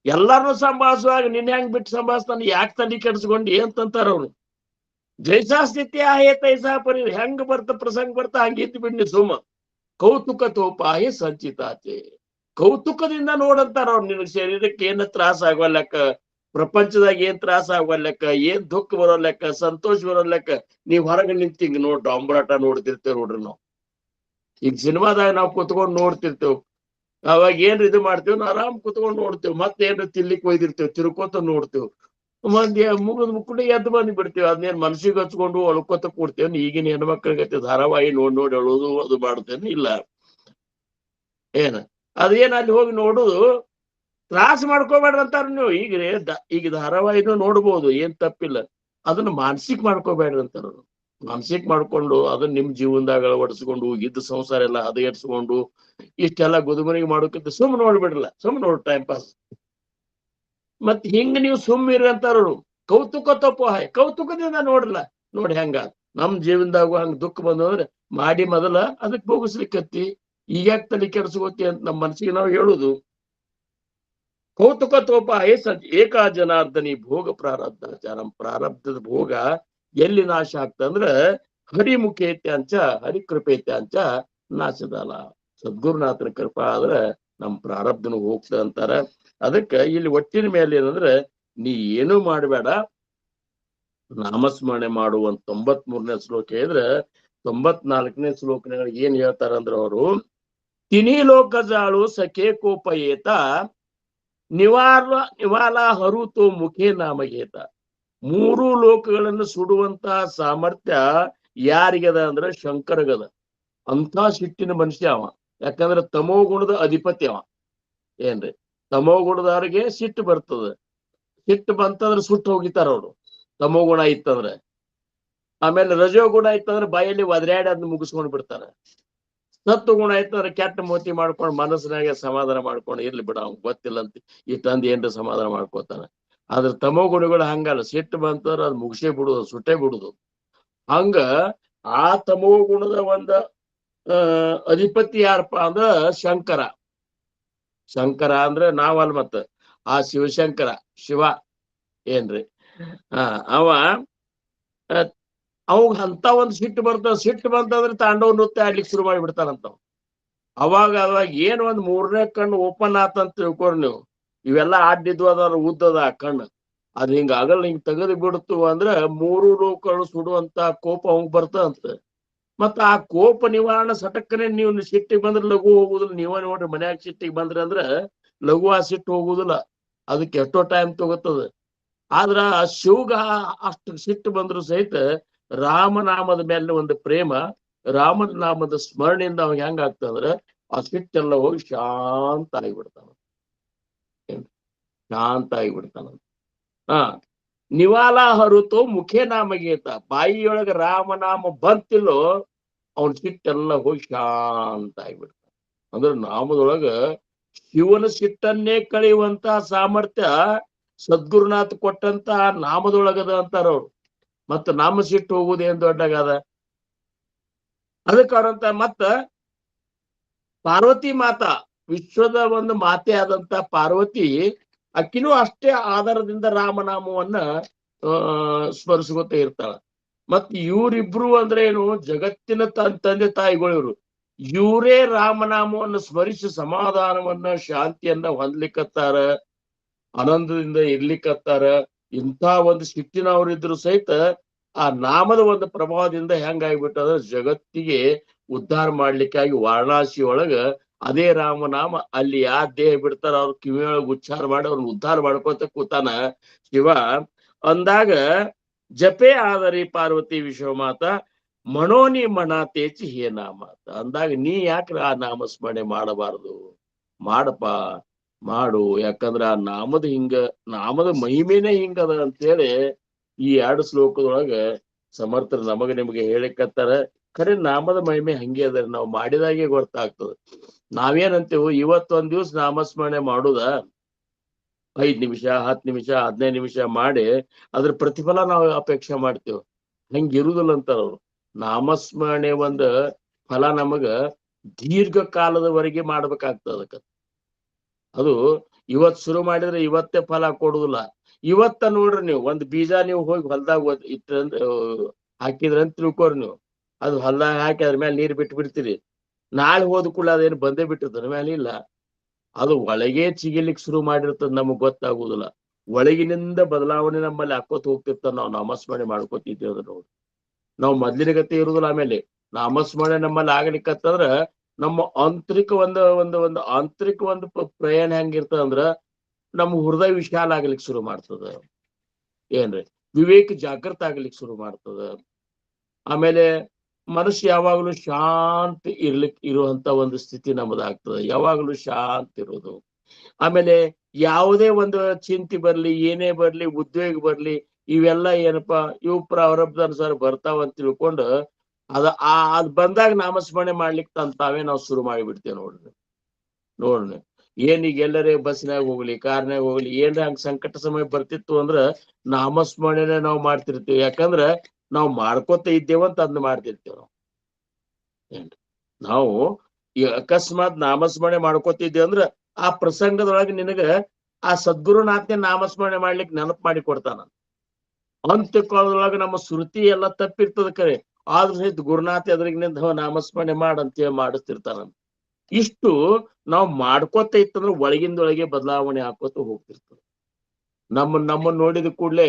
ಎಲ್ಲಾರನು ಸಂಭಾಳಿಸುವಾಗ ನಿನ್ನ ಹೆಂಗ್ ಬಿಟ್ಟು ಸಂಭಾಳಿಸ್ತಾನ? ಯಾಕೆ ತಲೆ ಕೆಡಿಸ್ಕೊಂಡು ಅಂತಂತಾರ ಅವ್ರು. ಜೈಸಾ ಸ್ಥಿತಿ ಆಹೇ ತೈಸಾ ಪರಿ, ಹೆಂಗ್ ಬರ್ತ ಪ್ರಸಂಗ ಬರ್ತಾ ಹಂಗಿತ್ತು ಬಿಡ್ನಿ ಸುಮ್ಮ. ಕೌತುಕ ತೋಪಾಹಿ ಸಂಚಿತಾಚೆ, ಕೌತುಕದಿಂದ ನೋಡಂತಾರ ಅವ್ರು. ನಿನಗೆ ಶರೀರಕ್ಕೆ ಏನ್ ತ್ರಾಸ ಆಗೋ ಲೆಕ್ಕ, ಪ್ರಪಂಚದಾಗ ಏನ್ ತ್ರಾಸ ಆಗೋ ಲೆಕ್ಕ, ಏನ್ ದುಃಖ ಬರೋ ಲೆಕ್ಕ, ಸಂತೋಷ ಬರೋ ಲೆಕ್ಕ ನೀವ್ ಹೊರಗೆ ನಿಂತ ಹಿಂಗ್ ನೋಡ್ ಡಾಂಬರಾಟ ನೋಡ್ತಿರ್ತೇವ್ ನೋಡ್ರಿ ನಾವು. ಈಗ ಸಿನಿಮಾದಾಗ ನಾವು ಕುತ್ಕೊಂಡ್ ನೋಡ್ತಿರ್ತೇವ್, ಅವಾಗ ಏನ್ರ ಇದು ಮಾಡ್ತೇವ್, ನಾವು ಆರಾಮ್ ಕುತ್ಕೊಂಡ್ ನೋಡ್ತೇವ್. ಮತ್ತೇನ್ರ ತಿನ್ಲಿಕ್ಕೆ ಒಯ್ದಿರ್ತೇವ್, ತಿರ್ಕೋತ ನೋಡ್ತೇವ್. ಮಂದಿ ಮುಗಿದ್ ಮುಕ್ಕುಡಿ ಎದ್ದು ಬಂದ್ ಬಿಡ್ತೇವೆ. ಅದನ್ನೇನ್ ಮನ್ಸಿಗೆ ಹಚ್ಕೊಂಡು ಅಳ್ಕೋತ ಕೊಡ್ತೇವೆ. ಈಗಿನ ಹೆಣ್ಮಕ್ಳಿಗತ್ತೆ ಧಾರಾವಾಹಿ ನೋಡಿ ಅಳೋದು ಅದು ಮಾಡ್ತೇನೆ ಇಲ್ಲ ಏನ. ಅದೇನ್ ಅಲ್ಲಿ ಹೋಗಿ ನೋಡುದು ತ್ರಾಸ ಮಾಡ್ಕೋಬೇಡ್ರಿ ಅಂತಾರ ನೀವು. ಈಗ ಧಾರಾವಾಹಿನೂ ನೋಡ್ಬೋದು, ಏನ್ ತಪ್ಪಿಲ್ಲ. ಅದನ್ನ ಮಾನಸಿಕ ಮಾಡ್ಕೋಬೇಡ್ರಿ ಅಂತಾರ. ಮಾನಸಿಕ ಮಾಡ್ಕೊಂಡು ಅದನ್ನ ನಿಮ್ ಜೀವನದಾಗ ಅಳವಡಿಸ್ಕೊಂಡು ಇದ್ದ ಸಂಸಾರ ಎಲ್ಲ ಹದಗೆಡ್ಸ್ಕೊಂಡು ಇಷ್ಟೆಲ್ಲ ಗುದುಮನಿಗೆ ಮಾಡೋಕ್ಕಿಂತ ಸುಮ್ ನೋಡ್ಬಿಡ್ರಲ್ಲ, ಸುಮ್ ನೋಡ್ ಟೈಮ್ ಪಾಸ್. ಮತ್ ಹಿಂಗ ನೀವು ಸುಮ್ಮಿರಿ ಅಂತಾರು. ಕೌತುಕ ತಪ್ಪೋಹಾಯ್, ಕೌತುಕದಿಂದ ನೋಡ್ರಲ್ಲ. ನೋಡಿ ಹೆಂಗ ನಮ್ ಜೀವನದಾಗು ಹಂಗ ದುಃಖ ಬಂದ್ರೆ ಮಾಡಿ ಮೊದಲ ಅದಕ್ ಭೋಗಿಸ್ಲಿಕ್ಕತ್ತಿ, ಈಗ್ಯಾಕ್ ತಲೆ ಕೆಡ್ಸ್ಕೋತಿ ಅಂತ ನಮ್ಮ ಮನಸ್ಸಿಗೆ ನಾವು ಹೇಳುದು. ಕೌತುಕ ತೋಪಾಹೇ ಏಕ ಜನಾರ್ದನಿ ಭೋಗ ಪ್ರಾರಬ್ಧಾಚಾರ, ಪ್ರಾರಬ್ಧದ ಭೋಗ ಎಲ್ಲಿ ನಾಶ ಆಗ್ತಂದ್ರ ಹರಿಮುಖೇತ್ಯಾಂಚ ಹರಿಕೃಪೇತ್ಯಾಂಚ ನಾಶದಲ್ಲ. ಸದ್ಗುರುನಾಥನ ಕೃಪಾ ಆದ್ರ ನಮ್ ಪ್ರಾರಬ್ಧನು ಹೋಗ್ತದ ಅಂತಾರ. ಅದಕ್ಕ ಇಲ್ಲಿ ಒಟ್ಟಿನ ಮೇಲೆ ಏನಂದ್ರೆ ನೀ ಏನು ಮಾಡಬೇಡ, ನಾಮಸ್ಮರಣೆ ಮಾಡುವಂತ 93ನೇ ಶ್ಲೋಕ ಇದ್ರೆ 94ನೇ ಶ್ಲೋಕನಾಗ ಏನ್ ಹೇಳ್ತಾರಂದ್ರ ಅವರು, ತಿನಿ ಲೋಕ ಜಾಳು ಸಖೇ ಕೋಪಯೇತ ನಿವಾಲ ಹರುತೋ ಮುಖೇ ನಾಮಗೇತ. 3 ಲೋಕಗಳನ್ನು ಸುಡುವಂತ ಸಾಮರ್ಥ್ಯ ಯಾರಿಗದ ಅಂದ್ರೆ ಶಂಕರಗದ. ಅಂತ ಸಿಟ್ಟಿನ ಮನುಷ್ಯ ಅವ. ಯಾಕಂದ್ರೆ ತಮೋ ಗುಣದ ಅಧಿಪತಿ ಅವ. ಏನ್ರಿ, ತಮೋ ಗುಣದವ್ರಿಗೆ ಸಿಟ್ಟು ಬರ್ತದ. ಸಿಟ್ಟು ಬಂತಂದ್ರೆ ಸುಟ್ಟು ಹೋಗಿತಾರ ಅವ್ರು, ತಮೋ ಗುಣ ಇತ್ತಂದ್ರೆ. ಆಮೇಲೆ ರಜೋ ಗುಣ ಇತ್ತಂದ್ರೆ ಬಾಯಲ್ಲಿ ಒದರಾಡಿ ಅದನ್ನ ಮುಗಿಸ್ಕೊಂಡ್ ಬಿಡ್ತಾರ. ಸತ್ತು ಗುಣ ಇತ್ತಂದ್ರೆ ಕೆಟ್ಟ ಮೋತಿ ಮಾಡ್ಕೊಂಡು ಮನಸ್ಸಿನಾಗೆ ಸಮಾಧಾನ ಮಾಡ್ಕೊಂಡು ಇರ್ಲಿ ಬಿಡ, ಅವ್ನ್ ಗೊತ್ತಿಲ್ಲ ಅಂತ ಇಟ್ಟಂದು ಏನ್ರ ಸಮಾಧಾನ ಮಾಡ್ಕೋತಾನ. ಆದ್ರೆ ತಮೋ ಗುಣಗಳು ಹಂಗಲ್ಲ, ಸಿಟ್ಟು ಬಂತಂದ್ರೆ ಅದ್ ಮುಗಿಸೇ ಬಿಡುದು, ಸುಟ್ಟೇ ಬಿಡುದು. ಹಂಗ ಆ ತಮೋ ಗುಣದ ಒಂದ ಅಧಿಪತಿ ಯಾರಪ್ಪ ಅಂದ್ರ ಶಂಕರ. ಶಂಕರ ಅಂದ್ರೆ ನಾವಲ್, ಮತ್ತ ಆ ಶಿವಶಂಕರ, ಶಿವ ಏನ್ರಿ. ಅವ ಅವಾಗ ಅಂತ ಒಂದ್ ಸಿಟ್ಟು ಬರ್ತದ. ಸಿಟ್ಟು ಬಂತಂದ್ರೆ ತಾಂಡವ ನೃತ್ಯ ಆಡ್ಲಿಕ್ಕೆ ಶುರು ಮಾಡಿಬಿಡ್ತಾರಂತ. ಅವಾಗ ಏನ್ ಒಂದ್ 3ನೇ ಕಣ್ಣು ಓಪನ್ ಆತಂತ ತಿಳ್ಕೊರಿ ನೀವು. ಇವೆಲ್ಲಾ ಆಡಿದ್ವು ಅದ್ರ ಉದ್ದದ ಆ ಕಣ್ಣು, ಅದ್ ಹಿಂಗ ಆಗಲ್ಲ, ಹಿಂಗ್ ತೆಗೆದು ಬಿಡ್ತು ಅಂದ್ರೆ 3 ಲೋಕಗಳು ಸುಡುವಂತ ಕೋಪ ಅವಂಗ್ ಬರ್ತದಂತ. ಮತ್ತ ಆ ಕೋಪ ನಿವಾರಣೆ ಸಟಕ್ಕನೆ ನೀವು ಸಿಟ್ಟಿಗೆ ಬಂದ್ರೆ ಲಘು ಹೋಗುದಿಲ್ಲ. ನೀವ ನೋಡ್ರಿ, ಮನ್ಯಾಗ ಸಿಟ್ಟಿಗೆ ಬಂದ್ರೆ ಅಂದ್ರ ಲಘು ಆ ಸಿಟ್ಟು ಹೋಗುದಿಲ್ಲ, ಅದಕ್ಕೆ ಎಷ್ಟೋ ಟೈಮ್ ತಗೋತದ. ಆದ್ರ ಆ ಶಿವಗ ಅಷ್ಟು ಸಿಟ್ಟು ಬಂದ್ರು ಸಹಿತ ರಾಮನಾಮದ ಮೇಲೆ ಒಂದು ಪ್ರೇಮ, ರಾಮನಾಮದ ಸ್ಮರಣೆಯಿಂದ ಅವಾಗ ಹೆಂಗ ಆಗ್ತಂದ್ರ ಆ ಸಿಟ್ಟೆಲ್ಲ ಹೋಗಿ ಶಾಂತ ಆಗಿಬಿಡ್ತಾನ. ಶಾಂತ ಆಗಿಬಿಡ್ತಾನ. ನಿವಾಲ ಹರುತೋ ಮುಖೇ ನಾಮಗೀತ, ಬಾಯಿಯೊಳಗ ರಾಮನಾಮ ಬಂತಿಲ್ಲೋ ಅವನ್ ಸಿಟ್ಟೆಲ್ಲ ಹೋಗಿ ಶಾಂತ ಆಗ್ಬಿಡ್ತ. ಅಂದ್ರೆ ನಾಮದೊಳಗ ಶಿವನ ಸಿಟ್ಟನ್ನೇ ಕಳೆಯುವಂತ ಸಾಮರ್ಥ್ಯ ಸದ್ಗುರುನಾಥ್ ಕೊಟ್ಟಂತ ನಾಮದೊಳಗದ ಅಂತಾರ ಅವ್ರು. ಮತ್ತ ನಾಮ ಸಿಟ್ಟು ಹೋಗುದೇನ್ ದೊಡ್ಡಗದ. ಅದಕ್ಕಂತ ಮತ್ತ ಪಾರ್ವತಿ ಮಾತಾ, ವಿಶ್ವದ ಒಂದು ಮಾತೆ ಆದಂತ ಪಾರ್ವತಿ, ಅಕ್ಕಿನೂ ಅಷ್ಟೇ ಆಧಾರದಿಂದ ರಾಮನಾಮವನ್ನ ಸ್ಮರಿಸ್ಕೊತ ಇರ್ತಾಳ. ಮತ್ ಇವ್ರಿಬ್ರು ಅಂದ್ರೆ ಏನು, ಜಗತ್ತಿನ ತಂದೆ ತಾಯಿಗಳು ಇವ್ರು. ಇವರೇ ರಾಮನಾಮವನ್ನು ಸ್ಮರಿಸಿ ಸಮಾಧಾನವನ್ನ ಶಾಂತಿಯನ್ನ ಹೊಂದ್ಲಿಕ್ಕತ್ತಾರ, ಆನಂದದಿಂದ ಇರ್ಲಿಕ್ಕತ್ತಾರ. ಇಂಥ ಒಂದು ಸಿಟ್ಟಿನವರಿದ್ರು ಸಹಿತ ಆ ನಾಮದ ಒಂದು ಪ್ರಭಾವದಿಂದ ಹೆಂಗಾಗ್ಬಿಟ್ಟದ, ಜಗತ್ತಿಗೆ ಉದ್ಧಾರ ಮಾಡ್ಲಿಕ್ಕಾಗಿ ವಾರಣಾಸಿ ಒಳಗ ಅದೇ ರಾಮನಾಮ ಅಲ್ಲಿ ಯಾರ ದೇಹ ಬಿಡ್ತಾರ ಅವ್ರ ಕಿವಿಯೊಳಗೆ ಉಚ್ಚಾರ ಮಾಡಿ ಅವ್ರನ್ನ ಉದ್ಧಾರ ಮಾಡ್ಕೊತ ಕೂತಾನ ಶಿವ. ಅಂದಾಗ ಜಪೇ ಆದರಿ ಪಾರ್ವತಿ ವಿಶ್ವಮಾತ ಮನೋನಿ ಮಣಾತೇಚಿ ಹೇ ನಾಮಾತ. ಅಂದಾಗ ನೀ ಯಾಕೆ ಆ ನಾಮಸ್ಮರಣೆ ಮಾಡಬಾರದು? ಮಾಡಪ್ಪ, ಮಾಡು. ಯಾಕಂದ್ರ ಆ ನಾಮದ ಮಹಿಮೆನೇ ಹಿಂಗದ ಅಂತೇಳಿ ಈ 2 ಶ್ಲೋಕದೊಳಗ ಸಮರ್ಥರು ನಿಮಗೆ ಹೇಳಿಕತ್ತಾರ. ಖರೆ ನಾಮದ ಮಹಿಮೆ ಹಂಗೆ ಅದ, ನಾವು ಮಾಡಿದಾಗೆ ಗೊತ್ತಾಗ್ತದ. ನಾವೇನಂತೇವು, ಇವತ್ತೊಂದ್ ದಿವ್ಸ ನಾಮಸ್ಮರಣೆ ಮಾಡುದ 5 ನಿಮಿಷ 10 ನಿಮಿಷ 15 ನಿಮಿಷ ಮಾಡಿ ಅದ್ರ ಪ್ರತಿಫಲ ನಾವು ಅಪೇಕ್ಷೆ ಮಾಡ್ತೇವೆ. ಹಂಗಿರುದಿಲ್ಲ ಅಂತಾರ ಅವ್ರು. ನಾಮಸ್ಮರಣೆ ಒಂದ್ ಫಲ ನಮಗ ದೀರ್ಘ ಕಾಲದವರೆಗೆ ಮಾಡ್ಬೇಕಾಗ್ತದ. ಅದಕ್ಕ ಅದು ಇವತ್ ಶುರು ಮಾಡಿದ್ರೆ ಇವತ್ತೇ ಫಲ ಕೊಡುದಿಲ್ಲ. ಇವತ್ತ ನೋಡ್ರಿ, ನೀವು ಒಂದ್ ಬೀಜ ನೀವು ಹೋಗಿ ಹೊಲ್ದಾಗ ಹಾಕಿದ್ರಂತ ತಿಳ್ಕೊರಿ, ನೀವು ಅದು ಹೊಲ್ದಾಗ ಹಾಕಿ ಅದ್ರ ಮೇಲೆ ನೀರ್ ಬಿಟ್ಟು ಬಿಡ್ತೀರಿ. ನಾಳೆ ಹೋದ ಕೂಡ ಅದೇನು ಬಂದೇ ಬಿಟ್ಟಿರ್ತದ ಮೇಲೆ ಇಲ್ಲ. ಅದು ಒಳಗೆ ಚಿಗಿಲಿಕ್ ಶುರು ಮಾಡಿರ್ತದ, ನಮಗ್ ಗೊತ್ತಾಗುದಿಲ್ಲ. ಒಳಗಿನಿಂದ ಬದಲಾವಣೆ ನಮ್ಮಲ್ಲಿ ಹಾಕೋತ್ ಹೋಗ್ತಿರ್ತಾರ. ನಾವು ನಾಮಸ್ಮರಣೆ ಮಾಡ್ಕೋತಿದ್ದೇವೆ ಅದ್ರ ನೋಡಿ. ನಾವು ಮೊದ್ಲಿನ ಗತಿ ಇರುದಿಲ್ಲ. ಆಮೇಲೆ ನಾಮಸ್ಮರಣೆ ನಮ್ಮಲ್ಲಿ ಆಗ್ಲಿಕ್ಕತ್ತಂದ್ರ ನಮ್ಮ ಆಂತರಿಕ ಒಂದು ಆಂತರಿಕ ಒಂದು ಪ್ರಯಾಣ ಹೆಂಗಿರ್ತದ ಅಂದ್ರ, ನಮ್ಮ ಹೃದಯ ವಿಶಾಲ ಆಗ್ಲಿಕ್ಕೆ ಶುರು ಮಾಡ್ತದ. ಏನ್ರಿ, ವಿವೇಕ ಜಾಗೃತ ಆಗ್ಲಿಕ್ಕೆ ಶುರು ಮಾಡ್ತದ. ಆಮೇಲೆ ಮನಸ್ಸು ಯಾವಾಗಲೂ ಶಾಂತಿ ಇರುವಂತ ಒಂದು ಸ್ಥಿತಿ ನಮ್ಮದಾಗ್ತದೆ. ಯಾವಾಗಲೂ ಶಾಂತಿ ಇರೋದು. ಆಮೇಲೆ ಯಾವುದೇ ಒಂದು ಚಿಂತೆ ಬರ್ಲಿ, ಏನೇ ಬರ್ಲಿ, ಉದ್ವೇಗ ಬರ್ಲಿ, ಇವೆಲ್ಲ ಏನಪ್ಪಾ ಇವು ಪ್ರಾರಬ್ಧ ಅನುಸಾರ ಬರ್ತಾವಂತ ತಿಳ್ಕೊಂಡು ಅದ್ ಬಂದಾಗ ನಾಮಸ್ಮರಣೆ ಮಾಡ್ಲಿಕ್ಕೆ ತಂತಾವೇ ನಾವು ಶುರು ಮಾಡಿಬಿಡ್ತೇವೆ. ನೋಡ್ರಿ ಏನೀಗ ಎಲ್ಲರೇ ಬಸ್ನಾಗ ಹೋಗ್ಲಿ, ಕಾರ್ನಾಗ ಹೋಗ್ಲಿ, ಏನ್ರ ಹಂಗ ಸಂಕಟ ಸಮಯ ಬರ್ತಿತ್ತು ಅಂದ್ರ ನಾಮಸ್ಮರಣೆನೆ ನಾವು ಮಾಡ್ತಿರ್ತೀವಿ. ಯಾಕಂದ್ರ ನಾವು ಮಾಡ್ಕೋತ ಇದ್ದೇವಂತ ಅದನ್ನ ಮಾಡ್ತಿರ್ತೇವೆ ನಾವು. ಅಕಸ್ಮಾತ್ ನಾಮಸ್ಮರಣೆ ಮಾಡ್ಕೋತಿದ್ದೇವೆ ಅಂದ್ರ ಆ ಪ್ರಸಂಗದೊಳಗೆ ನಿನಗ ಆ ಸದ್ಗುರುನಾಥ್ನೇ ನಾಮಸ್ಮರಣೆ ಮಾಡ್ಲಿಕ್ಕೆ ನೆನಪು ಮಾಡಿ ಕೊಡ್ತಾನ. ಅಂತ್ಯ ಕಾಲದೊಳಗ ನಮ್ಮ ಶ್ರುತಿ ಎಲ್ಲ ತಪ್ಪಿರ್ತದ ಕರೆ, ಆದ್ರೂ ಸಹಿತ ಗುರುನಾಥ ಎದುರಿಗೆ ನಿಂತ ನಾಮಸ್ಮರಣೆ ಮಾಡಂತೇಳಿ ಮಾಡಿಸ್ತಿರ್ತಾನ. ಇಷ್ಟು ನಾವು ಮಾಡ್ಕೋತ ಇತ್ತಂದ್ರೆ ಒಳಗಿಂದೊಳಗೆ ಬದಲಾವಣೆ ಹಾಕೋತ ಹೋಗ್ತಿರ್ತದೆ. ನಮ್ಮನ್ನ ನೋಡಿದ ಕೂಡ್ಲೆ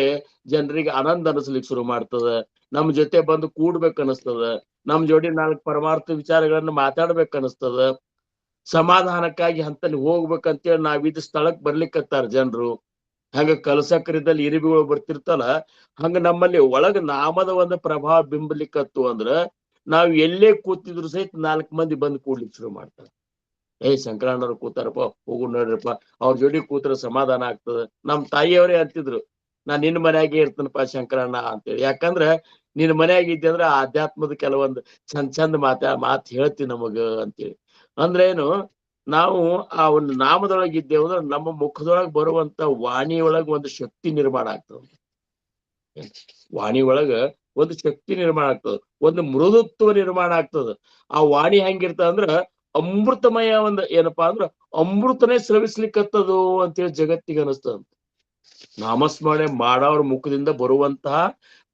ಜನರಿಗೆ ಆನಂದ ಅನಿಸ್ಲಿಕ್ಕೆ ಶುರು ಮಾಡ್ತದ. ನಮ್ ಜೊತೆ ಬಂದು ಕೂಡ್ಬೇಕು ಅನಿಸ್ತದ. ನಮ್ ಜೋಡಿ 4 ಪರಮಾರ್ಥ ವಿಚಾರಗಳನ್ನ ಮಾತಾಡ್ಬೇಕು ಅನಿಸ್ತದ. ಸಮಾಧಾನಕ್ಕಾಗಿ ಅಂತಲ್ಲಿ ಹೋಗ್ಬೇಕಂತೇಳಿ ನಾವಿದ್ ಸ್ಥಳಕ್ ಬರ್ಲಿಕ್ಕತ್ತಾರ ಜನರು. ಹಂಗ ಕಲಸಕ್ರಿದಲ್ಲಿ ಇರಿಬಿಗಳು ಬರ್ತಿರ್ತಲ್ಲ, ಹಂಗ ನಮ್ಮಲ್ಲಿ ಒಳಗ ನಾಮದ ಒಂದು ಪ್ರಭಾವ ಬಿಂಬಲಿಕ್ಕತ್ತು ಅಂದ್ರ ನಾವ್ ಎಲ್ಲೇ ಕೂತಿದ್ರು ಸಹಿತ 4 ಮಂದಿ ಬಂದು ಕೂಡ್ಲಿಕ್ಕೆ ಶುರು ಮಾಡ್ತಾರೆ. ಶಂಕರಣ್ಣವ್ರು ಕೂತಾರಪ್ಪ, ಹೋಗು ನೋಡ್ರಪ್ಪ, ಅವ್ರ ಜೋಡಿ ಕೂತ್ರ ಸಮಾಧಾನ ಆಗ್ತದ. ನಮ್ ತಾಯಿಯವರೇ ಅಂತಿದ್ರು, ನಾನ್ ನಿನ್ನ ಮನ್ಯಾಗೆ ಇರ್ತನಪ್ಪ ಶಂಕರಣ್ಣ ಅಂತೇಳಿ. ಯಾಕಂದ್ರ ನಿನ್ ಮನ್ಯಾಗ ಇದ್ದೆ ಅಂದ್ರ ಆಧ್ಯಾತ್ಮದ ಕೆಲವೊಂದು ಚಂದ ಮಾತು ಹೇಳ್ತಿ ನಮಗ ಅಂತೇಳಿ. ಅಂದ್ರೆ ಏನು, ನಾವು ಆ ಒಂದು ನಾಮದೊಳಗೆ ಇದ್ದೇವೆ ಅಂದ್ರೆ ನಮ್ಮ ಮುಖದೊಳಗೆ ಬರುವಂತ ವಾಣಿಯೊಳಗ ಒಂದು ಶಕ್ತಿ ನಿರ್ಮಾಣ ಆಗ್ತದ. ವಾಣಿ ಒಳಗ ಒಂದು ಶಕ್ತಿ ನಿರ್ಮಾಣ ಆಗ್ತದ, ಒಂದು ಮೃದುತ್ವ ನಿರ್ಮಾಣ ಆಗ್ತದ. ಆ ವಾಣಿ ಹೆಂಗಿರ್ತದ ಅಂದ್ರ ಅಮೃತಮಯ ಒಂದು ಏನಪ್ಪಾ ಅಂದ್ರ ಅಮೃತನೇ ಸ್ರವಿಸ್ಲಿಕ್ಕತ್ತದು ಅಂತೇಳಿ ಜಗತ್ತಿಗೆ ಅನಿಸ್ತದ. ನಾಮಸ್ಮರಣೆ ಮಾಡೋರ ಮುಖದಿಂದ ಬರುವಂತಹ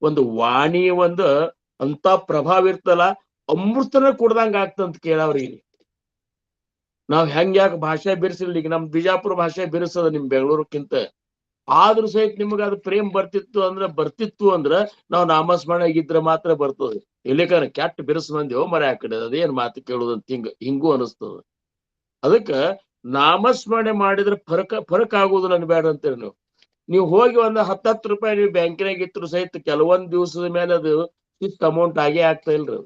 ಒಂದು ವಾಣಿ ಒಂದು ಅಂತ ಪ್ರಭಾವ ಇರ್ತಲ್ಲ, ಅಮೃತನ ಕುಡ್ದಂಗ ಆಗ್ತಂತ ಕೇಳವ್ರಿಗೆ. ನಾವ್ ಯಾಕೆ ಭಾಷೆ ಬಿರ್ಸಿರ್ಲಿ, ಈಗ ನಮ್ ಬಿಜಾಪುರ ಭಾಷೆ ಬಿರ್ಸದ ನಿಮ್ ಬೆಂಗಳೂರಕ್ಕಿಂತ. ಆದ್ರೂ ಸಹಿತ ನಿಮ್ಗೆ ಅದು ಪ್ರೇಮ್ ಬರ್ತಿತ್ತು ಅಂದ್ರ ನಾವ್ ನಾಮಸ್ಮರಣೆ ಇದ್ರೆ ಮಾತ್ರ ಬರ್ತದೆ. ಇಲ್ಲಿಕ ಕೆಟ್ಟ ಬಿರ್ಸ್ ಮಂದಿ ಮರ ಆ ಕಡೆ ಅದೇನ್ ಮಾತು ಕೇಳುದಂತ ಹಿಂಗೂ ಅನಿಸ್ತದ. ಅದಕ್ಕ ನಾಮಸ್ಮರಣೆ ಮಾಡಿದ್ರೆ ಫರಕ್ ಆಗುದಿಲ್ಲ ಅನ್ಬೇಡ ಅಂತೇಳಿ. ನೀವು ಹೋಗಿ ಒಂದು 10 ರೂಪಾಯಿ ನೀವು ಬ್ಯಾಂಕಿನಾಗ ಇಟ್ಟರು ಸಹಿತ ಕೆಲವೊಂದ್ ದಿವಸದ ಮೇಲೆ ಅದು ಇಷ್ಟ ಅಮೌಂಟ್ ಆಗೇ ಆಗ್ತಾ ಇಲ್ರಿ.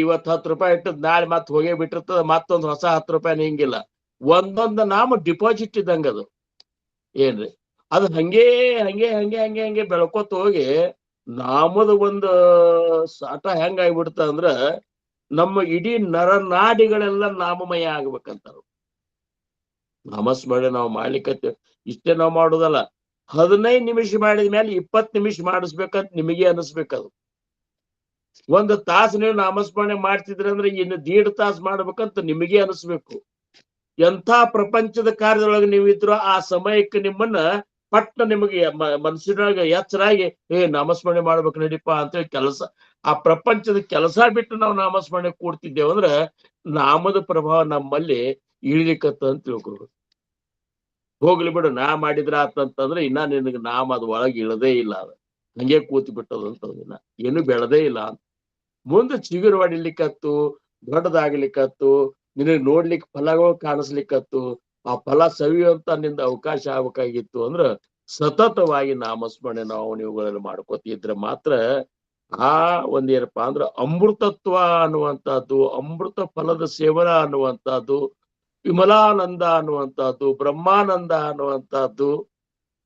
ಇವತ್ತು 10 ರೂಪಾಯಿ ಇಟ್ಟದ್ ನಾಳೆ ಮತ್ ಹೋಗೇ ಬಿಟ್ಟಿರ್ತದ, ಮತ್ತೊಂದು ಹೊಸ 10 ರೂಪಾಯಿ ಹಿಂಗಿಲ್ಲ. ಒಂದೊಂದು ನಾಮ ಡಿಪಾಸಿಟ್ ಇದ್ದಂಗ ಅದು. ಏನ್ರಿ, ಅದು ಹಂಗೆ ಹಂಗೆ ಹಂಗೆ ಹಂಗೆ ಹಂಗೆ ಬೆಳ್ಕೊತ ಹೋಗಿ ನಾಮದ ಒಂದು ಸಾಟ ಹೆಂಗ ಆಗ್ಬಿಡ್ತ ಅಂದ್ರ ನಮ್ಮ ಇಡೀ ನರನಾಡಿಗಳೆಲ್ಲ ನಾಮಮಯ ಆಗ್ಬೇಕಂತಾರ. ನಾಮಸ್ಮರಣೆ ನಾವು ಮಾಡ್ಲಿಕ್ಕೆ ಇಷ್ಟೇ ನಾವು ಮಾಡೋದಲ್ಲ, 15 ನಿಮಿಷ ಮಾಡಿದ ಮೇಲೆ 20 ನಿಮಿಷ ಮಾಡಿಸ್ಬೇಕಂತ ನಿಮಗೆ ಅನಿಸ್ಬೇಕದು. 1 ತಾಸು ನೀವು ನಾಮಸ್ಮರಣೆ ಮಾಡ್ತಿದ್ರಿ ಅಂದ್ರೆ ಇನ್ನು 1.5 ತಾಸು ಮಾಡ್ಬೇಕಂತ ನಿಮಗೆ ಅನಿಸ್ಬೇಕು. ಎಂಥ ಪ್ರಪಂಚದ ಕಾರ್ಯದೊಳಗೆ ನೀವು ಇದ್ರು ಆ ಸಮಯಕ್ಕೆ ನಿಮ್ಮನ್ನ ಪಟ್ಟ ನಿಮಗೆ ಮನಸ್ಸಿನೊಳಗೆ ಎಚ್ಚರಾಗಿ ನಾಮಸ್ಮರಣೆ ಮಾಡ್ಬೇಕು ನಡಿಪ ಅಂತೇಳಿ ಕೆಲಸ, ಆ ಪ್ರಪಂಚದ ಕೆಲಸ ಬಿಟ್ಟು ನಾವು ನಾಮಸ್ಮರಣೆ ಕೂಡ್ತಿದ್ದೇವೆ ಅಂದ್ರೆ ನಾಮದ ಪ್ರಭಾವ ನಮ್ಮಲ್ಲಿ ಇಳಿಲಿಕ್ಕತ್ತ ಅಂತ ತಿಳ್ಕೊಬೇಕು. ಹೋಗ್ಲಿ ಬಿಡು, ನಾ ಮಾಡಿದ್ರ ಆತಂತಂದ್ರೆ ಇನ್ನ ನಿನಗೆ ನಾಮ ಅದು ಒಳಗೆ ಇಳದೇ ಇಲ್ಲ, ಅದ ಹಂಗೆ ಕೂತ್ ಬಿಟ್ಟದಂತ ಏನು ಬೆಳೆದೇ ಇಲ್ಲ ಅಂತ. ಮುಂದೆ ಚಿಗುರು ಹೊಡಿಲಿಕ್ಕತ್ತು, ದೊಡ್ಡದಾಗ್ಲಿಕ್ಕತ್ತು, ನಿನಗೆ ನೋಡ್ಲಿಕ್ಕೆ ಫಲಗಳು ಕಾಣಿಸ್ಲಿಕ್ಕತ್ತು, ಆ ಫಲ ಸವಿಯುವಂತ ನಿಂದ ಅವಕಾಶ ಆಗ್ಬೇಕಾಗಿತ್ತು ಅಂದ್ರ ಸತತವಾಗಿ ನಾಮಸ್ಮರಣೆ ನಾವು ನೀವುಗಳಲ್ಲಿ ಮಾಡ್ಕೋತಿದ್ರೆ ಮಾತ್ರ ಆ ಒಂದೇನಪ್ಪಾ ಅಂದ್ರ ಅಮೃತತ್ವ ಅನ್ನುವಂಥದ್ದು, ಅಮೃತ ಫಲದ ಸೇವನ ಅನ್ನುವಂಥದ್ದು, ವಿಮಲಾನಂದ ಅನ್ನುವಂಥದ್ದು, ಬ್ರಹ್ಮಾನಂದ ಅನ್ನುವಂಥದ್ದು,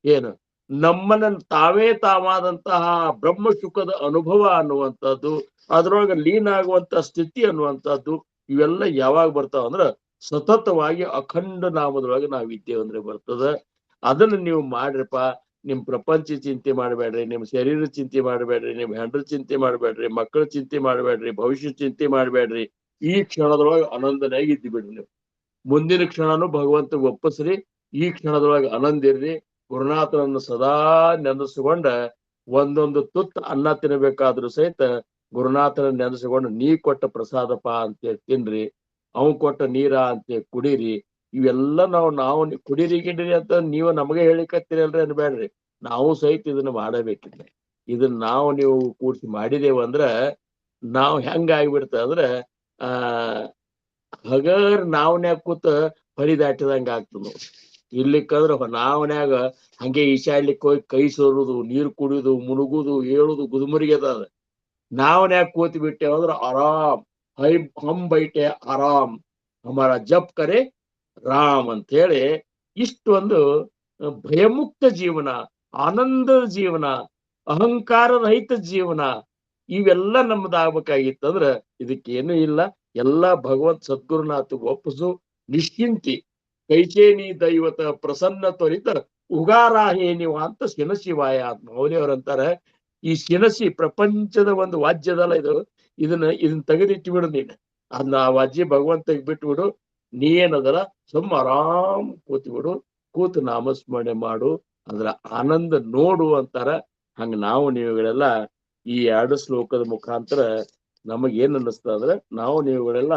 ಏನು ನಮ್ಮನ್ನ ತಾವೇ ತಾವಾದಂತಹ ಬ್ರಹ್ಮ ಸುಖದ ಅನುಭವ ಅನ್ನುವಂಥದ್ದು, ಅದ್ರೊಳಗೆ ಲೀನ ಆಗುವಂತ ಸ್ಥಿತಿ ಅನ್ನುವಂಥದ್ದು, ಇವೆಲ್ಲ ಯಾವಾಗ ಬರ್ತಾವ ಅಂದ್ರ ಸತತವಾಗಿ ಅಖಂಡ ನಾಮದೊಳಗೆ ನಾವಿದ್ದೇವೆ ಅಂದ್ರೆ ಬರ್ತದ. ಅದನ್ನ ನೀವು ಮಾಡ್ರಪ್ಪ. ನಿಮ್ ಪ್ರಪಂಚ ಚಿಂತೆ ಮಾಡಬೇಡ್ರಿ, ನಿಮ್ ಶರೀರ ಚಿಂತೆ ಮಾಡಬೇಡ್ರಿ, ನಿಮ್ ಹೆಂಡ್ರ ಚಿಂತೆ ಮಾಡಬೇಡ್ರಿ, ಮಕ್ಕಳ ಚಿಂತೆ ಮಾಡಬೇಡ್ರಿ, ಭವಿಷ್ಯ ಚಿಂತೆ ಮಾಡಬೇಡ್ರಿ. ಈ ಕ್ಷಣದೊಳಗೆ ಆನಂದನಾಗಿ ಇದ್ದು ಬಿಡ್ರಿ ನೀವು. ಮುಂದಿನ ಕ್ಷಣನು ಭಗವಂತ ಒಪ್ಪಿಸ್ರಿ. ಈ ಕ್ಷಣದೊಳಗೆ ಆನಂದಿರ್ರಿ. ಗುರುನಾಥನನ್ನು ಸದಾ ನೆನೆಸ್ಕೊಂಡ ಒಂದೊಂದು ತುತ್ತು ಅನ್ನ ತಿನ್ನಬೇಕಾದ್ರೂ ಸಹಿತ ಗುರುನಾಥನ ನೆನೆಸ್ಕೊಂಡು ನೀ ಕೊಟ್ಟ ಪ್ರಸಾದಪ್ಪ ಅಂತೇಳಿ ತಿನ್ರಿ, ಅವ್ ಕೊಟ್ಟ ನೀರ ಅಂತೇಳಿ ಕುಡೀರಿ. ಇವೆಲ್ಲ ನಾವು ಕುಡೀರಿ ಗಿಡೀರಿ ಅಂತ ನೀವು ನಮಗೆ ಹೇಳಿಕತ್ತೀರಲ್ರಿ ಅನ್ಬೇಡ್ರಿ, ನಾವು ಸಹಿತ ಇದನ್ನ ಮಾಡಬೇಕಿದೆ. ಇದನ್ನ ನೀವು ಕೂಡ್ಸಿ ಮಾಡಿದೇವಂದ್ರ ನಾವು ಹೆಂಗ ಆಗ್ಬಿಡ್ತ ಅಂದ್ರ ಹಗರ್ ನಾವನ್ಯಾಗ ಕೂತ ಹೊಳಿ ದಾಟಿದಂಗ ಆಗ್ತದ ನೋಡ್ರಿ. ಇರ್ಲಿಕ್ಕಂದ್ರ ನಾವನ್ಯಾಗ ಹಂಗೆ ಈಶಾಡ್ಲಿಕ್ಕೆ ಹೋಗಿ ಕೈ ಸೋರುದು, ನೀರು ಕುಡಿಯುದು, ಮುಳುಗುದು, ಏಳುದು ಗುದುಮರಿಗೆ ಅದ. ನಾವನ್ಯಾಗ ಕೂತ್ ಬಿಟ್ಟೇವಂದ್ರ ಆರಾಮ್, ಹಮ್ ಬೈಟೆ ಆರಾಮ್, ಹಮಾರ ಜಪ್ ಕರೆ ರಾಮ್ ಅಂತ ಹೇಳಿ ಇಷ್ಟೊಂದು ಭಯಮುಕ್ತ ಜೀವನ, ಆನಂದದ ಜೀವನ, ಅಹಂಕಾರ ರಹಿತ ಜೀವನ ಇವೆಲ್ಲ ನಮ್ದಾಗ್ಬೇಕಾಗಿತ್ತಂದ್ರ ಇದಕ್ಕೇನು ಇಲ್ಲ. ಎಲ್ಲ ಭಗವಂತ ಸದ್ಗುರುನಾಥ ಒಪ್ಪಿಸು. ನಿಶ್ಚಿಂತಿ ಕೈಚೇನಿ ದೈವತ ಪ್ರಸನ್ನ ತ್ವರಿತ ಉಗಾರಾಹೇ ನೀವು ಅಂತ ಶಿನಶಿವಾಯ ಮೌಲಿಯವರಂತಾರ. ಈ ಶಿನಸಿ ಪ್ರಪಂಚದ ಒಂದು ವಾದ್ಯದಲ್ಲ ಇದು, ಇದನ್ನ ತೆಗೆದಿಟ್ಟು ಬಿಡು ನೀನು. ಅದನ್ನ ಆ ವಾದ್ಯ ಭಗವಂತ ತೆಗ್ಬಿಟ್ಬಿಡು. ನೀ ಏನದಲ್ಲ ಸುಮ್ಮ ಆರಾಮ್ ಕೂತ್ಬಿಡು, ಕೂತು ನಾಮಸ್ಮರಣೆ ಮಾಡು, ಅದ್ರ ಆನಂದ ನೋಡು ಅಂತಾರ. ಹಂಗ ನೀವುಗಳೆಲ್ಲ ಈ 2 ಶ್ಲೋಕದ ಮುಖಾಂತರ ನಮಗ್ ಏನ್ ಅನ್ನಿಸ್ತದ ಅಂದ್ರೆ ನೀವುಗಳೆಲ್ಲ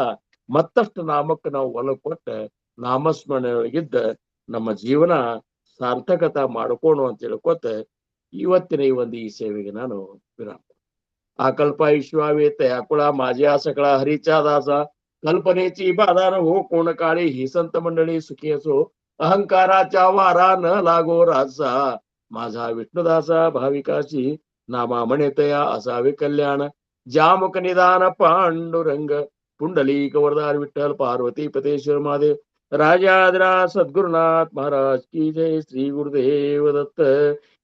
ಮತ್ತಷ್ಟು ನಾಮಕ್ಕೆ ನಾವು ಒಲ ಕೊಟ್ಟ ನಾಮಸ್ಮರಣೆ ಒಳಗಿದ್ದ ನಮ್ಮ ಜೀವನ ಸಾರ್ಥಕತೆ ಮಾಡ್ಕೋಣ ಅಂತ ಹೇಳ್ಕೊತ ಇವತ್ತಿನ ಈ ಸೇವೆಗೆ ನಾನು ವಿರಾಮ. ಆಕಲ್ಪ ವಿಶ್ವಾವೇತ ಅಕುಳ माझ्या सकळा हरीचा दासा कल्पनेची बाधार हो कोण काळी ही संत मंडळी सुखी असो अहंकाराच्या वारा न लागो रासा माझा विष्णुदासा भाविकाशी नामा म्हणेतया असावे कल्याण जामुक निदान पांडुरंग पुंडलिक वरदार विठ्ठल पार्वती पतेश्वर महादेव राजाद्रा सद्गुरुनाथ महाराज की जय. श्री गुरुदेव दत्त.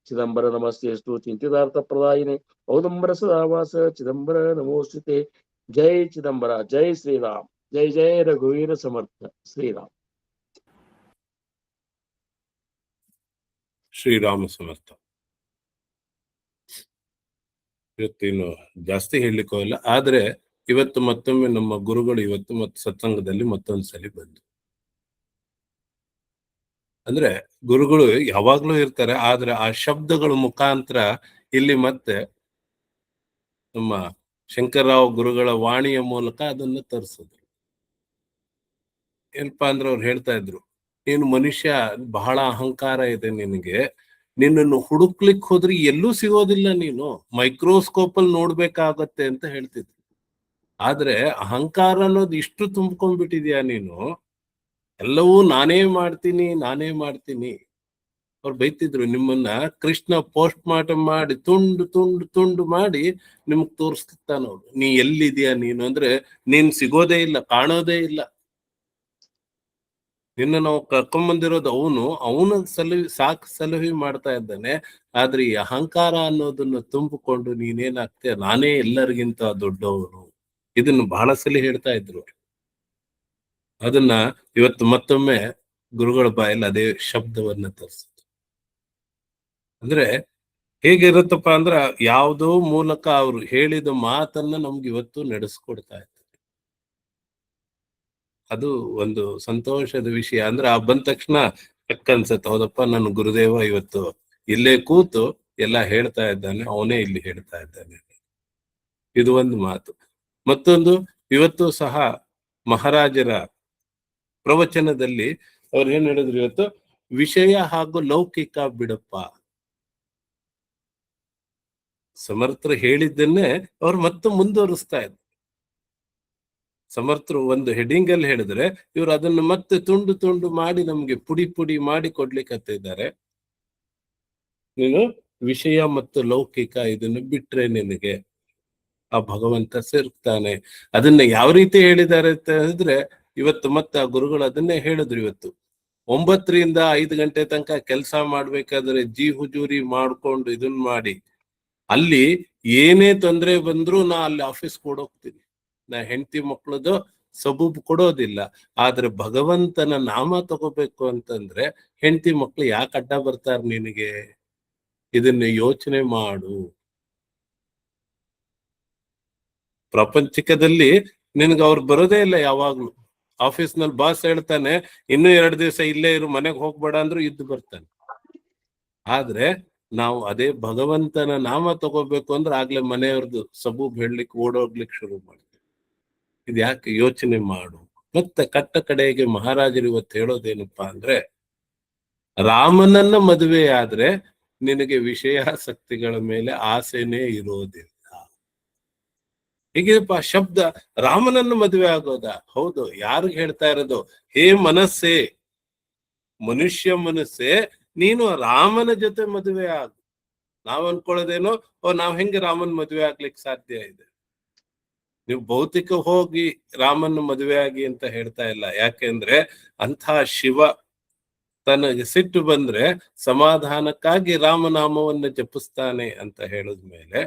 चिदंबर नमस्तेस्तु चिंतितार्थ प्रदायिने औदुंबर सदावास चिदंबर नमोस्तुते. जय चिदंबरा. जय श्रीराम. जय जय रघुवीर समर्थ श्रीराम. ಶ್ರೀರಾಮ ಸಮರ್ಥ. ಇವತ್ತೇನು ಜಾಸ್ತಿ ಹೇಳಲಿಕ್ಕೂ ಇಲ್ಲ, ಆದ್ರೆ ಇವತ್ತು ಮತ್ತೊಮ್ಮೆ ನಮ್ಮ ಗುರುಗಳು ಇವತ್ತು ಮತ್ತೆ ಸತ್ಸಂಗದಲ್ಲಿ ಮತ್ತೊಂದ್ಸಲಿ ಬಂದು, ಅಂದ್ರೆ ಗುರುಗಳು ಯಾವಾಗ್ಲೂ ಇರ್ತಾರೆ, ಆದ್ರೆ ಆ ಶಬ್ದಗಳ ಮುಖಾಂತರ ಇಲ್ಲಿ ಮತ್ತೆ ನಮ್ಮ ಶಂಕರರಾವ್ ಗುರುಗಳ ವಾಣಿಯ ಮೂಲಕ ಅದನ್ನ ತರಿಸಿದ್ರು. ಏನಪ್ಪಾ ಅಂದ್ರೆ ಅವ್ರು ಹೇಳ್ತಾ ಇದ್ರು, ನೀನು ಮನುಷ್ಯ ಬಹಳ ಅಹಂಕಾರ ಇದೆ ನಿನಗೆ, ನಿನ್ನನ್ನು ಹುಡುಕ್ಲಿಕ್ ಹೋದ್ರೆ ಎಲ್ಲೂ ಸಿಗೋದಿಲ್ಲ, ನೀನು ಮೈಕ್ರೋಸ್ಕೋಪ್ ಅಲ್ಲಿ ನೋಡ್ಬೇಕಾಗತ್ತೆ ಅಂತ ಹೇಳ್ತಿದ್ರು. ಆದ್ರೆ ಅಹಂಕಾರ ಅನ್ನೋದು ಇಷ್ಟು ತುಂಬ್ಕೊಂಡ್ಬಿಟ್ಟಿದ್ಯಾ ನೀನು, ಎಲ್ಲವೂ ನಾನೇ ಮಾಡ್ತೀನಿ. ಅವ್ರು ಬೈತಿದ್ರು, ನಿಮ್ಮನ್ನ ಕೃಷ್ಣ ಪೋಸ್ಟ್ ಮಾರ್ಟಮ್ ಮಾಡಿ ತುಂಡು ತುಂಡು ತುಂಡು ಮಾಡಿ ನಿಮ್ಗ್ ತೋರಿಸ್ತಾನ ಅವ್ರು. ನೀ ಎಲ್ಲಿದ್ಯಾ ನೀನು ಅಂದ್ರೆ ನೀನ್ ಸಿಗೋದೇ ಇಲ್ಲ, ಕಾಣೋದೇ ಇಲ್ಲ. ನಿನ್ನ ನಾವು ಕರ್ಕೊಂಬಂದಿರೋದು ಅವನ ಸಲಹೆ ಮಾಡ್ತಾ ಇದ್ದಾನೆ. ಆದ್ರೆ ಈ ಅಹಂಕಾರ ಅನ್ನೋದನ್ನ ತುಂಬಿಕೊಂಡು ನೀನೇನಾಗ್ತೀಯ, ನಾನೇ ಎಲ್ಲರಿಗಿಂತ ದೊಡ್ಡವನು, ಇದನ್ನು ಬಹಳ ಸಲ ಹೇಳ್ತಾ ಇದ್ರು. ಅದನ್ನ ಇವತ್ತು ಮತ್ತೊಮ್ಮೆ ಗುರುಗಳ ಬಾಯಲ್ಲಿ ಅದೇ ಶಬ್ದವನ್ನ ತರಿಸಿದ್ರು. ಅಂದ್ರೆ ಹೇಗಿರುತ್ತಪ್ಪ ಅಂದ್ರ ಯಾವುದೋ ಮೂಲಕ ಅವ್ರು ಹೇಳಿದ ಮಾತನ್ನ ನಮ್ಗೆ ಇವತ್ತು ನಡೆಸ್ಕೊಡ್ತಾ ಇದ್ದಾರೆ. ಅದು ಒಂದು ಸಂತೋಷದ ವಿಷಯ. ಅಂದ್ರೆ ಆ ಬಂದ ತಕ್ಷಣ ಅನ್ಸತ್ತೆ, ಹೌದಪ್ಪ ನನ್ನ ಗುರುದೇವ ಇವತ್ತು ಇಲ್ಲೇ ಕೂತು ಎಲ್ಲ ಹೇಳ್ತಾ ಇದ್ದಾನೆ, ಅವನೇ ಇಲ್ಲಿ ಹೇಳ್ತಾ ಇದ್ದಾನೆ. ಇದು ಒಂದು ಮಾತು. ಮತ್ತೊಂದು, ಇವತ್ತು ಸಹ ಮಹಾರಾಜರ ಪ್ರವಚನದಲ್ಲಿ ಅವ್ರು ಏನ್ ಹೇಳಿದ್ರು, ಇವತ್ತು ವಿಷಯ ಹಾಗೂ ಲೌಕಿಕ ಬಿಡಪ್ಪ. ಸಮರ್ಥರು ಹೇಳಿದ್ದನ್ನೇ ಅವ್ರು ಮತ್ತೆ ಮುಂದುವರಿಸ್ತಾ ಇದ್ರು. ಸಮರ್ಥರು ಒಂದು ಹೆಡಿಂಗ್ ಅಲ್ಲಿ ಹೇಳಿದ್ರೆ ಇವ್ರು ಅದನ್ನು ಮತ್ತೆ ತುಂಡು ತುಂಡು ಮಾಡಿ ನಮ್ಗೆ ಪುಡಿ ಪುಡಿ ಮಾಡಿ ಕೊಡ್ಲಿಕ್ಕತ್ತಿದ್ದಾರೆ. ನೀನು ವಿಷಯ ಮತ್ತು ಲೌಕಿಕ ಇದನ್ನು ಬಿಟ್ರೆ ನಿನಗೆ ಆ ಭಗವಂತ ಸೇರ್ತಾನೆ. ಅದನ್ನ ಯಾವ ರೀತಿ ಹೇಳಿದ್ದಾರೆ ಅಂತ ಹೇಳಿದ್ರೆ, ಇವತ್ತು ಮತ್ತೆ ಆ ಗುರುಗಳು ಅದನ್ನೇ ಹೇಳಿದ್ರು. ಇವತ್ತು 9 ರಿಂದ 5 ಗಂಟೆ ತನಕ ಕೆಲಸ ಮಾಡ್ಬೇಕಾದ್ರೆ ಹುಜೂರಿ ಮಾಡ್ಕೊಂಡು ಇದನ್ ಮಾಡಿ, ಅಲ್ಲಿ ಏನೇ ತೊಂದ್ರೆ ಬಂದ್ರು ನಾ ಅಲ್ಲಿ ಆಫೀಸ್ ಕೊಡೋಗ್ತೀನಿ, ನಾ ಹೆಂಡತಿ ಮಕ್ಳದು ಸಬೂಬ್ ಕೊಡೋದಿಲ್ಲ. ಆದ್ರೆ ಭಗವಂತನ ನಾಮ ತಗೋಬೇಕು ಅಂತಂದ್ರೆ ಹೆಂಡತಿ ಮಕ್ಳು ಯಾಕೆ ಅಡ್ಡ ಬರ್ತಾರ ನಿನಗೆ? ಇದನ್ನ ಯೋಚನೆ ಮಾಡು. ಪ್ರಪಂಚಿಕದಲ್ಲಿ ನಿನ್ಗೆ ಅವ್ರು ಬರೋದೇ ಇಲ್ಲ. ಯಾವಾಗ್ಲೂ ಆಫೀಸ್ನಲ್ಲಿ ಬಾಸ್ ಹೇಳ್ತಾನೆ, ಇನ್ನೂ 2 ದಿವಸ ಇಲ್ಲೇ ಇರು, ಮನೆಗೆ ಹೋಗ್ಬೇಡ ಅಂದ್ರೂ ಇದ್ದು ಬರ್ತಾನೆ. ಆದ್ರೆ ನಾವು ಅದೇ ಭಗವಂತನ ನಾಮ ತಗೋಬೇಕು ಅಂದ್ರೆ ಆಗ್ಲೇ ಮನೆಯವ್ರದ್ದು ಸಬೂಬ್ ಹೇಳಲಿಕ್ಕೆ ಓಡೋಗ್ಲಿಕ್ಕೆ ಶುರು ಮಾಡ್ತೀವಿ. ಇದು ಯಾಕೆ? ಯೋಚನೆ ಮಾಡು. ಮತ್ತೆ ಕಟ್ಟ ಕಡೆಗೆ ಮಹಾರಾಜರು ಇವತ್ತು ಹೇಳೋದೇನಪ್ಪಾ ಅಂದ್ರೆ, ರಾಮನನ್ನ ಮದುವೆ ಆದ್ರೆ ನಿನಗೆ ವಿಷಯಾಸಕ್ತಿಗಳ ಮೇಲೆ ಆಸೆನೇ ಇರೋದಿಲ್ಲ. ಹೀಗೆಪ್ಪ ಶಬ್ದ. ರಾಮನನ್ನು ಮದುವೆ ಆಗೋದಾ? ಹೌದು. ಯಾರಿಗೆ ಹೇಳ್ತಾ ಇರೋದು? ಹೇ ಮನಸ್ಸೇ, ಮನುಷ್ಯ ಮನಸ್ಸೇ, ನೀನು ರಾಮನ ಜೊತೆ ಮದುವೆ ಆಗು. ನಾವ್ ಅನ್ಕೊಳ್ಳೋದೇನೋ, ನಾವ್ ಹೆಂಗೆ ರಾಮನ್ ಮದುವೆ ಆಗ್ಲಿಕ್ಕೆ ಸಾಧ್ಯ ಇದೆ? ನೀವು ಭೌತಿಕ ಹೋಗಿ ರಾಮನ ಮದುವೆ ಆಗಿ ಅಂತ ಹೇಳ್ತಾ ಇಲ್ಲ. ಯಾಕೆಂದ್ರೆ ಅಂಥ ಶಿವ ತನಗೆ ಸಿಟ್ಟು ಬಂದ್ರೆ ಸಮಾಧಾನಕ್ಕಾಗಿ ರಾಮನಾಮವನ್ನು ಜಪಿಸ್ತಾನೆ ಅಂತ ಹೇಳಿದ್ಮೇಲೆ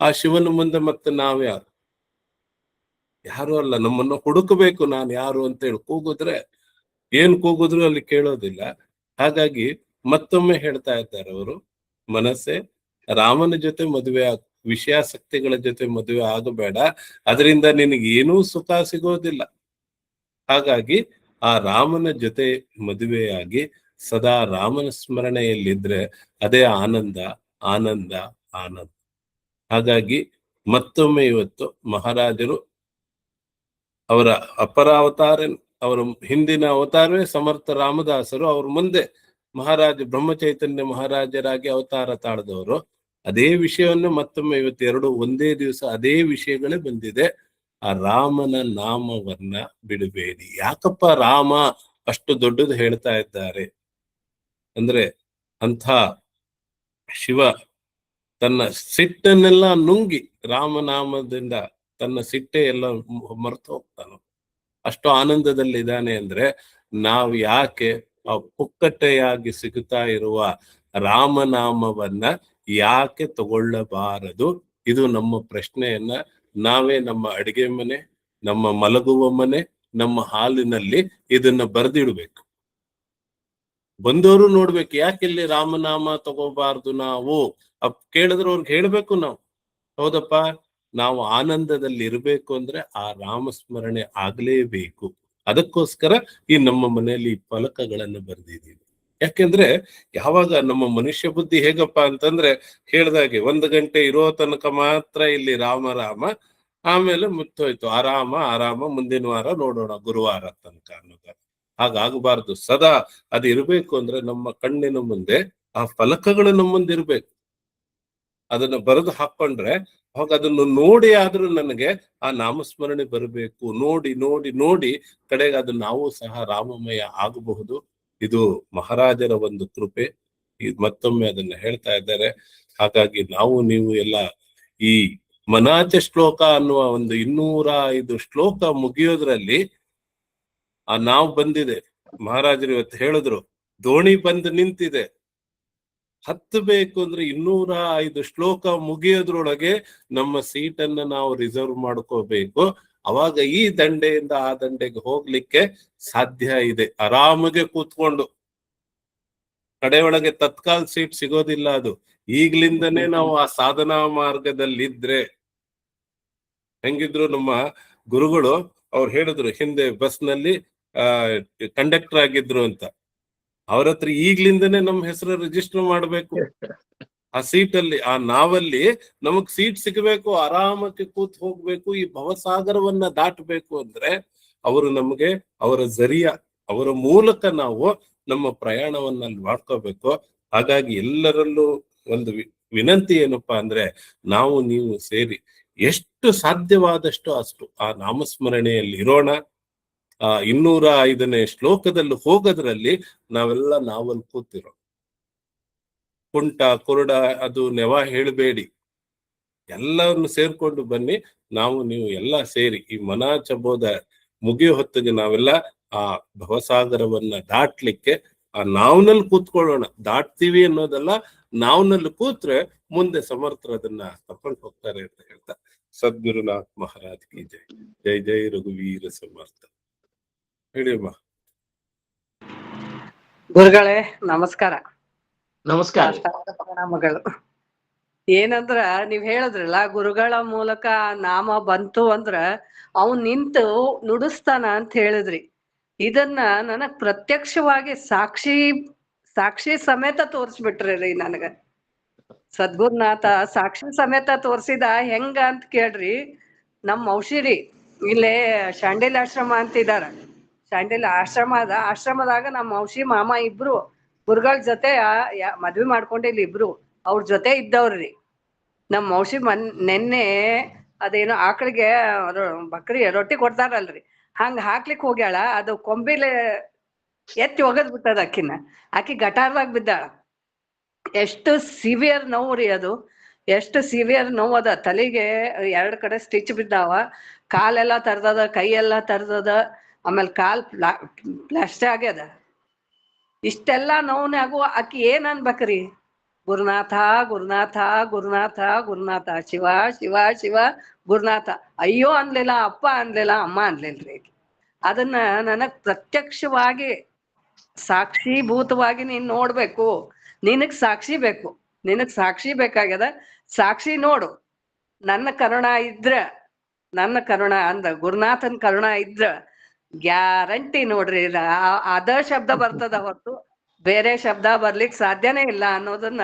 ಆ ಶಿವನ ಮುಂದೆ ಮತ್ತೆ ನಾವ್ಯಾರು? ಯಾರು ಅಲ್ಲ. ನಮ್ಮನ್ನು ಹುಡುಕಬೇಕು, ನಾನು ಯಾರು ಅಂತ ಹೇಳಿ ಕೂಗಿದ್ರೆ ಏನ್ ಕೂಗಿದ್ರು ಅಲ್ಲಿ ಕೇಳೋದಿಲ್ಲ. ಹಾಗಾಗಿ ಮತ್ತೊಮ್ಮೆ ಹೇಳ್ತಾ ಇದ್ದಾರೆ ಅವರು, ಮನಸ್ಸೇ, ರಾಮನ ಜೊತೆ ಮದುವೆ ಆಗ, ವಿಷಯಾಸಕ್ತಿಗಳ ಜೊತೆ ಮದುವೆ ಆಗಬೇಡ, ಅದರಿಂದ ನಿನಗೆ ಏನೂ ಸುಖ ಸಿಗೋದಿಲ್ಲ. ಹಾಗಾಗಿ ಆ ರಾಮನ ಜೊತೆ ಮದುವೆಯಾಗಿ ಸದಾ ರಾಮನ ಸ್ಮರಣೆಯಲ್ಲಿದ್ರೆ ಅದೇ ಆನಂದ, ಆನಂದ, ಆನಂದ. ಹಾಗಾಗಿ ಮತ್ತೊಮ್ಮೆ ಇವತ್ತು ಮಹಾರಾಜರು ಅವರ ಅಪರ ಅವತಾರ, ಅವರ ಹಿಂದಿನ ಅವತಾರವೇ ಸಮರ್ಥ ರಾಮದಾಸರು, ಅವ್ರ ಮುಂದೆ ಮಹಾರಾಜ ಬ್ರಹ್ಮಚೈತನ್ಯ ಮಹಾರಾಜರಾಗಿ ಅವತಾರ ತಾಳದವರು. ಅದೇ ವಿಷಯವನ್ನು ಮತ್ತೊಮ್ಮೆ ಇವತ್ತು 2 ಒಂದೇ ದಿವಸ ಅದೇ ವಿಷಯಗಳೇ ಬಂದಿದೆ. ಆ ರಾಮನ ನಾಮವನ್ನ ಬಿಡಬೇಡಿ. ಯಾಕಪ್ಪ ರಾಮ ಅಷ್ಟು ದೊಡ್ಡದು ಹೇಳ್ತಾ ಇದ್ದಾರೆ ಅಂದ್ರೆ, ಅಂಥ ಶಿವ ತನ್ನ ಸಿಟ್ಟನ್ನೆಲ್ಲ ನುಂಗಿ ರಾಮನಾಮದಿಂದ ತನ್ನ ಸಿಟ್ಟೆ ಎಲ್ಲ ಮರೆತು ಹೋಗ್ತಾನ. ಅಷ್ಟು ಆನಂದದಲ್ಲಿದ್ದಾನೆ. ಅಂದ್ರೆ ನಾವು ಯಾಕೆ ಆ ಪುಕ್ಕಟ್ಟೆಯಾಗಿ ಸಿಗುತ್ತಾ ಇರುವ ರಾಮನಾಮವನ್ನ ಯಾಕೆ ತಗೊಳ್ಳಬಾರದು? ಇದು ನಮ್ಮ ಪ್ರಶ್ನೆಯನ್ನ ನಾವೇ ನಮ್ಮ ಅಡಿಗೆ ಮನೆ, ನಮ್ಮ ಮಲಗುವ ಮನೆ, ನಮ್ಮ ಹಾಲಿನಲ್ಲಿ ಇದನ್ನ ಬರೆದಿಡ್ಬೇಕು. ಬಂದವರು ನೋಡ್ಬೇಕು, ಯಾಕೆ ಇಲ್ಲಿ ರಾಮನಾಮ ತಗೋಬಾರ್ದು ನಾವು? ಕೇಳಿದ್ರೆ ಅವ್ರಿಗೆ ಹೇಳ್ಬೇಕು ನಾವು, ಹೌದಪ್ಪ ನಾವು ಆನಂದದಲ್ಲಿ ಇರ್ಬೇಕು ಅಂದ್ರೆ ಆ ರಾಮಸ್ಮರಣೆ ಆಗ್ಲೇಬೇಕು. ಅದಕ್ಕೋಸ್ಕರ ಈ ನಮ್ಮ ಮನೆಯಲ್ಲಿ ಫಲಕಗಳನ್ನು ಬರೆದಿದ್ದೀವಿ. ಯಾಕೆಂದ್ರೆ ಯಾವಾಗ ನಮ್ಮ ಮನುಷ್ಯ ಬುದ್ಧಿ ಹೇಗಪ್ಪ ಅಂತಂದ್ರೆ, ಹೇಳ್ದಾಗೆ 1 ಗಂಟೆ ಇರೋ ತನಕ ಮಾತ್ರ ಇಲ್ಲಿ ರಾಮ ರಾಮ, ಆಮೇಲೆ ಮುತ್ತೋಯ್ತು ಆರಾಮ ಆರಾಮ, ಮುಂದಿನ ವಾರ ನೋಡೋಣ ಗುರುವಾರ ತನಕ ಅನ್ನೋದು. ಹಾಗಾಗಬಾರ್ದು. ಸದಾ ಅದು ಇರ್ಬೇಕು ಅಂದ್ರೆ ನಮ್ಮ ಕಣ್ಣಿನ ಮುಂದೆ ಆ ಫಲಕಗಳು ನಮ್ಮ ಮುಂದೆ ಇರ್ಬೇಕು. ಅದನ್ನ ಬರೆದು ಹಾಕೊಂಡ್ರೆ ಅವಾಗ ಅದನ್ನು ನೋಡಿ ಆದ್ರೂ ನನಗೆ ಆ ನಾಮಸ್ಮರಣೆ ಬರಬೇಕು. ನೋಡಿ ನೋಡಿ ನೋಡಿ ಕಡೆಗೆ ಅದು ನಾವು ಸಹ ರಾಮಮಯ ಆಗಬಹುದು. ಇದು ಮಹಾರಾಜರ ಒಂದು ಕೃಪೆ. ಮತ್ತೊಮ್ಮೆ ಅದನ್ನ ಹೇಳ್ತಾ ಇದ್ದಾರೆ. ಹಾಗಾಗಿ ನಾವು ನೀವು ಎಲ್ಲ ಈ ಮನಾಚ ಶ್ಲೋಕ ಅನ್ನುವ ಒಂದು 205 ಶ್ಲೋಕ ಮುಗಿಯೋದ್ರಲ್ಲಿ ನಾವು ಬಂದಿದೆ. ಮಹಾರಾಜರು ಇವತ್ತು ಹೇಳಿದ್ರು, ದೋಣಿ ಬಂದು ನಿಂತಿದೆ, ಹತ್ತಬೇಕು ಅಂದ್ರೆ 205 ಶ್ಲೋಕ ಮುಗಿಯೋದ್ರೊಳಗೆ ನಮ್ಮ ಸೀಟನ್ನ ನಾವು ರಿಸರ್ವ್ ಮಾಡ್ಕೋಬೇಕು. ಅವಾಗ ಈ ದಂಡೆಯಿಂದ ಆ ದಂಡೆಗೆ ಹೋಗ್ಲಿಕ್ಕೆ ಸಾಧ್ಯ ಇದೆ, ಆರಾಮಾಗೆ ಕೂತ್ಕೊಂಡು. ಕಡೆಯೊಳಗೆ ತತ್ಕಾಲ್ ಸೀಟ್ ಸಿಗೋದಿಲ್ಲ. ಅದು ಈಗ್ಲಿಂದನೇ ನಾವು ಆ ಸಾಧನಾ ಮಾರ್ಗದಲ್ಲಿದ್ರೆ. ಹೆಂಗಿದ್ರು ನಮ್ಮ ಗುರುಗಳು ಅವ್ರು ಹೇಳಿದ್ರು, ಹಿಂದೆ ಬಸ್ ನಲ್ಲಿ ಕಂಡಕ್ಟರ್ ಆಗಿದ್ರು ಅಂತ. ಅವ್ರ ಹತ್ರ ಈಗ್ಲಿಂದನೇ ನಮ್ಮ ಹೆಸರು ರಿಜಿಸ್ಟರ್ ಮಾಡ್ಬೇಕು. ಆ ಸೀಟಲ್ಲಿ, ಆ ನಾವಲ್ಲಿ ನಮಗ್ ಸೀಟ್ ಸಿಗಬೇಕು, ಆರಾಮಕ್ಕೆ ಕೂತ್ ಹೋಗ್ಬೇಕು. ಈ ಭವಸಾಗರವನ್ನ ದಾಟಬೇಕು ಅಂದ್ರೆ ಅವರು ನಮಗೆ ಅವರ ಅವರ ಮೂಲಕ ನಾವು ನಮ್ಮ ಪ್ರಯಾಣವನ್ನ ಅಲ್ಲಿ ಮಾಡ್ಕೋಬೇಕು. ಹಾಗಾಗಿ ಎಲ್ಲರಲ್ಲೂ ಒಂದು ವಿನಂತಿ ಏನಪ್ಪಾ ಅಂದ್ರೆ, ನಾವು ನೀವು ಸೇರಿ ಎಷ್ಟು ಸಾಧ್ಯವಾದಷ್ಟು ಅಷ್ಟು ಆ ನಾಮಸ್ಮರಣೆಯಲ್ಲಿ ಇರೋಣ. 205ನೇ ಶ್ಲೋಕದಲ್ಲಿ ಹೋಗೋದ್ರಲ್ಲಿ ನಾವೆಲ್ಲ ನಾವಲ್ಲಿ ಕೂತಿರೋ. ಕುಂಟ ಕುರುಡ ಅದು ನೆವ ಹೇಳಬೇಡಿ, ಎಲ್ಲವನ್ನು ಸೇರ್ಕೊಂಡು ಬನ್ನಿ. ನಾವು ನೀವು ಎಲ್ಲ ಸೇರಿ ಈ ಮನ ಚಬೋದ ಮುಗಿಯೋ ಹೊತ್ತಿಗೆ ನಾವೆಲ್ಲ ಆ ಭವಸಾಗರವನ್ನ ದಾಟ್ಲಿಕ್ಕೆ ಆ ನಾವ್ನಲ್ಲಿ ಕೂತ್ಕೊಳ್ಳೋಣ. ದಾಟ್ತೀವಿ ಅನ್ನೋದಲ್ಲ, ನಾವ್ನಲ್ಲಿ ಕೂತ್ರೆ ಮುಂದೆ ಸಮರ್ಥರು ಅದನ್ನ ತಕೊಂಡು ಹೋಗ್ತಾರೆ ಅಂತ ಹೇಳ್ತಾ, ಸದ್ಗುರುನಾಥ್ ಮಹಾರಾಜ್ ಕಿ ಜೈ. ಜೈ ಜೈ ರಘುವೀರ ಸಮರ್ಥ. ಹೇಳಿ ಅಮ್ಮ. ಗುರುಗಳೇ ನಮಸ್ಕಾರ. ನಮಸ್ಕಾರ. ಪ್ರಣಾಮಗಳು. ಏನಂದ್ರ ನೀವ್ ಹೇಳಿದ್ರಲ್ಲ, ಗುರುಗಳ ಮೂಲಕ ನಾಮ ಬಂತು ಅಂದ್ರ ಅವನ್ ನಿಂತು ನುಡಿಸ್ತಾನ ಅಂತ ಹೇಳಿದ್ರಿ. ಇದನ್ನ ನನಗ್ ಪ್ರತ್ಯಕ್ಷವಾಗಿ ಸಾಕ್ಷಿ ಸಮೇತ ತೋರ್ಸ್ಬಿಟ್ರಿ ನನಗ. ಸದ್ಗುರುನಾಥ ಸಾಕ್ಷಿ ಸಮೇತ ತೋರ್ಸಿದ. ಹೆಂಗ ಅಂತ ಕೇಳ್ರಿ, ನಮ್ ಔಷಿರಿ ಇಲ್ಲೇ ಶಾಂಡಿಲ್ ಆಶ್ರಮ ಅಂತಿದಾರ. ಶಾಂಡಿಲ್ ಆಶ್ರಮದಾಗ ನಮ್ಮ ಔಷಿ ಮಾಮ ಇಬ್ರು ಗುರುಗಳ ಜೊತೆ ಮದ್ವಿ ಮಾಡ್ಕೊಂಡಿಲ್ಲ ಇಬ್ರು. ಅವ್ರ ಜೊತೆ ಇದ್ದವ್ರಿ. ನಮ್ ಔಷಿ ನೆನ್ನೆ ಅದೇನೋ ಆಕಳಿಗೆ ಬಕ್ರಿ ರೊಟ್ಟಿ ಕೊಡ್ತಾರಲ್ರಿ, ಹಂಗ ಹಾಕ್ಲಿಕ್ ಹೋಗ್ಯಾಳ. ಅದು ಕೊಂಬಿಲೆ ಎತ್ತಿ ಒಗದ್ ಬಿಟ್ಟದ ಆಕಿ ಗಟಾರ್ದಾಗ ಬಿದ್ದಾಳ. ಎಷ್ಟು ಸಿವಿಯರ್ ನೋವು ರೀ ಅದು, ಎಷ್ಟು ಸಿವಿಯರ್ ನೋವು ಅದ. ತಲೆಗೆ 2 ಕಡೆ ಸ್ಟಿಚ್ ಬಿದ್ದಾವ, ಕಾಲೆಲ್ಲಾ ತರ್ದದ, ಕೈ ಎಲ್ಲಾ ತರ್ದದ, ಆಮೇಲೆ ಕಾಲ್ ಪ್ಲಾಸ್ಟರ್ ಆಗ್ಯದ. ಇಷ್ಟೆಲ್ಲಾ ನೋವ್ನಾಗು ಆಕಿ ಏನ್ ಅನ್ಬೇಕ್ರಿ, ಗುರುನಾಥ ಗುರುನಾಥ ಗುರುನಾಥ ಗುರುನಾಥ, ಶಿವ ಶಿವ ಶಿವ ಗುರುನಾಥ. ಅಯ್ಯೋ ಅನ್ಲಿಲ್ಲ, ಅಪ್ಪ ಅನ್ಲಿಲ್ಲ, ಅಮ್ಮ ಅನ್ಲಿಲ್ರಿ. ಅದನ್ನ ನನಗ್ ಪ್ರತ್ಯಕ್ಷವಾಗಿ ಸಾಕ್ಷೀಭೂತವಾಗಿ ನೀನ್ ನೋಡ್ಬೇಕು. ನಿನಗ್ ಸಾಕ್ಷಿ ಬೇಕು, ನಿನಗ್ ಸಾಕ್ಷಿ ಬೇಕಾಗ್ಯದ. ಸಾಕ್ಷಿ ನೋಡು. ನನ್ನ ಕರುಣ ಇದ್ರ, ನನ್ನ ಕರುಣ ಅಂದ ಗುರುನಾಥನ್ ಕರುಣ ಇದ್ರ ಗ್ಯಾರಂಟಿ ನೋಡ್ರಿ, ಅದ ಶಬ್ದ ಬರ್ತದ ಹೊರತು ಬೇರೆ ಶಬ್ದ ಬರ್ಲಿಕ್ ಸಾಧ್ಯನೇ ಇಲ್ಲ ಅನ್ನೋದನ್ನ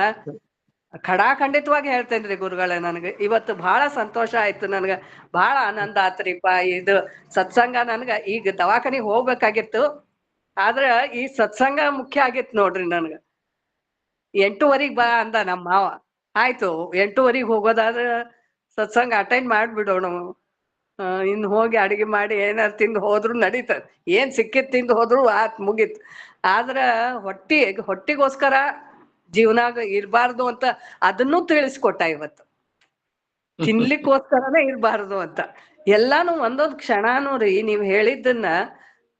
ಖಡಾಖಂಡಿತವಾಗಿ ಹೇಳ್ತೇನ್ರಿ ಗುರುಗಳೇ. ನನಗೆ ಇವತ್ತು ಬಹಳ ಸಂತೋಷ ಆಯ್ತು, ನನ್ಗ ಬಹಳ ಆನಂದ ಆತ್ರಿಪ್ಪ. ಇದು ಸತ್ಸಂಗ ನನ್ಗ ಈಗ ದವಾಖಾನಿಗ್ ಹೋಗ್ಬೇಕಾಗಿತ್ತು, ಆದ್ರ ಈ ಸತ್ಸಂಗ ಮುಖ್ಯ ಆಗಿತ್ತು ನೋಡ್ರಿ. ನನ್ಗ 8:15 ಬಾ ಅಂದ ನಮ್ಮ ಮಾವ. ಆಯ್ತು 8:15 ಹೋಗೋದಾದ್ರ ಸತ್ಸಂಗ ಅಟೆಂಡ್ ಮಾಡ್ಬಿಡೋಣ. ಇನ್ ಹೋಗಿ ಅಡಿಗೆ ಮಾಡಿ ಏನಾರು ತಿಂದು ಹೋದ್ರು ನಡೀತದ, ಏನ್ ಸಿಕ್ಕಿತ್ ತಿಂದು ಹೋದ್ರು ಆತ್ ಮುಗೀತ್. ಆದ್ರ ಹೊಟ್ಟಿಗೋಸ್ಕರ ಜೀವನಾಗ ಇರ್ಬಾರ್ದು ಅಂತ ಅದನ್ನೂ ತಿಳಿಸ್ಕೊಟ್ಟ ಇವತ್ತು. ತಿನ್ಲಿಕ್ಕೋಸ್ಕರನೇ ಇರ್ಬಾರ್ದು ಅಂತ. ಎಲ್ಲಾನು ಒಂದೊಂದ್ ಕ್ಷಣನೂ ರೀ ನೀವ್ ಹೇಳಿದ್ದನ್ನ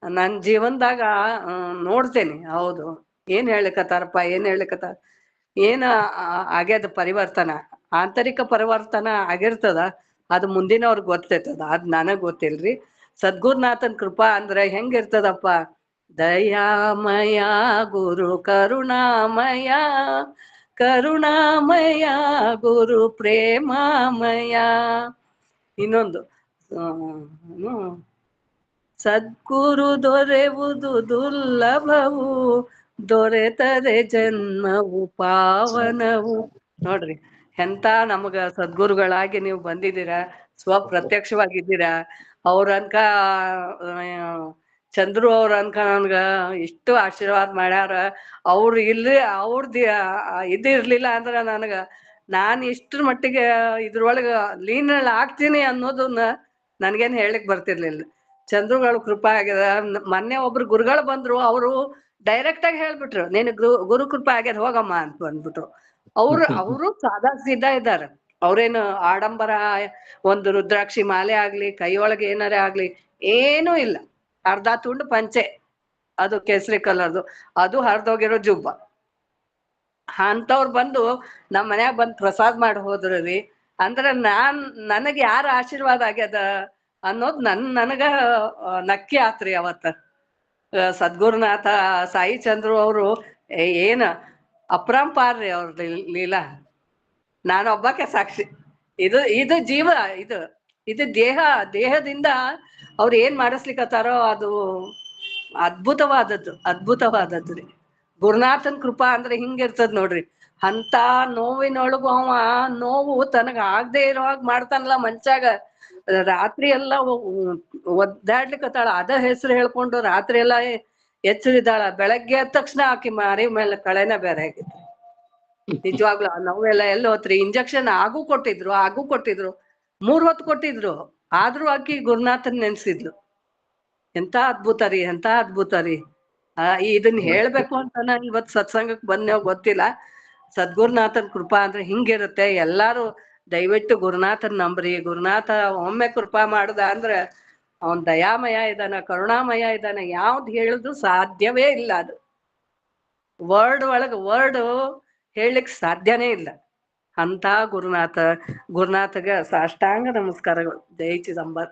ನನ್ ಜೀವನದಾಗ ನೋಡ್ತೇನೆ. ಹೌದು, ಏನ್ ಹೇಳಿಕತ್ತಾರಪ್ಪ, ಏನ್ ಆಗ್ಯದ ಪರಿವರ್ತನ, ಆಂತರಿಕ ಪರಿವರ್ತನ ಆಗಿರ್ತದ. ಅದು ಮುಂದಿನವ್ರಿಗೆ ಗೊತ್ತಿರ್ತದ, ಅದ್ ನನಗ್ ಗೊತ್ತಿಲ್ರಿ. ಸದ್ಗುರುನಾಥನ್ ಕೃಪಾ ಅಂದ್ರೆ ಹೆಂಗಿರ್ತದಪ್ಪ, ದಯಾಮಯ ಗುರು ಕರುಣಾಮಯ, ಕರುಣಾಮಯ ಗುರು ಪ್ರೇಮಾಮಯ. ಇನ್ನೊಂದು ಸದ್ಗುರು ದೊರೆವುದು ದುರ್ಲಭವು, ದೊರೆತರೆ ಜನ್ಮವು ಪಾವನವು. ನೋಡ್ರಿ ಎಂತ ನಮಗ ಸದ್ಗುರುಗಳಾಗಿ ನೀವು ಬಂದಿದ್ದೀರಾ, ಸ್ವಪ್ರತ್ಯಕ್ಷವಾಗಿದ್ದೀರಾ. ಅವ್ರನ್ಕ ಚಂದ್ರು ಅವ್ರನ್ಕ ನನ್ಗ ಇಷ್ಟು ಆಶೀರ್ವಾದ ಮಾಡ್ಯಾರ. ಅವ್ರು ಇದಿರ್ಲಿಲ್ಲ ಅಂದ್ರ ನಾನ್ ಇಷ್ಟ್ರ ಮಟ್ಟಿಗೆ ಇದ್ರೊಳಗ ಲೀನಲ್ ಆಗ್ತೀನಿ ಅನ್ನೋದನ್ನ ನನ್ಗೇನ್ ಹೇಳಿಕ್ ಬರ್ತಿರ್ಲಿಲ್ಲ. ಚಂದ್ರುಗಳು ಕೃಪಾ ಆಗ್ಯದ. ಮೊನ್ನೆ ಒಬ್ರು ಗುರುಗಳು ಬಂದ್ರು, ಅವರು ಡೈರೆಕ್ಟ್ ಆಗಿ ಹೇಳ್ಬಿಟ್ರು, ನೀನ್ ಗುರು ಕೃಪಾ ಆಗ್ಯದ ಹೋಗಮ್ಮ ಅಂತ ಬಂದ್ಬಿಟ್ರು. ಅವರು ಸಾದಾ ಸೀದಾ ಇದ್ದಾರ. ಅವ್ರೇನು ಆಡಂಬರ ಒಂದು ರುದ್ರಾಕ್ಷಿ ಮಾಲೆ ಆಗ್ಲಿ, ಕೈಯೊಳಗೆ ಏನಾರೇ ಆಗ್ಲಿ ಏನೂ ಇಲ್ಲ. ಅರ್ಧ ತುಂಡು ಪಂಚೆ, ಅದು ಕೇಸರಿ ಕಲರ್ದು, ಅದು ಹರಿದೋಗಿರೋ ಜುಬ್ಬ. ಅಂತವ್ರು ಬಂದು ನಮ್ ಮನ್ಯಾಗ ಬಂದ್ ಪ್ರಸಾದ್ ಮಾಡಿ ಹೋದ್ರಿ. ಅಂದ್ರ ನನಗ್ ಯಾರ ಆಶೀರ್ವಾದ ಆಗ್ಯದ ಅನ್ನೋದ್ ನನಗ ನಕ್ಕಿ ಆತ್ರಿ ಅವತ್ತ. ಸದ್ಗುರುನಾಥ ಸಾಯಿ ಚಂದ್ರು ಅವರು ಏನ ಅಪರಂಪಾರ್ರಿ ಅವ್ರ ಲೀಲಾ. ನಾನು ಒಬ್ಬಕ್ಕೆ ಸಾಕ್ಷಿ. ಇದು ಜೀವ, ಇದು ದೇಹದಿಂದ ಅವ್ರು ಏನ್ ಮಾಡಿಸ್ಲಿಕ್ಕತ್ತಾರೋ ಅದು ಅದ್ಭುತವಾದದ್ದು ರೀ. ಗುರುನಾಥನ್ ಕೃಪಾ ಅಂದ್ರೆ ಹಿಂಗಿರ್ತದ ನೋಡ್ರಿ. ಅಂತ ನೋವಿನೊಳಗು ಅವ ನೋವು ತನಗ ಆಗದೆ ಇರೋ ಹಾಗೆ ಮಾಡ್ತಾನಲ್ಲ ಮಂಚಾಗ. ರಾತ್ರಿ ಎಲ್ಲ ಒದ್ದಾಡ್ಲಿಕ್ಕತ್ತಾಳ, ಅದ ಹೆಸರು ಹೇಳ್ಕೊಂಡು ರಾತ್ರಿ ಎಲ್ಲ ಎಚ್ಚರಿದ್ದಾಳ. ಬೆಳಗ್ಗೆ ಎದ್ದ ತಕ್ಷಣ ಆಕಿ ಮಾರಿ ಮೇಲೆ ಕಳೆನ ಬೇರೆ ಆಗಿತ್ತು. ನಿಜವಾಗ್ಲೂ ಆ ನೋವೆಲ್ಲ ಎಲ್ಲಿ ಹೋತ್ರಿ. ಇಂಜೆಕ್ಷನ್ ಆಗು ಕೊಟ್ಟಿದ್ರು 3 ಹೊತ್ತು ಕೊಟ್ಟಿದ್ರು. ಆದ್ರೂ ಆಕಿ ಗುರುನಾಥನ್ ನೆನ್ಸಿದ್ಲು. ಎಂತ ಅದ್ಭುತ ರೀ. ಇದನ್ನ ಹೇಳ್ಬೇಕು ಅಂತ ನಾನು ಇವತ್ ಸತ್ಸಂಗಕ್ ಬಂದೇವ್ ಗೊತ್ತಿಲ್ಲ. ಸದ್ಗುರುನಾಥನ್ ಕೃಪಾ ಅಂದ್ರೆ ಹಿಂಗಿರುತ್ತೆ. ಎಲ್ಲಾರು ದಯವಿಟ್ಟು ಗುರುನಾಥನ್ ನಂಬ್ರಿ. ಗುರುನಾಥ ಒಮ್ಮೆ ಕೃಪಾ ಮಾಡುದ ಅಂದ್ರ ಅವನ್ ದಯಾಮಯ ಇದಾನ, ಕರುಣಾಮಯ ಇದಾನ. ಯಾವ್ದು ಹೇಳಿದ್ರು ಸಾಧ್ಯವೇ ಇಲ್ಲ. ಅದು ವರ್ಡ್ ಹೇಳಲಿಕ್ ಸಾಧ್ಯನೇ ಇಲ್ಲ. ಅಂತ ಗುರುನಾಥಗ ಸಾಷ್ಟಾಂಗ ನಮಸ್ಕಾರಗಳು. ಜೈ ಚಿದಂಬರ.